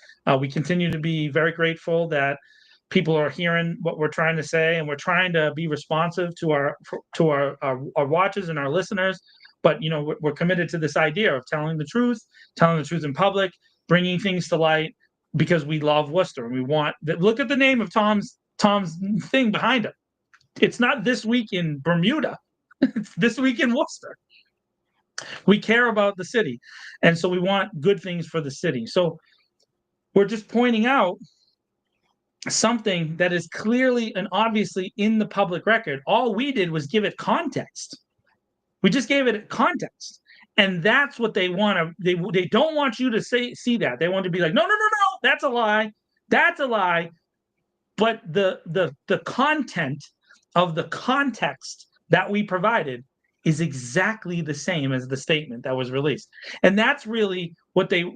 We continue to be very grateful that people are hearing what we're trying to say, and we're trying to be responsive to our watchers and our listeners. But we're committed to this idea of telling the truth in public, bringing things to light, because we love Worcester and we want. Look at the name of Tom's thing behind it. It's not This Week in Bermuda. It's This Week in Worcester. We care about the city, and so we want good things for the city. So we're just pointing out something that is clearly and obviously in the public record. All we did was give it context. We just gave it context. And that's what they want to, they don't want you to see that. They want to be like, no, no, no, no, that's a lie. That's a lie. But the content of the context that we provided is exactly the same as the statement that was released. And that's really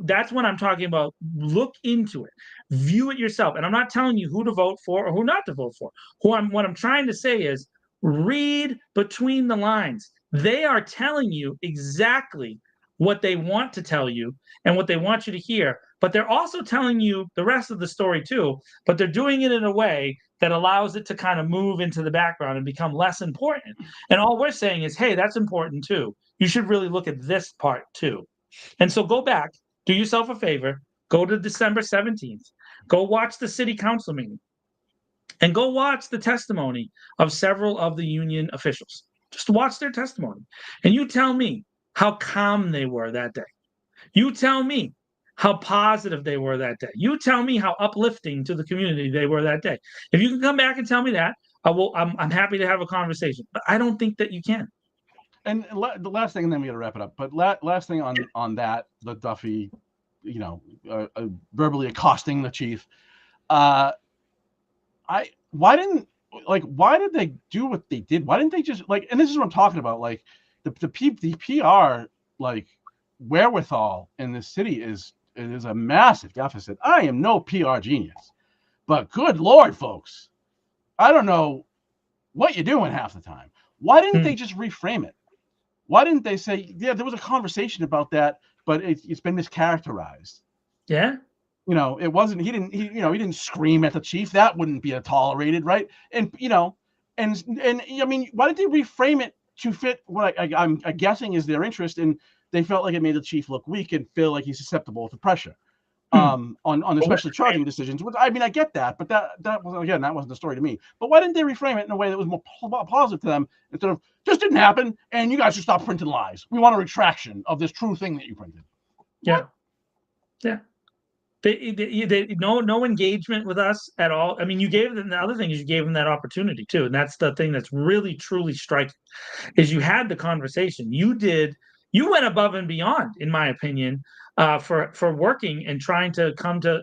that's what I'm talking about. Look into it, view it yourself. And I'm not telling you who to vote for or who not to vote for. What I'm trying to say is read between the lines. They are telling you exactly what they want to tell you and what they want you to hear, but they're also telling you the rest of the story too, but they're doing it in a way that allows it to kind of move into the background and become less important. And all we're saying is, hey, that's important too. You should really look at this part too. And so go back, do yourself a favor, go to December 17th, go watch the city council meeting, and go watch the testimony of several of the union officials. Just watch their testimony. And you tell me how calm they were that day. You tell me how positive they were that day. You tell me how uplifting to the community they were that day. If you can come back and tell me that, I'm happy to have a conversation. But I don't think that you can. And the last thing, and then we got to wrap it up. But last thing on that, the Duffy, verbally accosting the chief. Why did they do what they did? Why didn't they just and this is what I'm talking about. Like the PR wherewithal in this city is a massive deficit. I am no PR genius, but good Lord, folks, I don't know what you're doing half the time. Why didn't they just reframe it? Why didn't they say, yeah, there was a conversation about that, but it's been mischaracterized? Yeah. It wasn't. He didn't scream at the chief. That wouldn't be tolerated, right? And I mean, why did they reframe it to fit what I'm guessing is their interest? And they felt like it made the chief look weak and feel like he's susceptible to pressure on especially charging decisions. Which, I mean, I get that, but that wasn't the story to me. But why didn't they reframe it in a way that was more positive to them instead of this didn't happen and you guys should stop printing lies? We want a retraction of this true thing that you printed. Yeah, yeah. They no engagement with us at all. I mean, you gave them, the other thing is you gave them that opportunity too, and that's the thing that's really truly striking, is you had the conversation. You went above and beyond, in my opinion, for working and trying to come to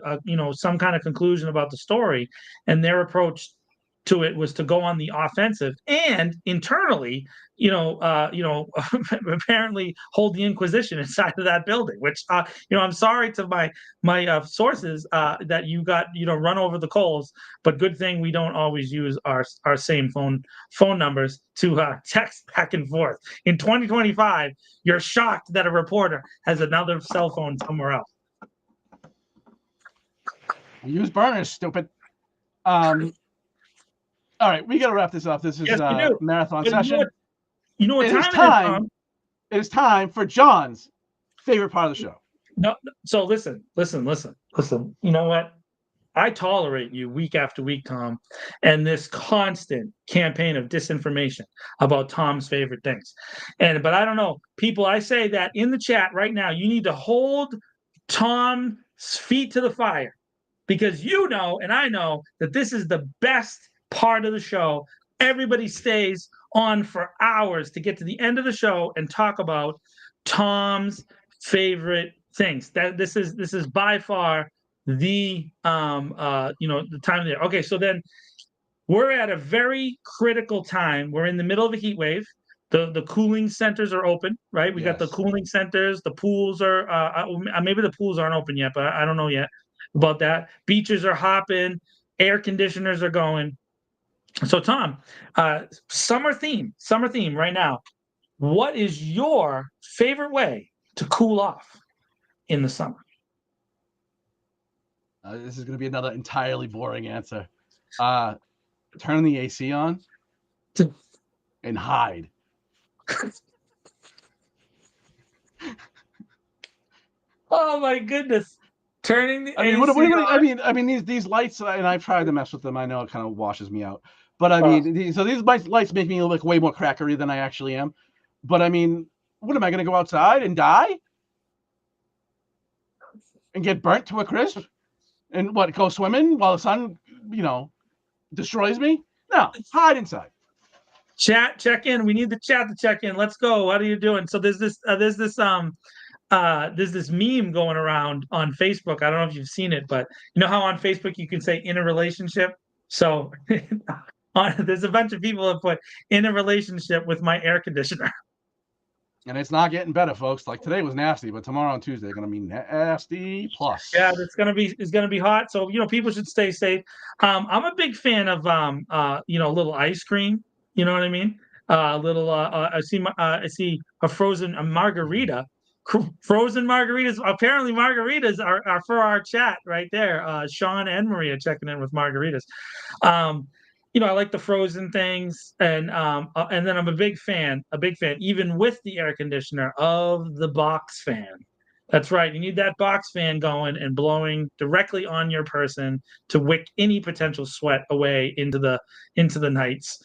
some kind of conclusion about the story. And their approach to it was to go on the offensive and internally, apparently hold the Inquisition inside of that building. Which, I'm sorry to my sources that you got run over the coals, but good thing we don't always use our same phone numbers to text back and forth. In 2025, you're shocked that a reporter has another cell phone somewhere else. We use burners, stupid. All right, we got to wrap this up. This is marathon but session. You know what it time is time. Tom? It is time for John's favorite part of the show. No, so listen. You know what? I tolerate you week after week, Tom, and this constant campaign of disinformation about Tom's favorite things. But I don't know, people. I say that in the chat right now, you need to hold Tom's feet to the fire, because and I know that this is the best part of the show. Everybody stays on for hours to get to the end of the show and talk about Tom's favorite things. That this is by far the the time there. Okay, so then we're at a very critical time. We're in the middle of a heat wave. The cooling centers are open, right? We got the Yes. cooling centers. The pools are maybe the pools aren't open yet, but I don't know yet about that. Beaches are hopping. Air conditioners are going. So Tom, summer theme right now. What is your favorite way to cool off in the summer? This is going to be another entirely boring answer. Turn the AC on and hide. Oh my goodness. Turning the I mean, AC on. I mean these lights, and I've tried to mess with them. I know it kind of washes me out, but I Uh, mean, these lights make me look way more crackery than I actually am. But I mean, what am I going to go outside and die and get burnt to a crisp and what go swimming while the sun, you know, destroys me? No, hide inside. Chat, check in. We need the chat to check in. Let's go. What are you doing? So there's this meme going around on Facebook. I don't know if you've seen it, but you know how on Facebook you can say in a relationship? So there's a bunch of people that put in a relationship with my air conditioner. And it's not getting better, folks. Like today was nasty, but tomorrow and Tuesday are going to be nasty Yeah, plus. it's gonna be hot. So people should stay safe. I'm a big fan of little ice cream. You know what I mean? Little I see a frozen a margarita. Frozen margaritas. Apparently, margaritas are for our chat right there. Sean and Maria checking in with margaritas. Um, I like the frozen things, and then I'm a big fan, even with the air conditioner, of the box fan. That's right. You need that box fan going and blowing directly on your person to wick any potential sweat away into the nights.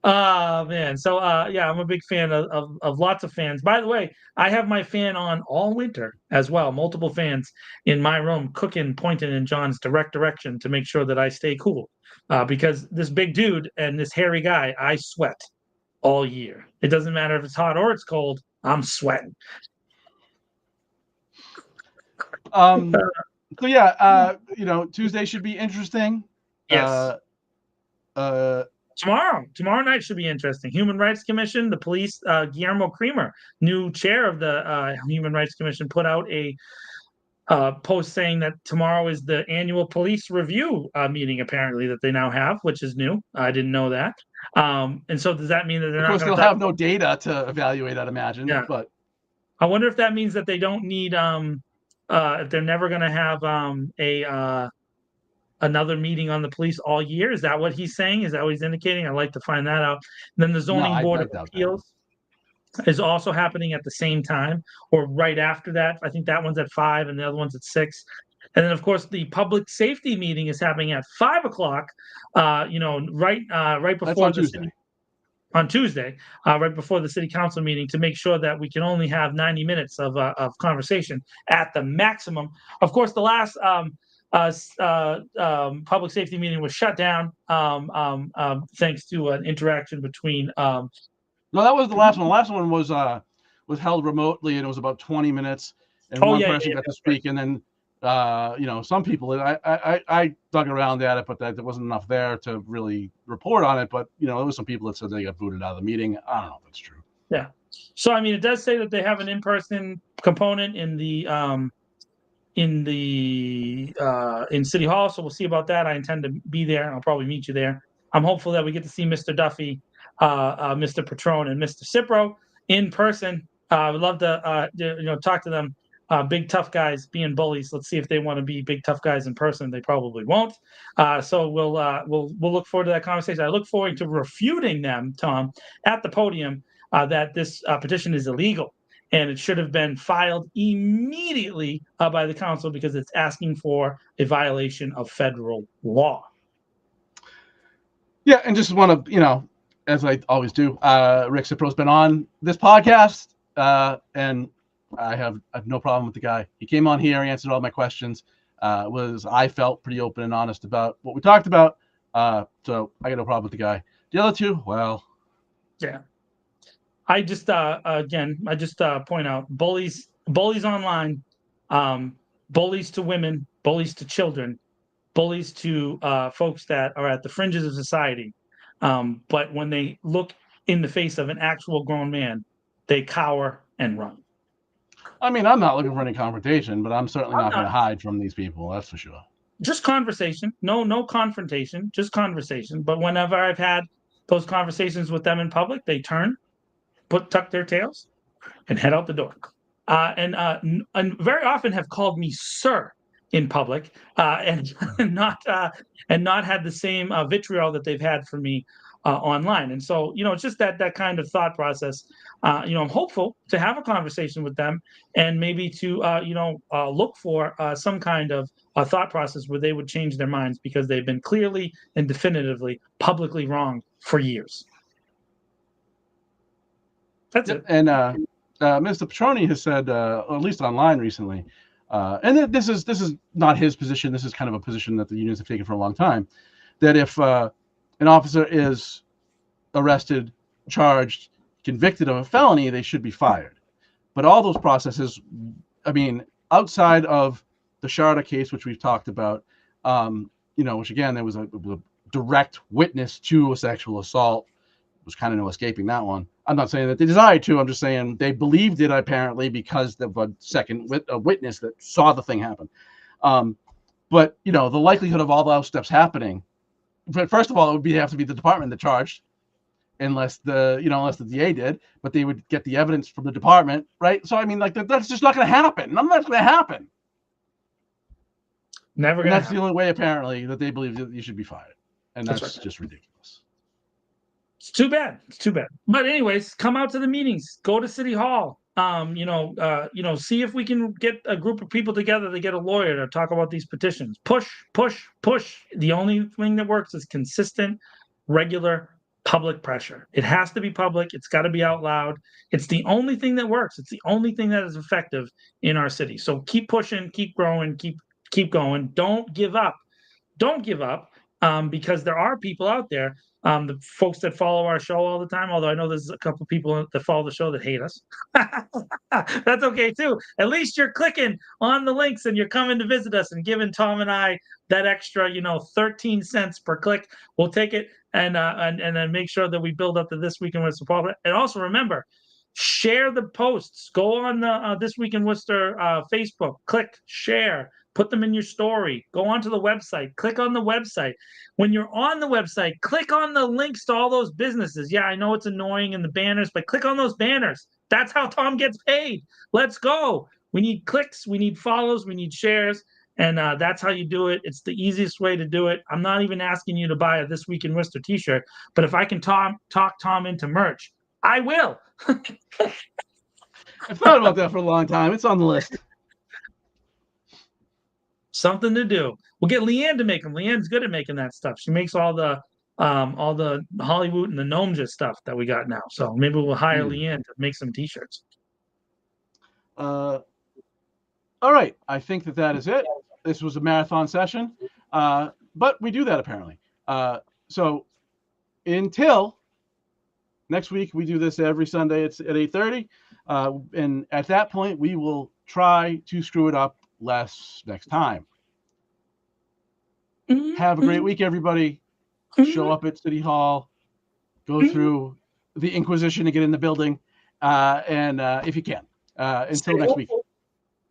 Oh man. So yeah, I'm a big fan of lots of fans. By the way, I have my fan on all winter as well. Multiple fans in my room cooking, pointing in John's direct direction to make sure that I stay cool. Because this big dude and this hairy guy, I sweat all year. It doesn't matter if it's hot or it's cold, I'm sweating. Um, so yeah, Tuesday should be interesting. Yes. Uh, uh, Tomorrow night should be interesting. Human Rights Commission, the police, Guillermo Creamer, new chair of the Human Rights Commission, put out a post saying that tomorrow is the annual police review meeting, apparently, that they now have, which is new. I didn't know that. And so does that mean that they're of not course, going they'll to talk? have no data to evaluate, I'd imagine. Yeah. But I wonder if that means that they don't need if they're never going to have a another meeting on the police all year. Is that what he's saying? Is that what he's indicating? I'd like to find that out. And then the no, zoning I board of doubt that. appeals is also happening at the same time or right after that. I think that one's at 5 and the other one's at 6. And then of course the public safety meeting is happening at 5 o'clock. Right That's before on the Tuesday. city on Tuesday, right before the city council meeting, to make sure that we can only have 90 minutes of conversation at the maximum. Of course, the last public safety meeting was shut down thanks to an interaction between. No, that was the last one. The last one was held remotely, and it was about 20 minutes, and Oh one yeah, person got to speak, and then some people. I dug around at it, but there wasn't enough there to really report on it. But there was some people that said they got booted out of the meeting. I don't know if that's true. yeah. So I mean, it does say that they have an in-person component in City Hall. So we'll see about that. I intend to be there. I'll probably meet you there. I'm hopeful that we get to see Mr. Duffy, Mr. Patron, and Mr. Cipro in person. I would love to talk to them. Big tough guys being bullies. Let's see if they want to be big tough guys in person. They probably won't. So we'll look forward to that conversation. I look forward to refuting them, Tom, at the podium that this petition is illegal and it should have been filed immediately by the council because it's asking for a violation of federal law. Yeah, and just want to, as I always do, Rick Cipro's been on this podcast, and I have no problem with the guy. He came on here, he answered all my questions. I felt pretty open and honest about what we talked about. So I got no problem with the guy. The other two, well, yeah. I just point out bullies online, bullies to women, bullies to children, bullies to folks that are at the fringes of society. But when they look in the face of an actual grown man, they cower and run. I mean, I'm not looking for any confrontation, but I'm certainly I'm not going not. to hide from these people. That's for sure. Just conversation. No confrontation, just conversation. But whenever I've had those conversations with them in public, they turn, tuck their tails, and head out the door. And very often have called me sir in public, and not had the same vitriol that they've had for me online. And so, it's just that kind of thought process. I'm hopeful to have a conversation with them, and maybe to look for some kind of thought process where they would change their minds, because they've been clearly and definitively publicly wrong for years. That's it. And Mr. Petroni has said, or at least online recently, and this is not his position. This is kind of a position that the unions have taken for a long time, that if an officer is arrested, charged, convicted of a felony, they should be fired. But all those processes, I mean, outside of the Sharda case, which we've talked about, which again, there was a direct witness to a sexual assault. Was kind of no escaping that one. I'm not saying that they desired to. I'm just saying they believed it, apparently, because of a witness that saw the thing happen. But the likelihood of all those steps happening, but first of all, it would have to be the department that charged, unless the DA did. But they would get the evidence from the department, right? So I mean, that's just not going to happen. None of that's going to happen. Never going to. That's the only way, apparently, that they believe that you should be fired, and that's right. Just ridiculous. It's too bad. It's too bad. But anyways, come out to the meetings. Go to City Hall. See if we can get a group of people together to get a lawyer to talk about these petitions. Push, push, push. The only thing that works is consistent, regular public pressure. It has to be public. It's got to be out loud. It's the only thing that works. It's the only thing that is effective in our city. So keep pushing, keep growing, keep going. Don't give up. Don't give up, because there are people out there. The folks that follow our show all the time, although I know there's a couple people that follow the show that hate us. That's okay too. At least you're clicking on the links and you're coming to visit us and giving Tom and I that extra, 13 cents per click. We'll take it and then make sure that we build up to This Week in Worcester. And also remember, share the posts. Go on the This Week in Worcester Facebook. Click, share. Put them in your story. Go onto the website. Click on the website. When you're on the website, click on the links to all those businesses. Yeah, I know it's annoying in the banners, but click on those banners. That's how Tom gets paid. Let's go. We need clicks. We need follows. We need shares. And that's how you do it. It's the easiest way to do it. I'm not even asking you to buy a This Week in Worcester t-shirt, but if I can talk Tom into merch, I will. I've thought about that for a long time. It's on the list. Something to do. We'll get Leanne to make them. Leanne's good at making that stuff. She makes all the Hollywood and the Gnomes stuff that we got now. So maybe we'll hire Leanne to make some t-shirts. All right. I think that is it. This was a marathon session, but we do that apparently. So until next week, we do this every Sunday. It's at 8:30, and at that point, we will try to screw it up less next time. Have a great week, everybody. Show up at City Hall, go through the Inquisition to get in the building, and if you can, until next week.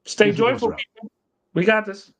Stay joyful, people. We got this.